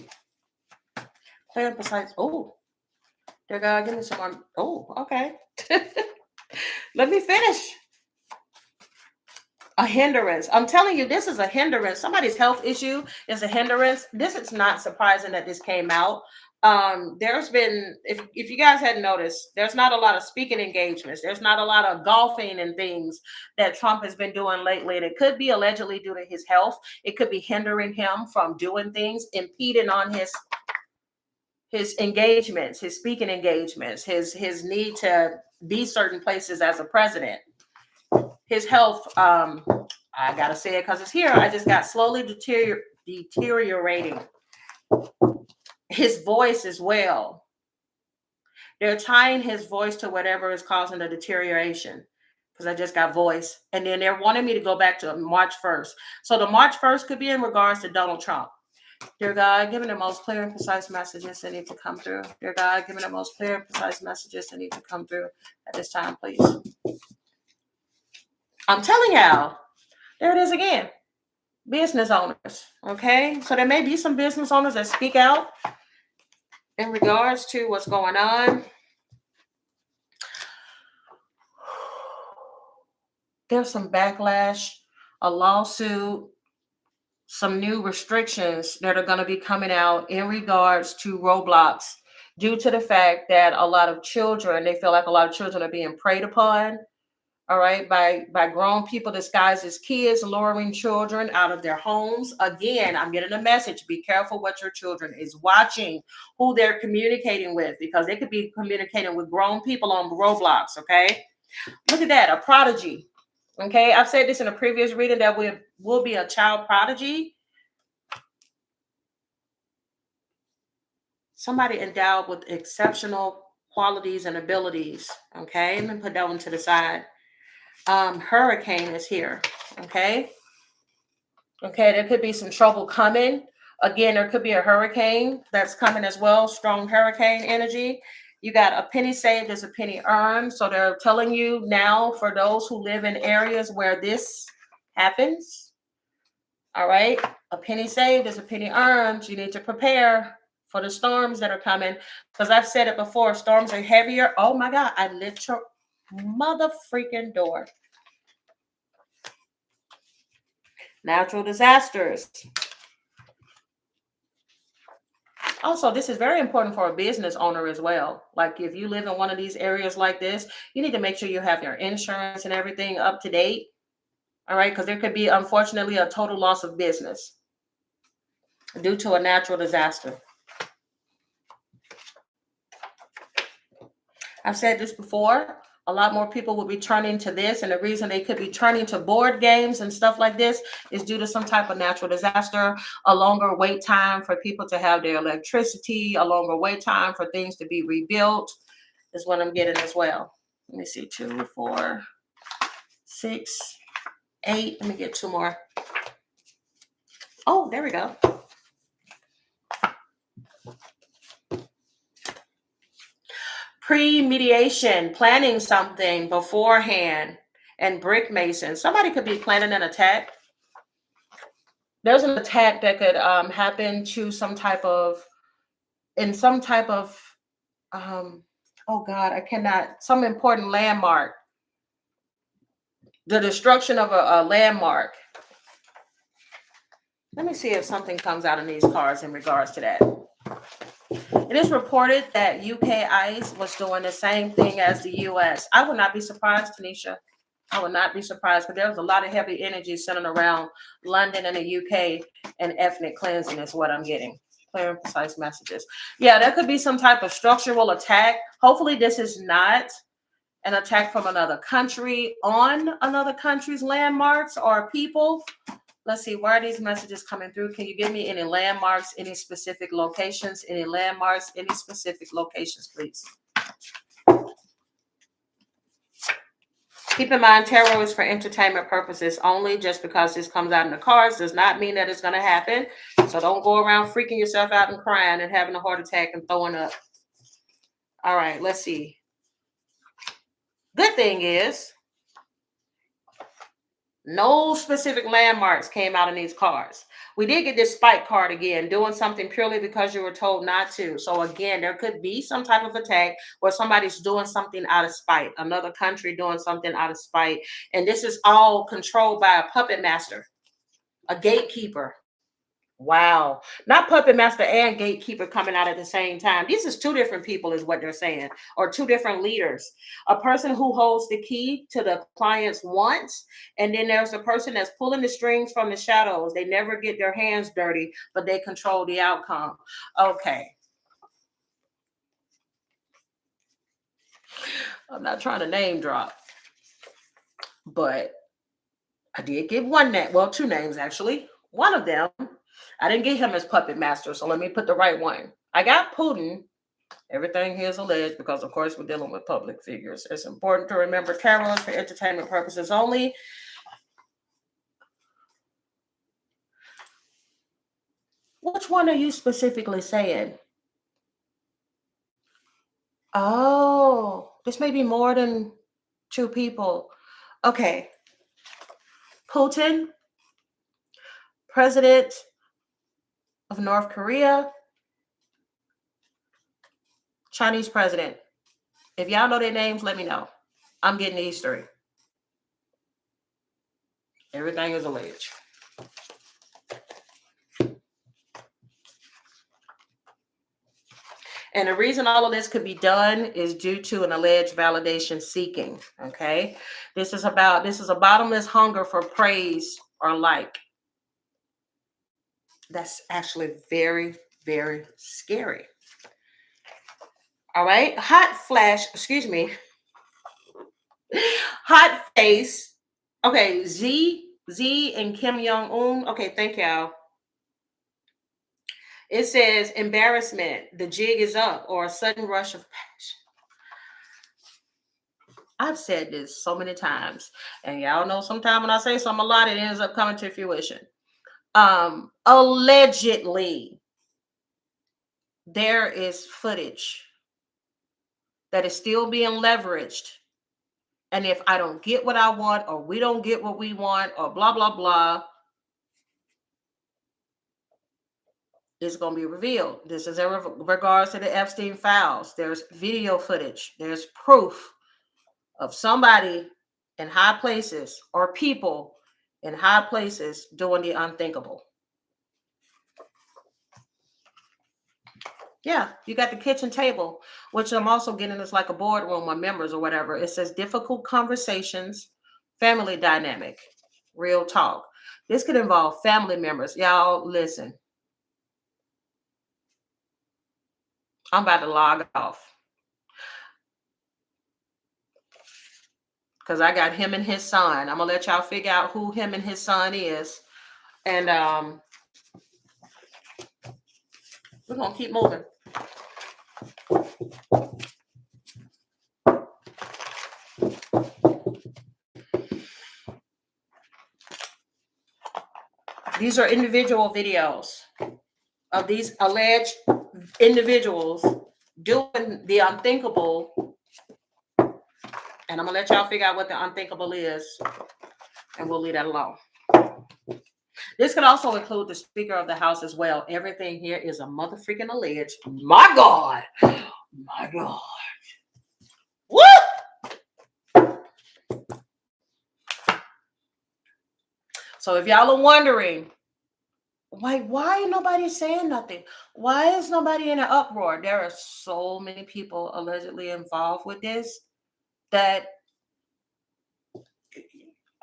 Clear and precise. Oh, dear God, give me some more. Oh, okay. Let me finish. A hindrance. I'm telling you, this is a hindrance. Somebody's health issue is a hindrance. This is not surprising that this came out. There's been, if you guys hadn't noticed, there's not a lot of speaking engagements. There's not a lot of golfing and things that Trump has been doing lately. And it could be allegedly due to his health. It could be hindering him from doing things, impeding on his engagements, his speaking engagements, his need to be certain places as a president. His health, I gotta say it because it's here. I just got slowly deteriorating. His voice as well. They're tying his voice to whatever is causing the deterioration. Because I just got voice. And then they're wanting me to go back to March 1st. So the March 1st could be in regards to Donald Trump. Dear God, give me the most clear and precise messages that need to come through. Dear God, give me the most clear and precise messages that need to come through at this time, please. I'm telling y'all, there it is again. Business owners, okay? So there may be some business owners that speak out in regards to what's going on. There's some backlash, a lawsuit, some new restrictions that are going to be coming out in regards to Roblox due to the fact that a lot of children, they feel like a lot of children are being preyed upon. all right, by grown people disguised as kids, luring children out of their homes. Again, I'm getting a message. Be careful what your children is watching, who they're communicating with, because they could be communicating with grown people on Roblox, okay? Look at that, a prodigy. Okay, I've said this in a previous reading that we will be a child prodigy. Somebody endowed with exceptional qualities and abilities. Okay, let me put that one to the side. Hurricane is here. Okay, there could be some trouble coming. Again, there could be a hurricane that's coming as well. Strong hurricane energy. You got a penny saved is a penny earned. So they're telling you now, for those who live in areas where this happens, all right, a penny saved is a penny earned. You need to prepare for the storms that are coming, because I've said it before, storms are heavier. Oh my God, I lit your mother freaking door. Natural disasters. Also, this is very important for a business owner as well. Like if you live in one of these areas like this, you need to make sure you have your insurance and everything up to date. All right, because there could be, unfortunately, a total loss of business due to a natural disaster. I've said this before. A lot more people will be turning to this, and the reason they could be turning to board games and stuff like this is due to some type of natural disaster, a longer wait time for people to have their electricity, a longer wait time for things to be rebuilt is what I'm getting as well. Let me see, 2, 4, 6, 8. Let me get 2 more. Oh, there we go. Premeditation, planning something beforehand, and brick mason. Somebody could be planning an attack. There's an attack that could happen to some type of oh God, I cannot, some important landmark. The destruction of a landmark. Let me see if something comes out of these cards in regards to that. It is reported that UK ICE was doing the same thing as the US. I would not be surprised, Tanisha. I would not be surprised, because there was a lot of heavy energy centered around London and the UK, and ethnic cleansing is what I'm getting. Clear and precise messages. Yeah, there could be some type of structural attack. Hopefully this is not an attack from another country on another country's landmarks or people. Let's see, where are these messages coming through? Can you give me any landmarks, any specific locations, any landmarks, any specific locations, please? Keep in mind, tarot is for entertainment purposes only. Just because this comes out in the cards does not mean that it's going to happen. So don't go around freaking yourself out and crying and having a heart attack and throwing up. All right, let's see. Good thing is, no specific landmarks came out in these cards. We did get this spike card again, doing something purely because you were told not to. So again, there could be some type of attack where somebody's doing something out of spite, another country doing something out of spite. And this is all controlled by a puppet master, a gatekeeper. Wow. Not puppet master and gatekeeper coming out at the same time. This is 2 different people is what they're saying, or 2 different leaders. A person who holds the key to the client's wants, and then there's a person that's pulling the strings from the shadows. They never get their hands dirty, but they control the outcome. Okay. I'm not trying to name drop, but I did give one name. Well, 2 names actually. One of them, I didn't get him as puppet master, so let me put the right one. I got Putin. Everything here is alleged because, of course, we're dealing with public figures. It's important to remember tarot is for entertainment purposes only. Which one are you specifically saying? Oh, this may be more than 2 people. Okay. Putin, president of North Korea, Chinese president. If y'all know their names, let me know. I'm getting these 3. Everything is alleged. And the reason all of this could be done is due to an alleged validation seeking. Okay. This is a bottomless hunger for praise or like. That's actually very, very scary. All right. Hot face. Okay. Z and Kim Jong Un. Okay. Thank y'all. It says embarrassment. The jig is up, or a sudden rush of passion. I've said this so many times, and y'all know sometimes when I say something a lot, it ends up coming to fruition. Allegedly, there is footage that is still being leveraged. And if I don't get what I want, or we don't get what we want, or blah, blah, blah, it's going to be revealed. This is in regards to the Epstein files. There's video footage. There's proof of somebody in high places or people in high places doing the unthinkable. Yeah, you got the kitchen table, which I'm also getting is like a boardroom or members or whatever. It says difficult conversations, family dynamic, real talk. This could involve family members. Y'all, listen. I'm about to log off because I got him and his son. I'm going to let y'all figure out who him and his son is. And we're going to keep moving. These are individual videos of these alleged individuals doing the unthinkable. And I'm going to let y'all figure out what the unthinkable is. And we'll leave that alone. This could also include the Speaker of the House as well. Everything here is a motherfucking alleged. My God. My God. Woo! So if y'all are wondering, why nobody saying nothing? Why is nobody in an uproar? There are so many people allegedly involved with this that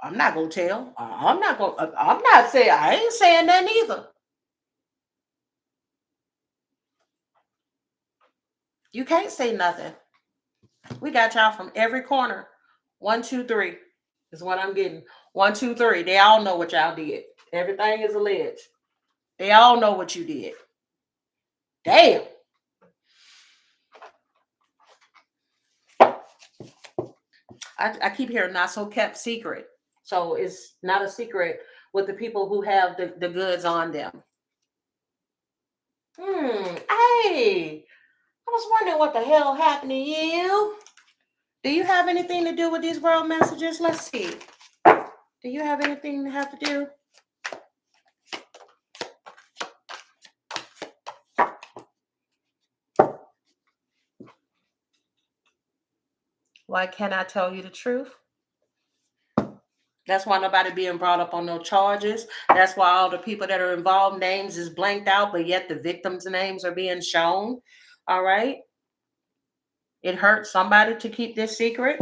I'm not gonna tell. I'm not saying. I ain't saying that either. You can't say nothing. We got y'all from every corner. 1, 2, 3 is what I'm getting. 1, 2, 3. They all know what y'all did. Everything is alleged. They all know what you did. Damn. I keep hearing not so kept secret. So it's not a secret with the people who have the goods on them. Hey, I was wondering what the hell happened to you. Do you have anything to do with these world messages? Let's see. Do you have anything to have to do? Why can't I tell you the truth? That's why nobody being brought up on no charges. That's why all the people that are involved, names is blanked out, but yet the victims' names are being shown. All right. It hurts somebody to keep this secret.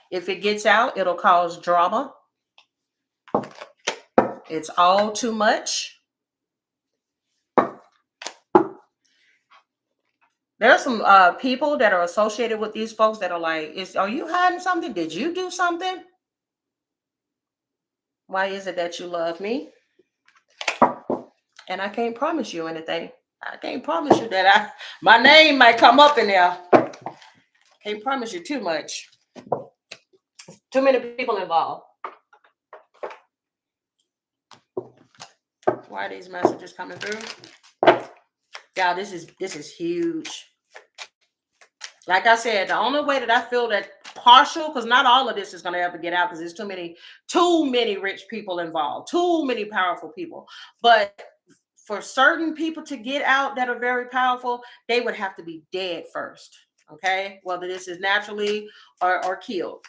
If it gets out, it'll cause drama. It's all too much. There are some people that are associated with these folks that are like, are you hiding something? Did you do something? Why is it that you love me? And I can't promise you anything. I can't promise you that my name might come up in there. Can't promise you too much. Too many people involved. Why are these messages coming through? Y'all, this is huge. Like I said, the only way that I feel that partial, because not all of this is going to ever get out because there's too many rich people involved, too many powerful people. But for certain people to get out that are very powerful, they would have to be dead first. Okay, whether this is naturally or killed.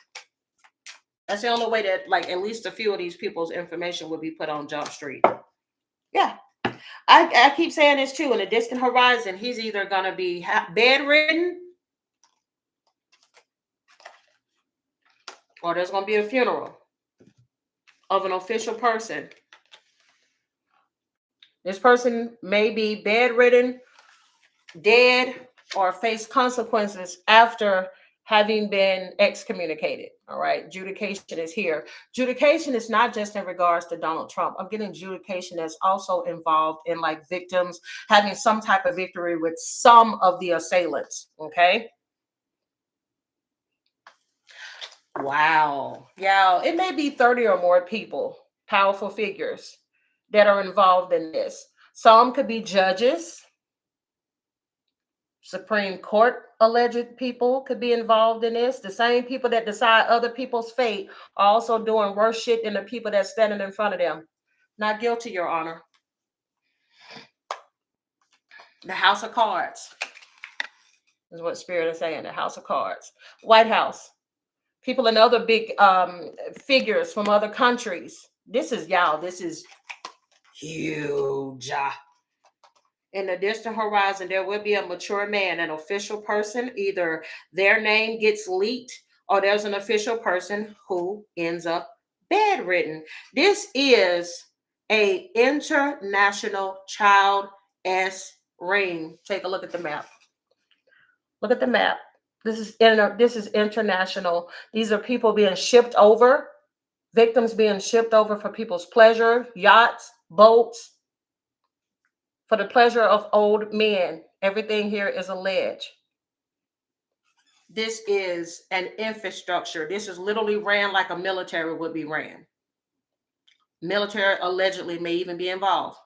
That's the only way that, like, at least a few of these people's information would be put on Jump Street. Yeah. I keep saying this too. In the distant horizon, he's either going to be bedridden or there's going to be a funeral of an official person. This person may be bedridden, dead, or face consequences after having been excommunicated. All right, judication is here. Judication is not just in regards to Donald Trump. I'm getting judication that's also involved in like victims having some type of victory with some of the assailants. Okay. Wow. Yeah, it may be 30 or more people, powerful figures that are involved in this. Some could be judges, Supreme Court alleged people could be involved in this. The same people that decide other people's fate are also doing worse shit than the people that's standing in front of them. Not guilty, Your Honor. The House of Cards is what Spirit is saying. The House of Cards. White House. People in other big figures from other countries. This is y'all. This is huge. In the distant horizon, there will be a mature man, an official person. Either their name gets leaked or there's an official person who ends up bedridden. This is a international child S ring. Take a look at the map. Look at the map. This is international. These are people being shipped over, victims being shipped over for people's pleasure, yachts, boats, for the pleasure of old men. Everything here is alleged. This is an infrastructure. This is literally ran like a military would be ran. Military allegedly may even be involved.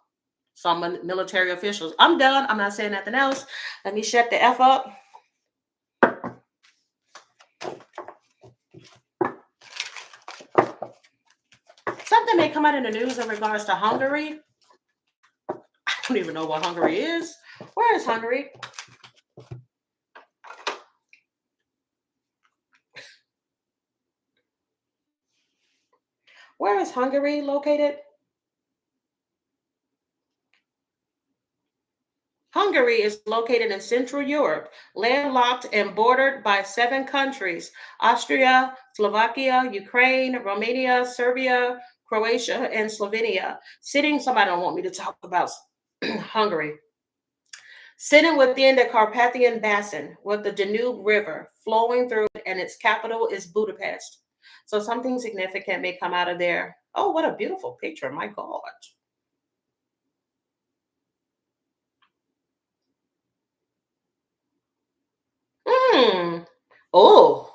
Some military officials. I'm done. I'm not saying nothing else. Let me shut the F up. Something may come out in the news in regards to Hungary. I don't even know what Hungary is. Where is Hungary? Where is Hungary located? Hungary is located in Central Europe, landlocked and bordered by 7 countries: Austria, Slovakia, Ukraine, Romania, Serbia, Croatia, and Slovenia. Somebody don't want me to talk about Hungary. Sitting within the Carpathian Basin with the Danube River flowing through it, and its capital is Budapest. So something significant may come out of there. Oh, what a beautiful picture. My God. Hmm. Oh,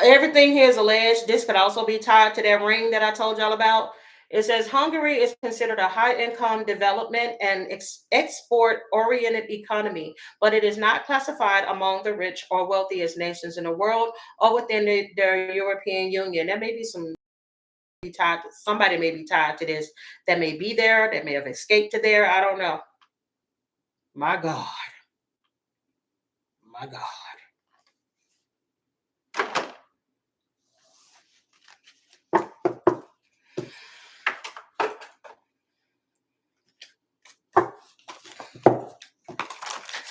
everything here is alleged. This could also be tied to that ring that I told y'all about. It says Hungary is considered a high income development and export oriented economy, but it is not classified among the rich or wealthiest nations in the world or within their European Union. There may be somebody may be tied to this that may be there, that may have escaped to there. I don't know. My God. My God.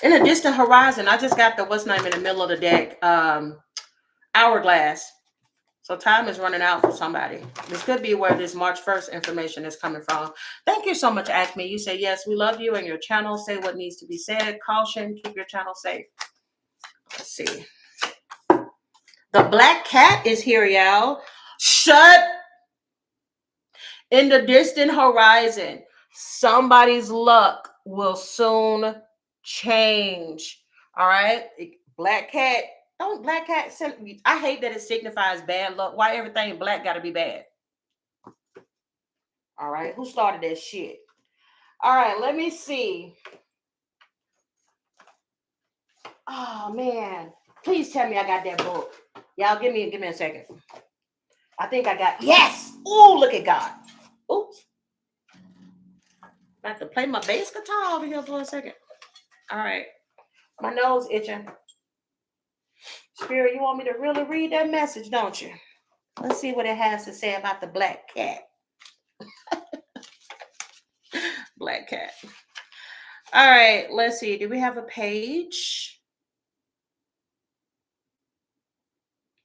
In a distant horizon, I just got the what's name in the middle of the deck, hourglass. So time is running out for somebody. This could be where this March 1st information is coming from. Thank you so much, Acme. You say, yes, we love you and your channel. Say what needs to be said. Caution, keep your channel safe. Let's see. The black cat is here, y'all. Shut in the distant horizon. Somebody's luck will soon change. All right. Black cat. Don't black cat. I hate that it signifies bad luck. Why everything black got to be bad? All right. Who started that shit? All right. Let me see. Oh man. Please tell me I got that book. Y'all give me a second. I think I got yes. Oh, look at God. Oops. I have to play my bass guitar over here for a second. All right. My nose itching. Spirit, you want me to really read that message, don't you? Let's see what it has to say about the black cat. Black cat. All right, let's see. Do we have a page?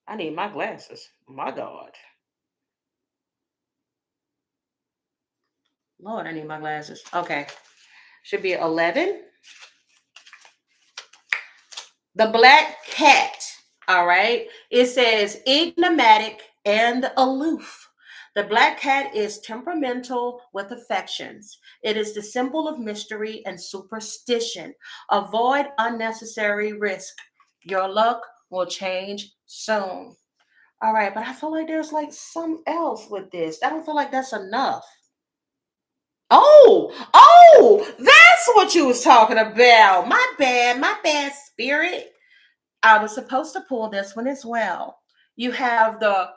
I need my glasses. My God. Lord, I need my glasses. Okay. Should be 11. The black cat. All right. It says enigmatic and aloof. The black cat is temperamental with affections. It is the symbol of mystery and superstition. Avoid unnecessary risk. Your luck will change soon. All right, but I feel like there's like some else with this. I don't feel like that's enough. Oh, that's what you was talking about. My bad, spirit. I was supposed to pull this one as well. You have the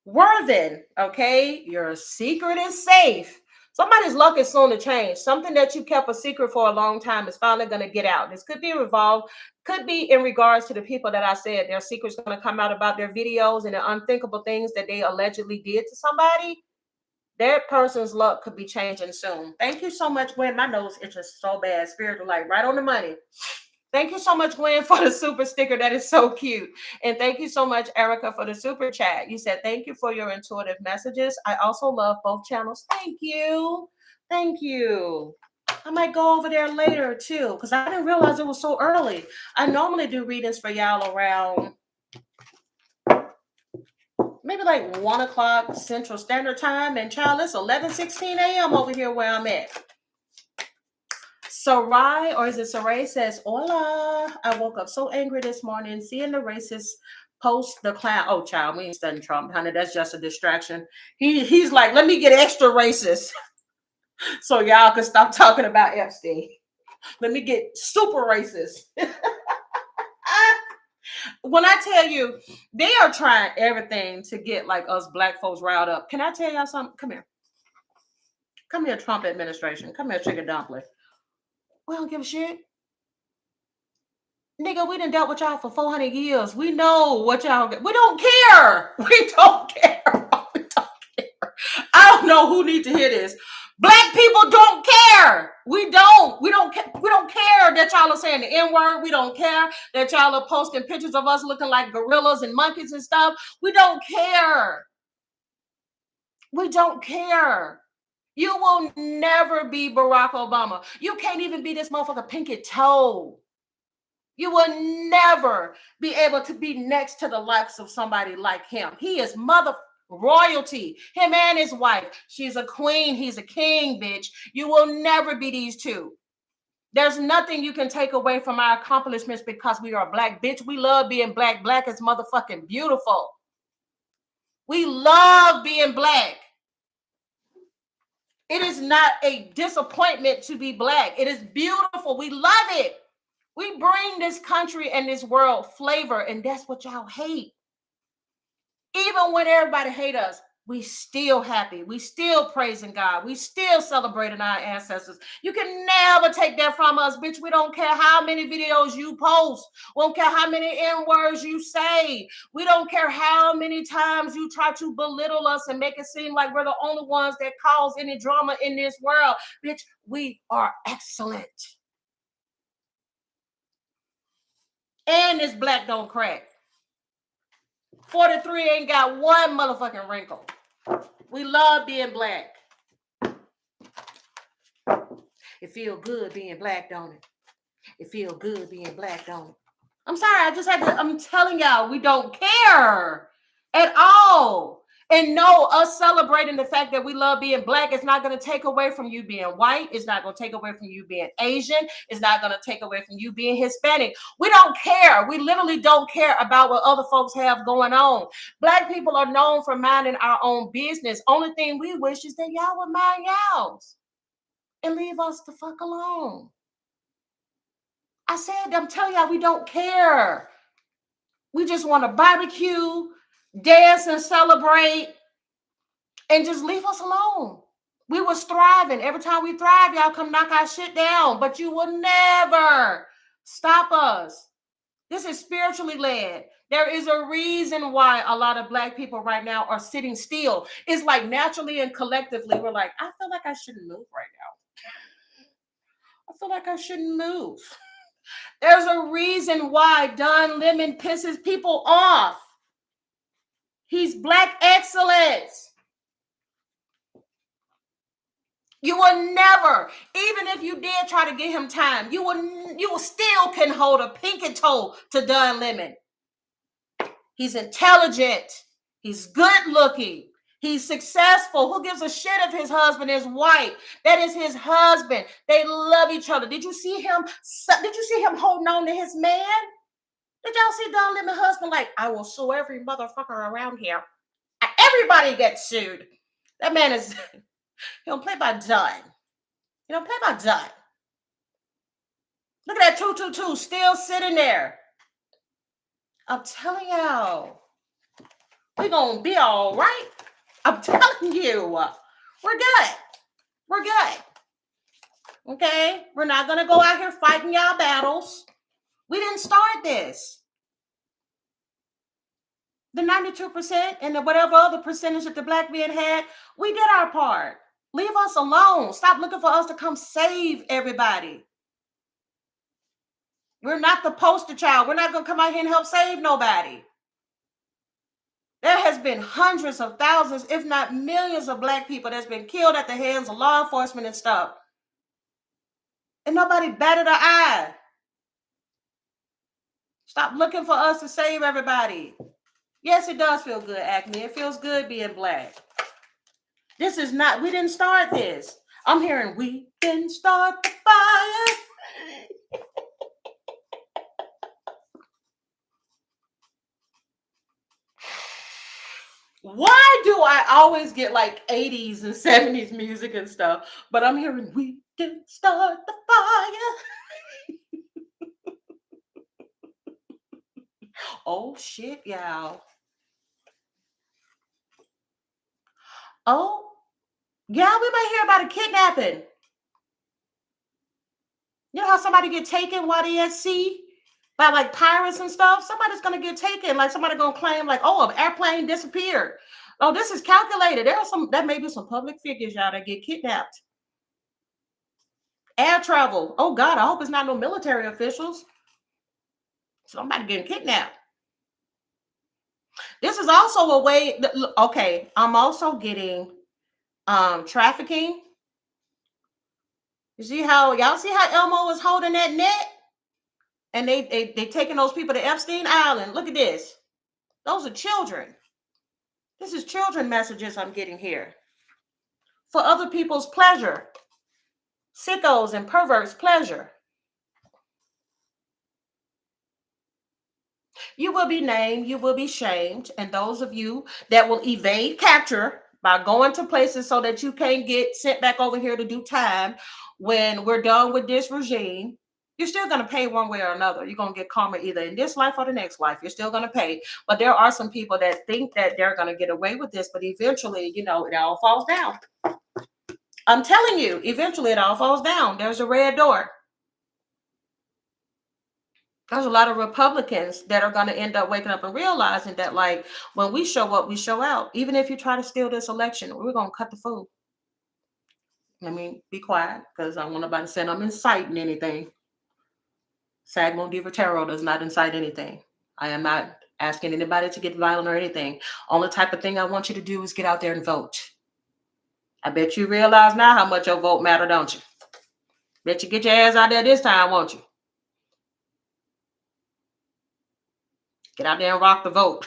Worthen, okay? Your secret is safe. Somebody's luck is soon to change. Something that you kept a secret for a long time is finally going to get out. This could be revolved, could be in regards to the people that I said their secret's going to come out about their videos and the unthinkable things that they allegedly did to somebody. That person's luck could be changing soon. Thank you so much, Gwen. My nose itches so bad. Spiritual light, right on the money. Thank you so much, Gwen, for the super sticker. That is so cute. And thank you so much, Erica, for the super chat. You said, thank you for your intuitive messages. I also love both channels. Thank you. Thank you. I might go over there later, too, because I didn't realize it was so early. I normally do readings for y'all around maybe like 1 o'clock Central Standard Time. And child, it's 11:16 a.m. over here where I'm at. Sarai, or is it Sarai, says, Hola. I woke up so angry this morning seeing the racist post the clown. Oh, child, we ain't studying Trump, honey. That's just a distraction. He's like, let me get extra racist so y'all can stop talking about Epstein. Let me get super racist. When I tell you, they are trying everything to get like us black folks riled up. Can I tell y'all something? Come here. Come here, Trump administration. Come here, chicken dumpling. We don't give a shit. Nigga, we done dealt with y'all for 400 years. We know what y'all get. We don't care. We don't care. We don't care. I don't know who needs to hear this. Black people don't care. We don't. We don't care. We don't care that y'all are saying the N-word. We don't care that y'all are posting pictures of us looking like gorillas and monkeys and stuff. We don't care. We don't care. You will never be Barack Obama. You can't even be this motherfucker pinky toe. You will never be able to be next to the likes of somebody like him. He is mother royalty. Him and his wife. She's a queen. He's a king, bitch. You will never be these two. There's nothing you can take away from our accomplishments because we are black, bitch. We love being black. Black is motherfucking beautiful. We love being black. It is not a disappointment to be black. It is beautiful. We love it. We bring this country and this world flavor, and that's what y'all hate. Even when everybody hate us, we still happy. We still praising God. We still celebrating our ancestors. You can never take that from us, bitch. We don't care how many videos you post. We don't care how many N-words you say. We don't care how many times you try to belittle us and make it seem like we're the only ones that cause any drama in this world. Bitch, we are excellent. And this black don't crack. 43 ain't got one motherfucking wrinkle. We love being black. It feel good being black, don't it? It feel good being black, don't it? I'm sorry, I'm telling y'all, we don't care at all. And no, us celebrating the fact that we love being black is not going to take away from you being white. It's not going to take away from you being Asian. It's not going to take away from you being Hispanic. We don't care. We literally don't care about what other folks have going on. Black people are known for minding our own business. Only thing we wish is that y'all would mind y'all's and leave us the fuck alone. I said, I'm telling y'all, we don't care. We just want to barbecue, dance and celebrate, and just leave us alone. We was thriving. Every time we thrive, y'all come knock our shit down, but you will never stop us. This is spiritually led. There is a reason why a lot of black people right now are sitting still. It's like naturally and collectively, we're like, I feel like I shouldn't move right now. feel like I shouldn't move. There's a reason why Don Lemon pisses people off. He's black excellence. You will never, even if you did try to get him time, you will still can hold a pinky toe to Don Lemon. He's intelligent. He's good looking. He's successful. Who gives a shit if his husband is white? That is his husband. They love each other. Did you see him? Did you see him holding on to his man? Did y'all see Don Lemon's husband like, I will sue every motherfucker around here. Everybody gets sued. That man is, he don't play by done. He don't play by done. Look at that 222 still sitting there. I'm telling y'all, we're going to be all right. I'm telling you, we're good. We're good. Okay? We're not going to go out here fighting y'all battles. We didn't start this. The 92% and the whatever other percentage that the black men had, we did our part. Leave us alone. Stop looking for us to come save everybody. We're not the poster child. We're not going to come out here and help save nobody. There has been hundreds of thousands, if not millions of black people that's been killed at the hands of law enforcement and stuff. And nobody batted an eye. Stop looking for us to save everybody. Yes, it does feel good, Acme. It feels good being black. This is not, we didn't start this. I'm hearing, we didn't start the fire. Why do I always get like 80s and 70s music and stuff? But I'm hearing, we didn't start the fire. Oh, shit, y'all. Oh, yeah, we might hear about a kidnapping. You know how somebody get taken while they at sea by like pirates and stuff? Somebody's going to get taken. Like somebody going to claim like, oh, an airplane disappeared. Oh, this is calculated. There may be some public figures, y'all, that get kidnapped. Air travel. Oh, God, I hope it's not no military officials. Somebody getting kidnapped. This is also a way. Okay, I'm also getting trafficking. You see how y'all see how Elmo was holding that net, and they taking those people to Epstein Island. Look at this. Those are children. This is children messages I'm getting here for other people's pleasure. Sickos and perverts' pleasure. You will be named, you will be shamed, and those of you that will evade capture by going to places so that you can't get sent back over here to do time when we're done with this regime, you're still going to pay one way or another. You're going to get karma either in this life or the next life. You're still going to pay. But there are some people that think that they're going to get away with this, but eventually, it all falls down. I'm telling you, eventually it all falls down. There's a red door. There's a lot of Republicans that are going to end up waking up and realizing that, like, when we show up, we show out. Even if you try to steal this election, we're going to cut the food. Let me be quiet because I don't want nobody saying I'm inciting anything. Sag Moon Diva Tarot does not incite anything. I am not asking anybody to get violent or anything. Only type of thing I want you to do is get out there and vote. I bet you realize now how much your vote matter, don't you? Bet you get your ass out there this time, won't you? Get out there and rock the vote.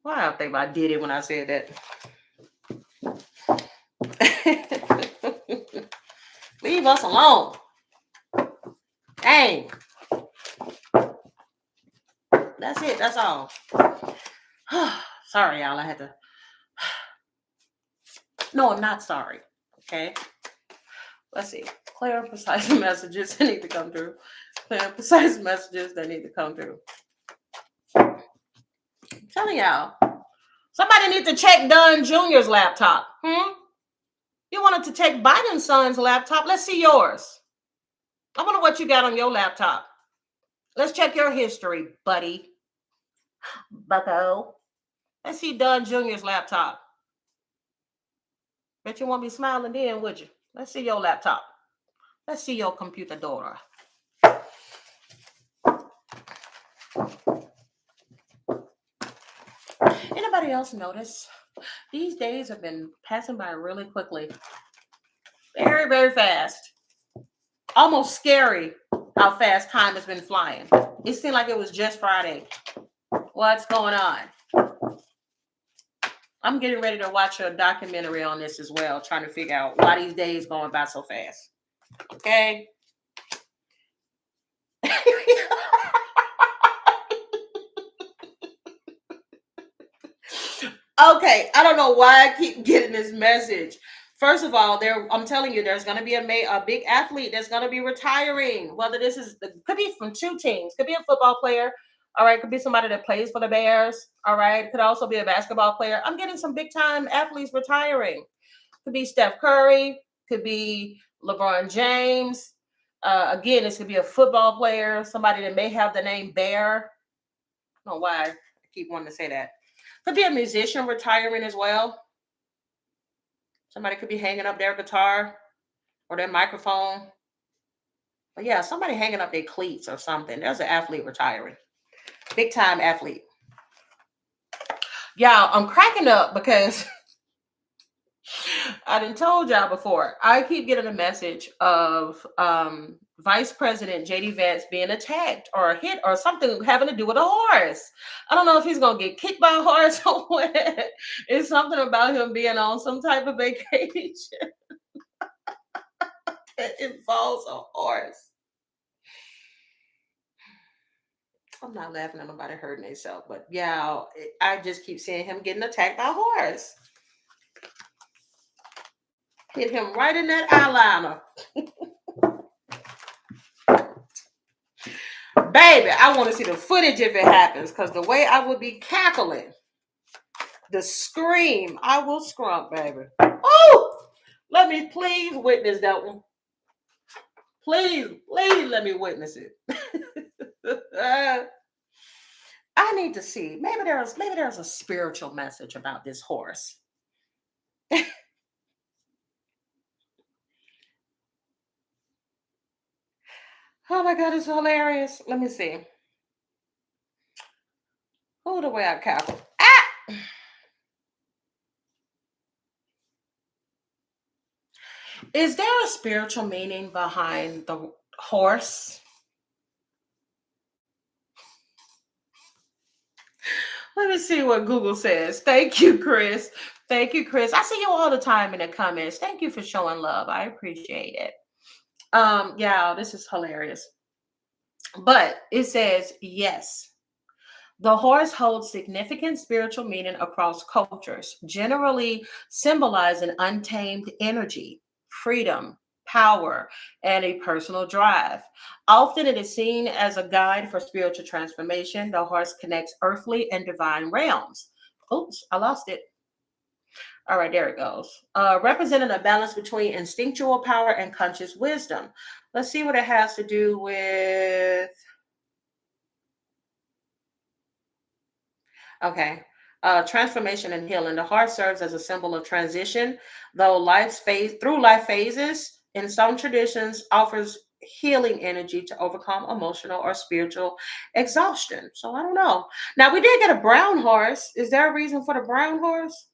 Why I think I did it when I said that. Leave us alone. Dang. That's it. That's all. Sorry, y'all. I had to. No, I'm not sorry. Okay. Let's see. Clear and precise messages that need to come through. Clear and precise messages that need to come through. I'm telling y'all. Somebody needs to check Dunn Jr.'s laptop. You wanted to take Biden's son's laptop. Let's see yours. I wonder what you got on your laptop. Let's check your history, buddy. Bucko. Let's see Dunn Jr.'s laptop. Bet you won't be smiling then, would you? Let's see your laptop. Let's see your computer door. Anybody else notice? These days have been passing by really quickly. Very, very fast. Almost scary how fast time has been flying. It seemed like it was just Friday. What's going on? I'm getting ready to watch a documentary on this as well, trying to figure out why these days going by so fast. Okay. Okay, I don't know why I keep getting this message. First of all, I'm telling you, there's going to be a big athlete that's going to be retiring. Whether this is could be from two teams, could be a football player, all right, could be somebody that plays for the Bears, all right, could also be a basketball player. I'm getting some big time athletes retiring. Could be Steph Curry, could be LeBron James. Again, this could be a football player, somebody that may have the name Bear. I don't know why I keep wanting to say that. Could be a musician retiring as well. Somebody could be hanging up their guitar or their microphone. But yeah, somebody hanging up their cleats or something. There's an athlete retiring. Big time athlete. Y'all, I'm cracking up because I done told y'all before. I keep getting a message of Vice President J.D. Vance being attacked or hit or something having to do with a horse. I don't know if he's going to get kicked by a horse or what. It's something about him being on some type of vacation that involves a horse. I'm not laughing at nobody hurting themselves, but yeah, I just keep seeing him getting attacked by a horse. Hit him right in that eyeliner. Baby, I want to see the footage if it happens, because the way I would be cackling, the scream, I will scrump, baby. Oh, let me please witness that one. Please let me witness it. I need to see. Maybe there's a spiritual message about this horse. Oh my God, it's hilarious. Let me see. Oh, the way I cackle. Ah! Is there a spiritual meaning behind the horse? Let me see what Google says. Thank you, Chris. Thank you, Chris. I see you all the time in the comments. Thank you for showing love. I appreciate it. Yeah, this is hilarious. But it says, yes, the horse holds significant spiritual meaning across cultures, generally symbolizing untamed energy, freedom, power, and a personal drive. Often it is seen as a guide for spiritual transformation. The horse connects earthly and divine realms. Oops, I lost it. All right, there it goes. Representing a balance between instinctual power and conscious wisdom. Let's see what it has to do with. Okay. Transformation and healing. The heart serves as a symbol of transition, though through life phases, in some traditions, offers healing energy to overcome emotional or spiritual exhaustion. So I don't know. Now we did get a brown horse. Is there a reason for the brown horse?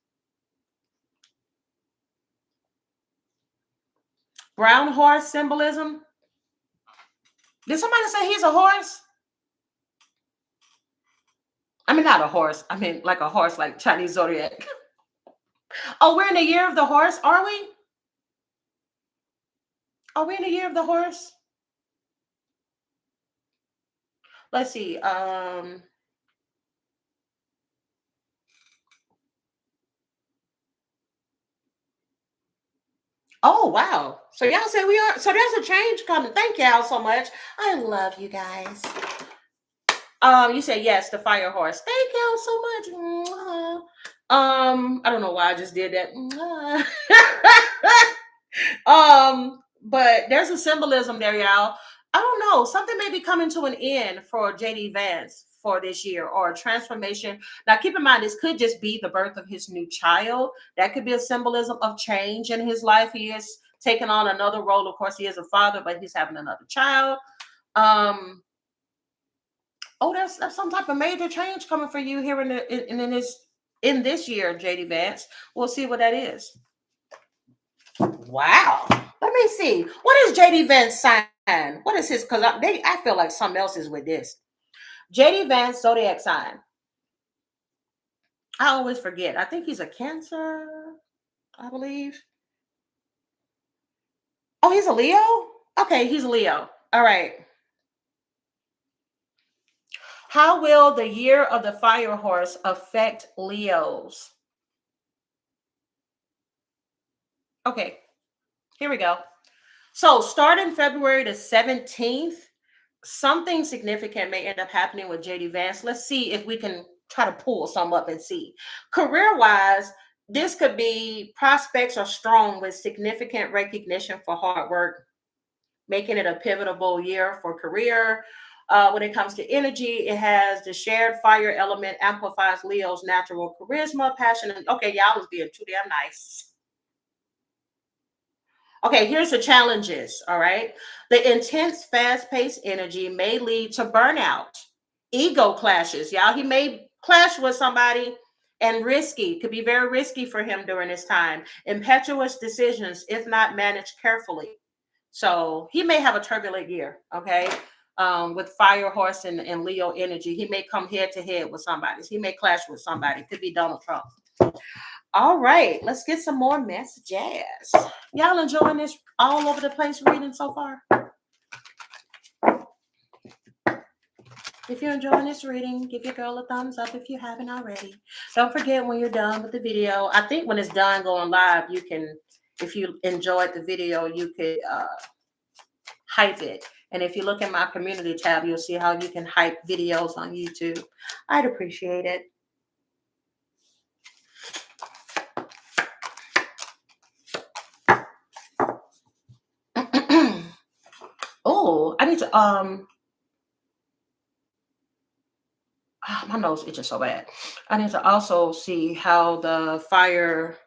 Brown horse symbolism. Did somebody say he's a horse? I mean, not a horse. I mean, like a horse, like Chinese zodiac. Oh, we're in the year of the horse, are we? Are we in the year of the horse? Let's see. Oh wow. So y'all say we are. So there's a change coming. Thank y'all so much. I love you guys. You said yes, the fire horse. Thank y'all so much. Mwah. I don't know why I just did that. Mwah. But there's a symbolism there, y'all. I don't know. Something may be coming to an end for JD Vance. for this year, or a transformation. Now, keep in mind, this could just be the birth of his new child. That could be a symbolism of change in his life. He is taking on another role. Of course, he is a father, but he's having another child. Oh, that's some type of major change coming for you here in this year, JD Vance. We'll see what that is. Wow. Let me see. What is JD Vance sign? What is his? Because I feel like something else is with this. JD Vance zodiac sign. I always forget. I think he's a Cancer, I believe. Oh, he's a Leo? Okay, he's a Leo. All right. How will the year of the fire horse affect Leos? Okay, here we go. So, starting February the 17th, something significant may end up happening with JD Vance. Let's see if we can try to pull some up and see. Career wise, this could be prospects are strong with significant recognition for hard work, making it a pivotal year for career. When it comes to energy, it has the shared fire element amplifies Leo's natural charisma, passion. And okay, y'all was being too damn nice. Okay, here's the challenges. All right. The intense, fast paced energy may lead to burnout, ego clashes. Y'all, he may clash with somebody, and risky, could be very risky for him during this time. Impetuous decisions, if not managed carefully. So he may have a turbulent year. Okay. With fire horse and Leo energy, he may come head to head with somebody. He may clash with somebody. Could be Donald Trump. All right, let's get some more messages. Y'all enjoying this all over the place reading so far? If you're enjoying this reading, give your girl a thumbs up if you haven't already. Don't forget when you're done with the video. I think when it's done going live, you can, if you enjoyed the video, you could hype it. And if you look at my community tab, you'll see how you can hype videos on YouTube. I'd appreciate it. Oh, I need to my nose itches so bad. I need to also see how the fire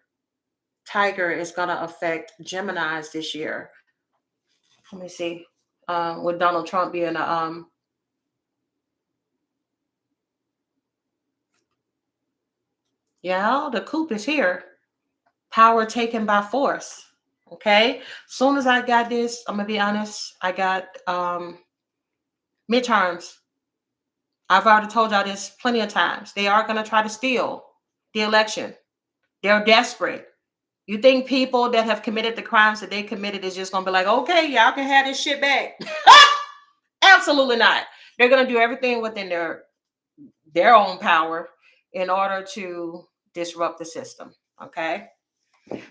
tiger is gonna affect Geminis this year. Let me see. With Donald Trump being yeah, the coup is here. Power taken by force. Okay. Soon as I got this, I'm gonna be honest, I got midterms. I've already told y'all this plenty of times. They are gonna try to steal the election. They're desperate. You think people that have committed the crimes that they committed is just gonna be like, okay, y'all can have this shit back? Absolutely not. They're gonna do everything within their own power in order to disrupt the system. Okay.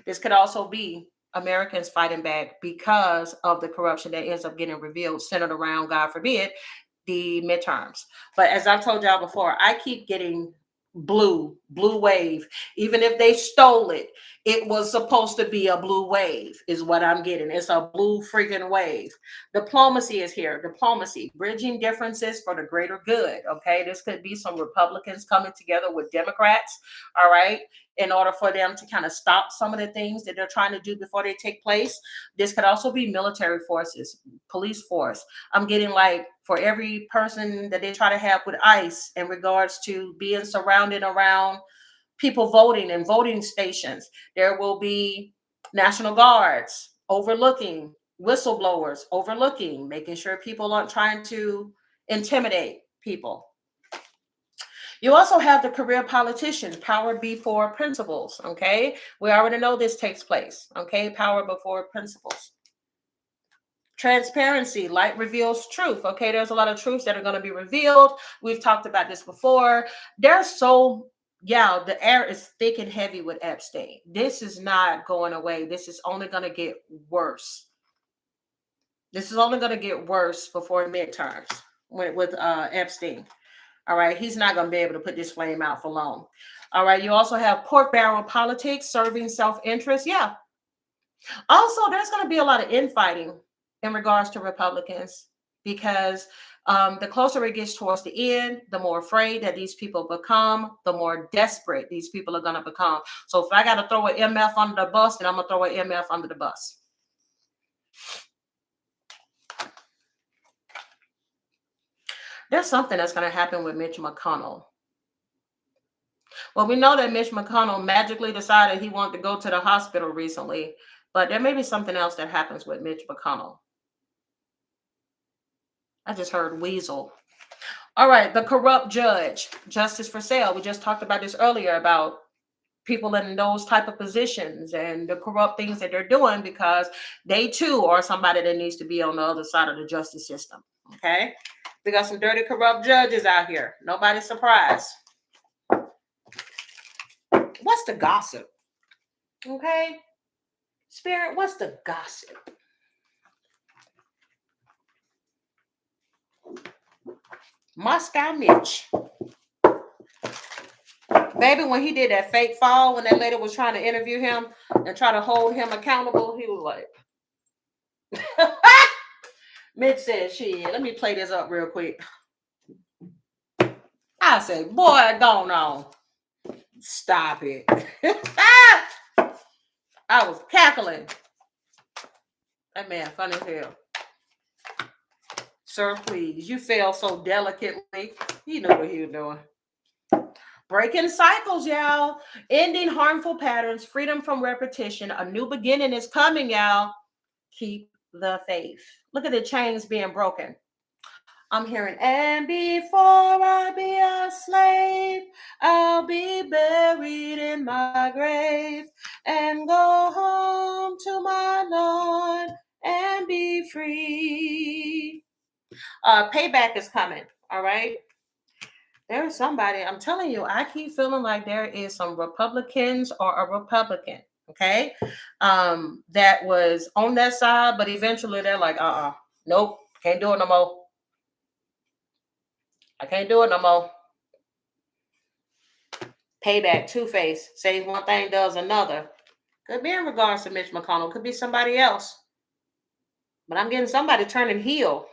This could also be Americans fighting back because of the corruption that ends up getting revealed, centered around, God forbid, the midterms. But as I've told y'all before, I keep getting blue wave. Even if they stole it, it was supposed to be a blue wave, is what I'm getting. It's a blue freaking wave. Diplomacy is here. Diplomacy, bridging differences for the greater good. Okay, this could be some Republicans coming together with Democrats. All right, in order for them to kind of stop some of the things that they're trying to do before they take place. This could also be military forces, police force. I'm getting like for every person that they try to have with ICE in regards to being surrounded around people voting and voting stations, there will be National Guards overlooking, whistleblowers overlooking, making sure people aren't trying to intimidate people. You also have the career politician, power before principles. Okay. We already know this takes place. Okay. Power before principles. Transparency, light reveals truth. Okay. There's a lot of truths that are going to be revealed. We've talked about this before. The air is thick and heavy with Epstein. This is not going away. This is only going to get worse. This is only going to get worse before midterms with Epstein. All right. He's not going to be able to put this flame out for long. All right. You also have pork barrel politics, serving self-interest. Yeah. Also, there's going to be a lot of infighting in regards to Republicans because The closer it gets towards the end, the more afraid that these people become, the more desperate these people are going to become. So if I got to throw an MF under the bus, then I'm going to throw an MF under the bus. There's something that's going to happen with Mitch McConnell. Well, we know that Mitch McConnell magically decided he wanted to go to the hospital recently, but there may be something else that happens with Mitch McConnell. I just heard weasel. All right, the corrupt judge, justice for sale. We just talked about this earlier about people in those type of positions and the corrupt things that they're doing because they too are somebody that needs to be on the other side of the justice system. Okay, we got some dirty, corrupt judges out here. Nobody's surprised. What's the gossip? Okay, Spirit, what's the gossip? Moscow Mitch. Baby, when he did that fake fall, when that lady was trying to interview him and try to hold him accountable, he was like, Mitch said, shit, let me play this up real quick. I said, boy, go on. Stop it. I was cackling. That man funny as hell. Sir, please. You fell so delicately. He knew what he was doing. Breaking cycles, y'all. Ending harmful patterns. Freedom from repetition. A new beginning is coming, y'all. Keep the faith. Look at the chains being broken. I'm hearing, and before I be a slave, I'll be buried in my grave and go home to my Lord and be free. Payback is coming, all right? There's somebody, I'm telling you, I keep feeling like there is some Republicans or a Republican, okay, that was on that side, but eventually they're like, nope, can't do it no more. I can't do it no more. Payback, Two-Face, says one thing, does another. Could be in regards to Mitch McConnell. Could be somebody else. But I'm getting somebody turning heel.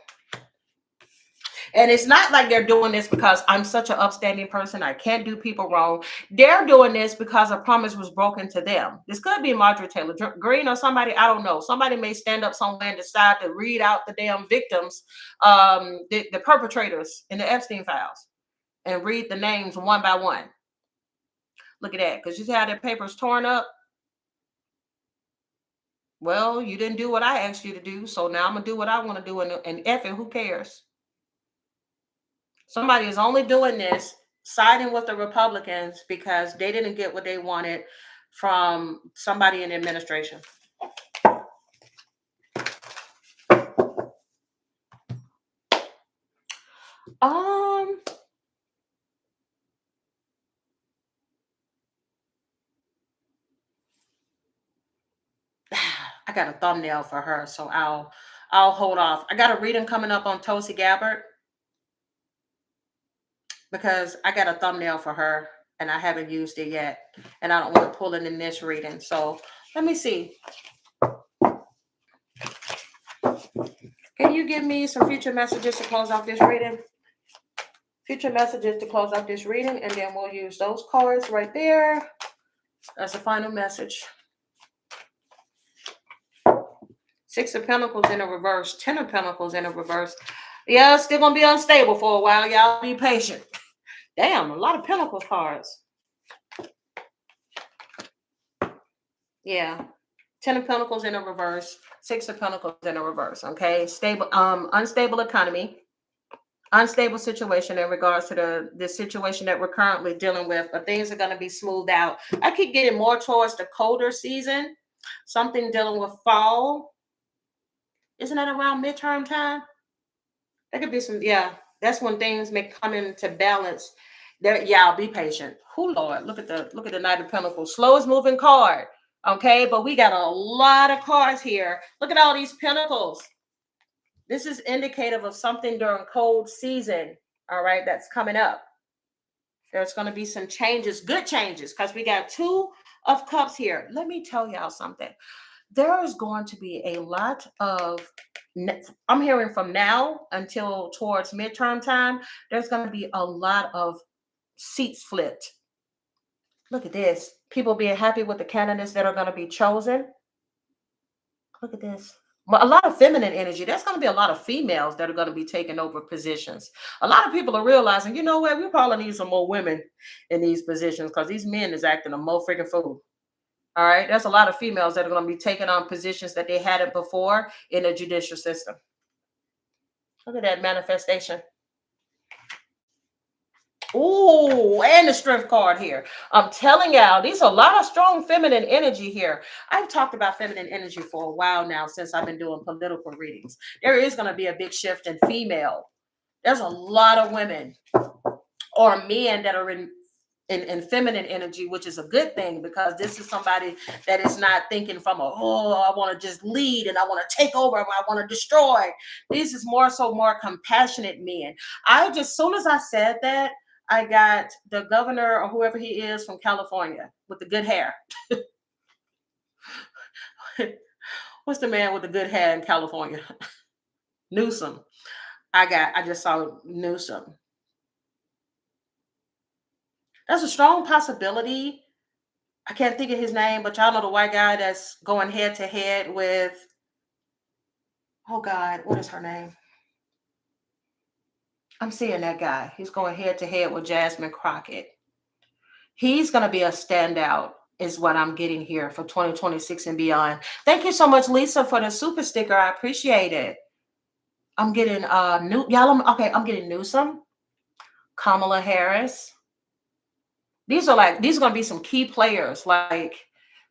And it's not like they're doing this because I'm such an upstanding person. I can't do people wrong. They're doing this because a promise was broken to them. This could be Marjorie Taylor Greene or somebody, I don't know. Somebody may stand up somewhere and decide to read out the damn victims, the perpetrators in the Epstein files, and read the names one by one. Look at that. Because you see how their paper's torn up? Well, you didn't do what I asked you to do, so now I'm going to do what I want to do, and F it, who cares? Somebody is only doing this, siding with the Republicans because they didn't get what they wanted from somebody in the administration. I got a thumbnail for her, so I'll hold off. I got a reading coming up on Tulsi Gabbard because I got a thumbnail for her and I haven't used it yet, and I don't want to pull it in this reading. So let me see. Can you give me some future messages to close off this reading? Future messages to close off this reading, and then we'll use those cards right there as a final message. Six of Pentacles in a reverse, 10 of Pentacles in a reverse. Yeah, it's still going to be unstable for a while. Y'all be patient. Damn, a lot of Pentacles cards. Yeah. 10 of Pentacles in a reverse, 6 of Pentacles in a reverse. Okay. Stable, unstable economy, unstable situation in regards to the situation that we're currently dealing with, but things are going to be smoothed out. I keep getting more towards the colder season, something dealing with fall. Isn't that around midterm time? There could be some, yeah. That's when things may come into balance. There, y'all be patient. Who, Lord, look at the Knight of Pentacles, slowest moving card. Okay, but we got a lot of cards here. Look at all these pentacles. This is indicative of something during cold season. All right, that's coming up. There's going to be some changes, good changes, because we got 2 of Cups here. Let me tell y'all something. There is going to be a lot of I'm hearing from now until towards midterm time, there's going to be a lot of seats flipped. Look at this. People being happy with the candidates that are going to be chosen. Look at this. Well, a lot of feminine energy. There's going to be a lot of females that are going to be taking over positions. A lot of people are realizing, you know what, we probably need some more women in these positions because these men is acting a more freaking fool. All right. There's a lot of females that are going to be taking on positions that they hadn't before in the judicial system. Look at that manifestation. Ooh, and the strength card here. I'm telling y'all, these are a lot of strong feminine energy here. I've talked about feminine energy for a while now since I've been doing political readings. There is going to be a big shift in female. There's a lot of women or men that are in feminine energy, which is a good thing because this is somebody that is not thinking from I want to just lead and I want to take over and I want to destroy. This is more so more compassionate men. Soon as I said that, I got the governor or whoever he is from California with the good hair. What's the man with the good hair in California? Newsom. I just saw Newsom. That's a strong possibility. I can't think of his name, but y'all know the white guy that's going head to head with, oh God, what is her name? I'm seeing that guy. He's going head to head with Jasmine Crockett. He's going to be a standout, is what I'm getting here for 2026 and beyond. Thank you so much, Lisa, for the super sticker. I appreciate it. I'm getting I'm getting Newsom, Kamala Harris. These are going to be some key players, like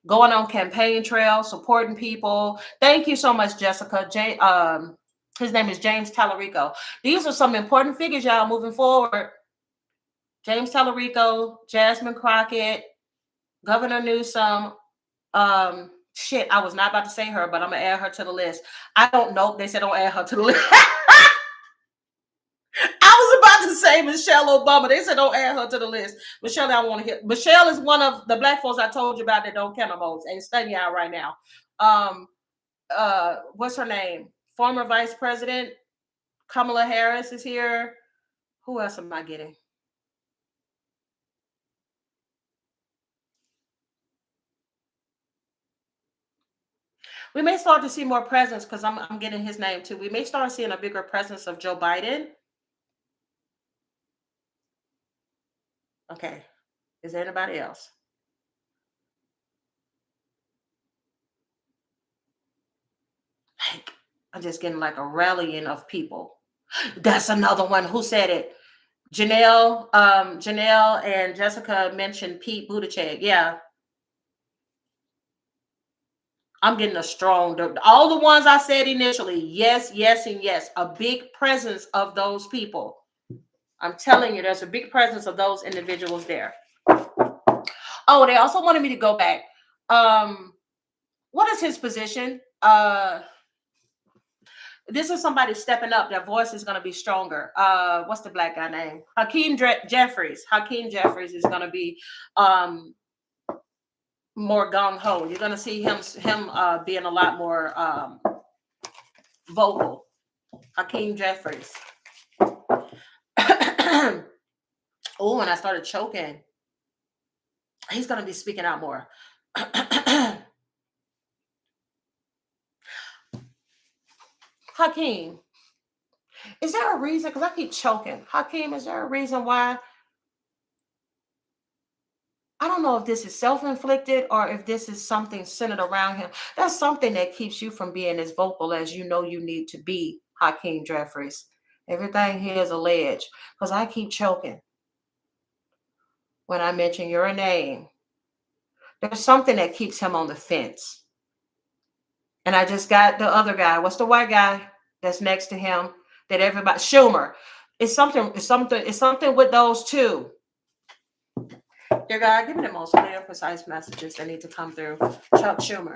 going on campaign trail, supporting people. Thank you so much, Jessica. His name is James Tallarico. These are some important figures, y'all, moving forward. James Tallarico, Jasmine Crockett, Governor Newsom. I was not about to say her, but I'm gonna add her to the list. I don't know. They said don't add her to the list. I was about to say Michelle Obama. They said don't add her to the list. Michelle, I want to hear. Michelle is one of the black folks I told you about that don't count votes. Ain't studying out right now. What's her name? Former Vice President Kamala Harris is here. Who else am I getting? We may start to see more presence because I'm getting his name too. We may start seeing a bigger presence of Joe Biden. Okay. Is there anybody else? Like, I'm just getting like a rallying of people. That's another one. Who said it? Janelle and Jessica mentioned Pete Buttigieg. Yeah. I'm getting all the ones I said initially. Yes, yes, and yes. A big presence of those people. I'm telling you, there's a big presence of those individuals there. Oh, they also wanted me to go back. What is his position? This is somebody stepping up. Their voice is going to be stronger. What's the black guy name? Hakeem Jeffries. Hakeem Jeffries is going to be more gung-ho. You're going to see him being a lot more vocal. Hakeem Jeffries. Oh, and I started choking. He's going to be speaking out more. Hakeem, is there a reason? Because I keep choking. Hakeem, is there a reason why? I don't know if this is self-inflicted or if this is something centered around him. That's something that keeps you from being as vocal as you know you need to be, Hakeem Jeffries. Everything here is alleged. Because I keep choking when I mention your name. There's something that keeps him on the fence. And I just got the other guy. What's the white guy that's next to him? That everybody, Schumer. It's something with those two. Dear God, give me the most clear, precise messages that need to come through. Chuck Schumer.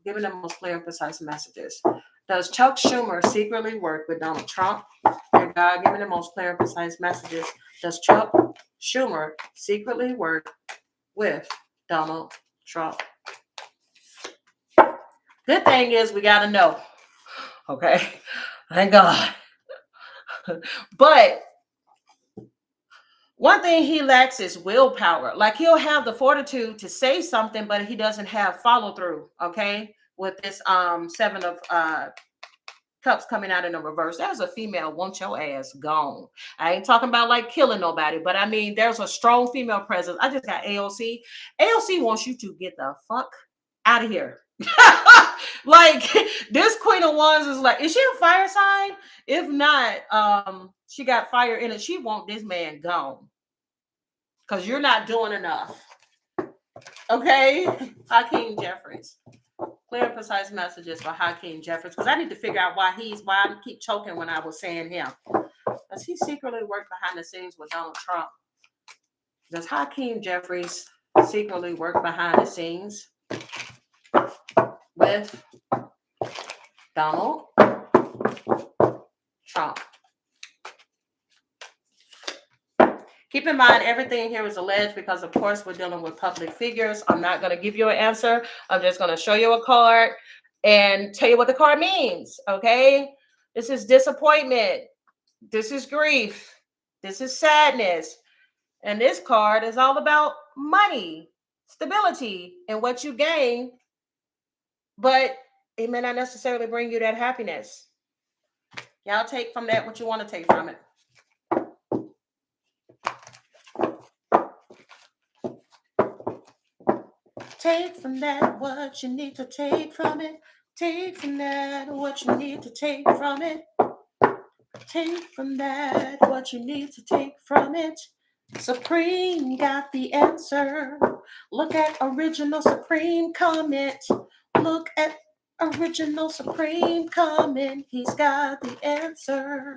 Give me the most clear and precise messages. Does Chuck Schumer secretly work with Donald Trump? Dear God, give me the most clear and precise messages. Does Chuck Schumer secretly work with Donald Trump? Good thing is we got to know. Okay. Thank God. But one thing he lacks is willpower. Like he'll have the fortitude to say something, but he doesn't have follow through. Okay. With this seven of cups coming out in the reverse. There's a female, want your ass gone. I ain't talking about like killing nobody, but I mean, there's a strong female presence. I just got AOC. AOC wants you to get the fuck out of here. Like this Queen of Wands is like, is she a fire sign? If not, she got fire in it. She want this man gone because you're not doing enough. Okay, Hakeem Jeffries. Clear and precise messages for Hakeem Jeffries because I need to figure out why I keep choking when I was saying him. Does he secretly work behind the scenes with Donald Trump? Does Hakeem Jeffries secretly work behind the scenes with Donald Trump? Keep in mind, everything here is alleged because, of course, we're dealing with public figures. I'm not going to give you an answer. I'm just going to show you a card and tell you what the card means, okay? This is disappointment. This is grief. This is sadness. And this card is all about money, stability, and what you gain. But it may not necessarily bring you that happiness. Y'all take from that what you want to take from it. Take from that what you need to take from it. Take from that what you need to take from it. Take from that what you need to take from it. Supreme got the answer. Look at original Supreme comment. Look at original Supreme comment. He's got the answer.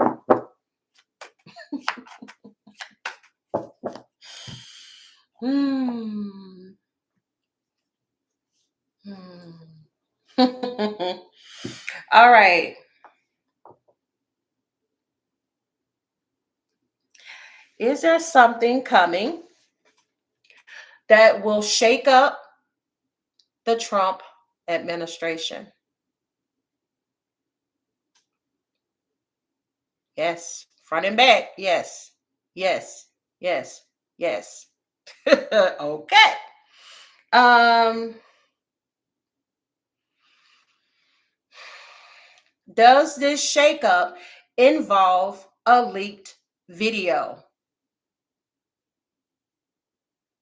All right. Is there something coming that will shake up the Trump administration? Yes. Front and back. Yes. Yes. Yes. Yes. Okay. Does this shakeup involve a leaked video?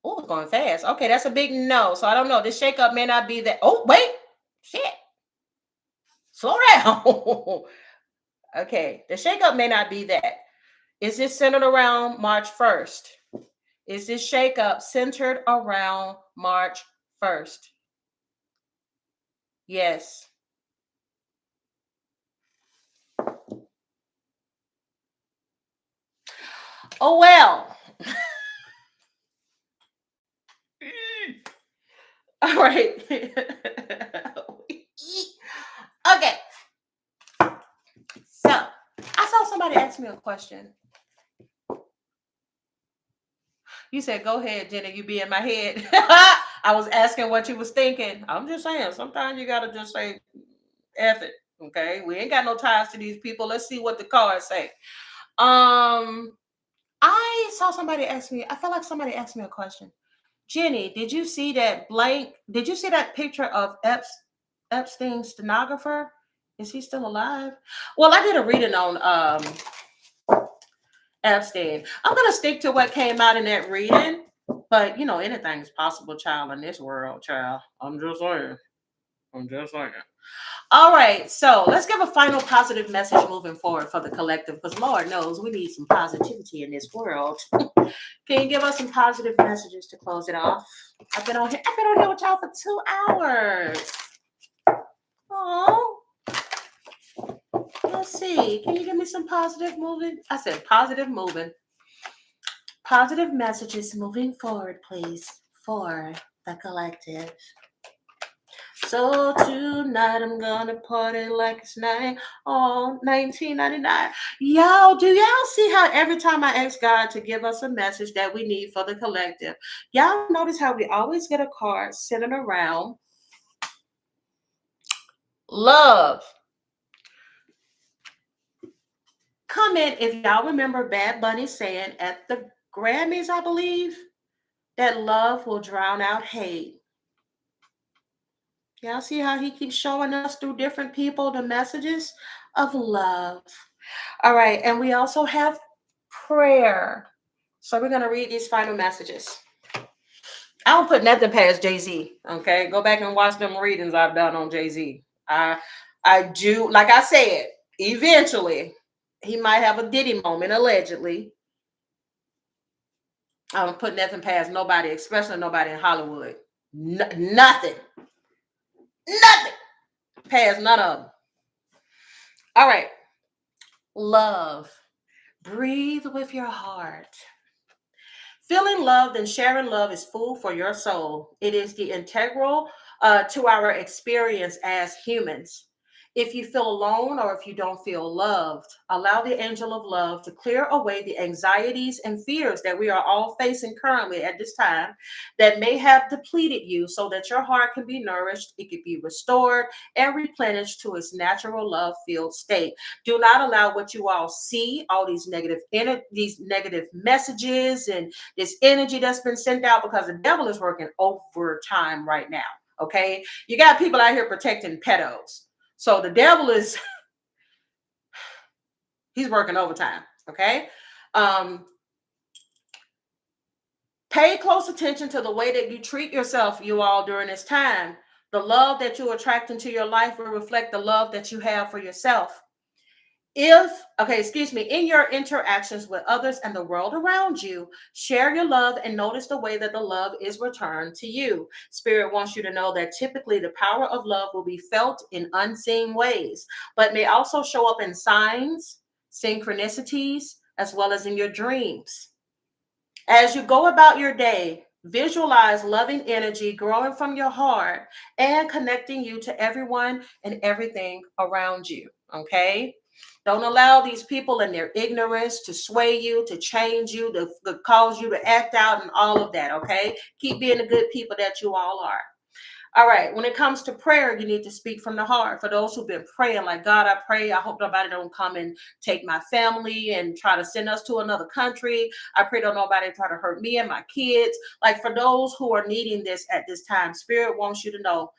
Oh, it's going fast. Okay, that's a big no. So I don't know. This shakeup may not be that. Oh, wait. Shit. Slow down. Okay, the shakeup may not be that. Is this centered around March 1st? Is this shakeup centered around March 1st? Yes. Oh, well. All right. Okay. So, I saw somebody ask me a question. You said, go ahead, Jenna, you be in my head. I was asking what you was thinking. I'm just saying, sometimes you got to just say, F it, okay? We ain't got no ties to these people. Let's see what the cards say. I saw somebody ask me, I felt like somebody asked me a question. Jenny, did you see that picture of Epstein's stenographer? Is he still alive? Well, I did a reading on Epstein. I'm gonna stick to what came out in that reading, but you know, anything's possible, child, in this world, child. I'm just saying. All right, so let's give a final positive message moving forward for the collective, because Lord knows we need some positivity in this world. Can you give us some positive messages to close it off? I've been on here with y'all for 2 hours. Oh, let's see. Can you give me some positive moving? I said positive moving. Positive messages moving forward, please, for the collective. So tonight I'm gonna party like it's 1999. Y'all, do y'all see how every time I ask God to give us a message that we need for the collective, y'all notice how we always get a card sitting around Love. Comment if y'all remember Bad Bunny saying at the Grammys, I believe, that love will drown out hate. Y'all see how he keeps showing us through different people the messages of love. All right, and we also have prayer. So we're going to read these final messages. I don't put nothing past Jay-Z, okay? Go back and watch them readings I've done on Jay-Z. I do, like I said, eventually he might have a Diddy moment, allegedly. I don't put nothing past nobody, especially nobody in Hollywood. Nothing. Nothing past none of them. All right. Love. Breathe with your heart. Feeling loved and sharing love is food for your soul. It is the integral to our experience as humans. If you feel alone or if you don't feel loved, allow the angel of love to clear away the anxieties and fears that we are all facing currently at this time that may have depleted you so that your heart can be nourished, it could be restored and replenished to its natural love filled state. Do not allow what you all see, all these negative messages and this energy that's been sent out, because the devil is working overtime right now. Okay. You got people out here protecting pedos. So the devil is, he's working overtime. Okay. Um, Pay close attention to the way that you treat yourself, you all, during this time. The love that you attract into your life will reflect the love that you have for yourself. In your interactions with others and the world around you, share your love and notice the way that the love is returned to you. Spirit wants you to know that typically the power of love will be felt in unseen ways, but may also show up in signs, synchronicities, as well as in your dreams. As you go about your day, visualize loving energy growing from your heart and connecting you to everyone and everything around you. Okay? Don't allow these people in their ignorance to sway you, to change you, to cause you to act out and all of that. Okay? Keep being the good people that you all are. All right. When it comes to prayer, you need to speak from the heart. For those who've been praying, like, God, I pray, I hope nobody don't come and take my family and try to send us to another country. I pray that nobody try to hurt me and my kids. Like, for those who are needing this at this time, Spirit wants you to know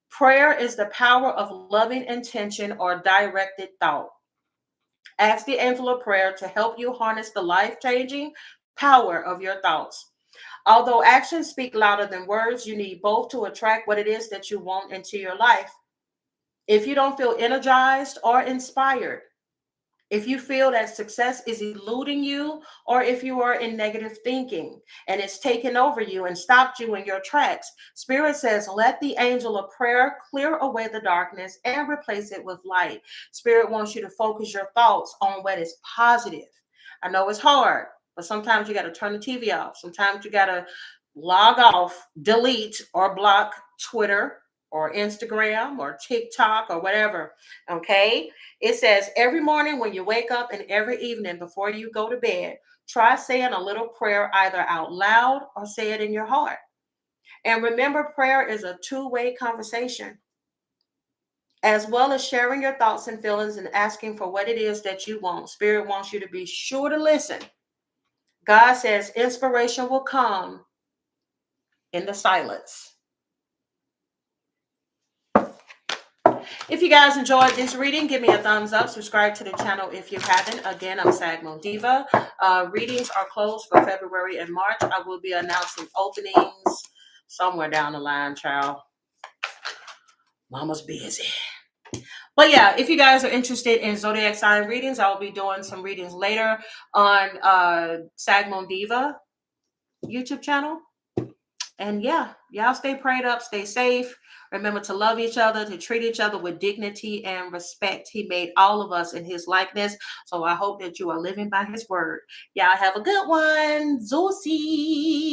prayer is the power of loving intention or directed thought. Ask the angel of prayer to help you harness the life-changing power of your thoughts. Although actions speak louder than words, you need both to attract what it is that you want into your life. If you don't feel energized or inspired, if you feel that success is eluding you, or if you are in negative thinking and it's taken over you and stopped you in your tracks, Spirit says, let the angel of prayer clear away the darkness and replace it with light. Spirit wants you to focus your thoughts on what is positive. I know it's hard, but sometimes you got to turn the TV off. Sometimes you got to log off, delete, or block Twitter or Instagram or TikTok or whatever. Okay. It says every morning when you wake up and every evening before you go to bed, try saying a little prayer either out loud or say it in your heart. And remember, prayer is a two-way conversation. As well as sharing your thoughts and feelings and asking for what it is that you want, Spirit wants you to be sure to listen. God says inspiration will come in the silence. If you guys enjoyed this reading, give me a thumbs up. Subscribe to the channel if you haven't. Again, I'm Sag Moon Diva. Readings are closed for February and March. I will be announcing openings somewhere down the line, child. Mama's busy. But yeah, if you guys are interested in zodiac sign readings, I will be doing some readings later on Sag Moon Diva YouTube channel. And yeah, y'all stay prayed up, stay safe. Remember to love each other, to treat each other with dignity and respect. He made all of us in his likeness. So I hope that you are living by his word. Y'all have a good one. Zusi.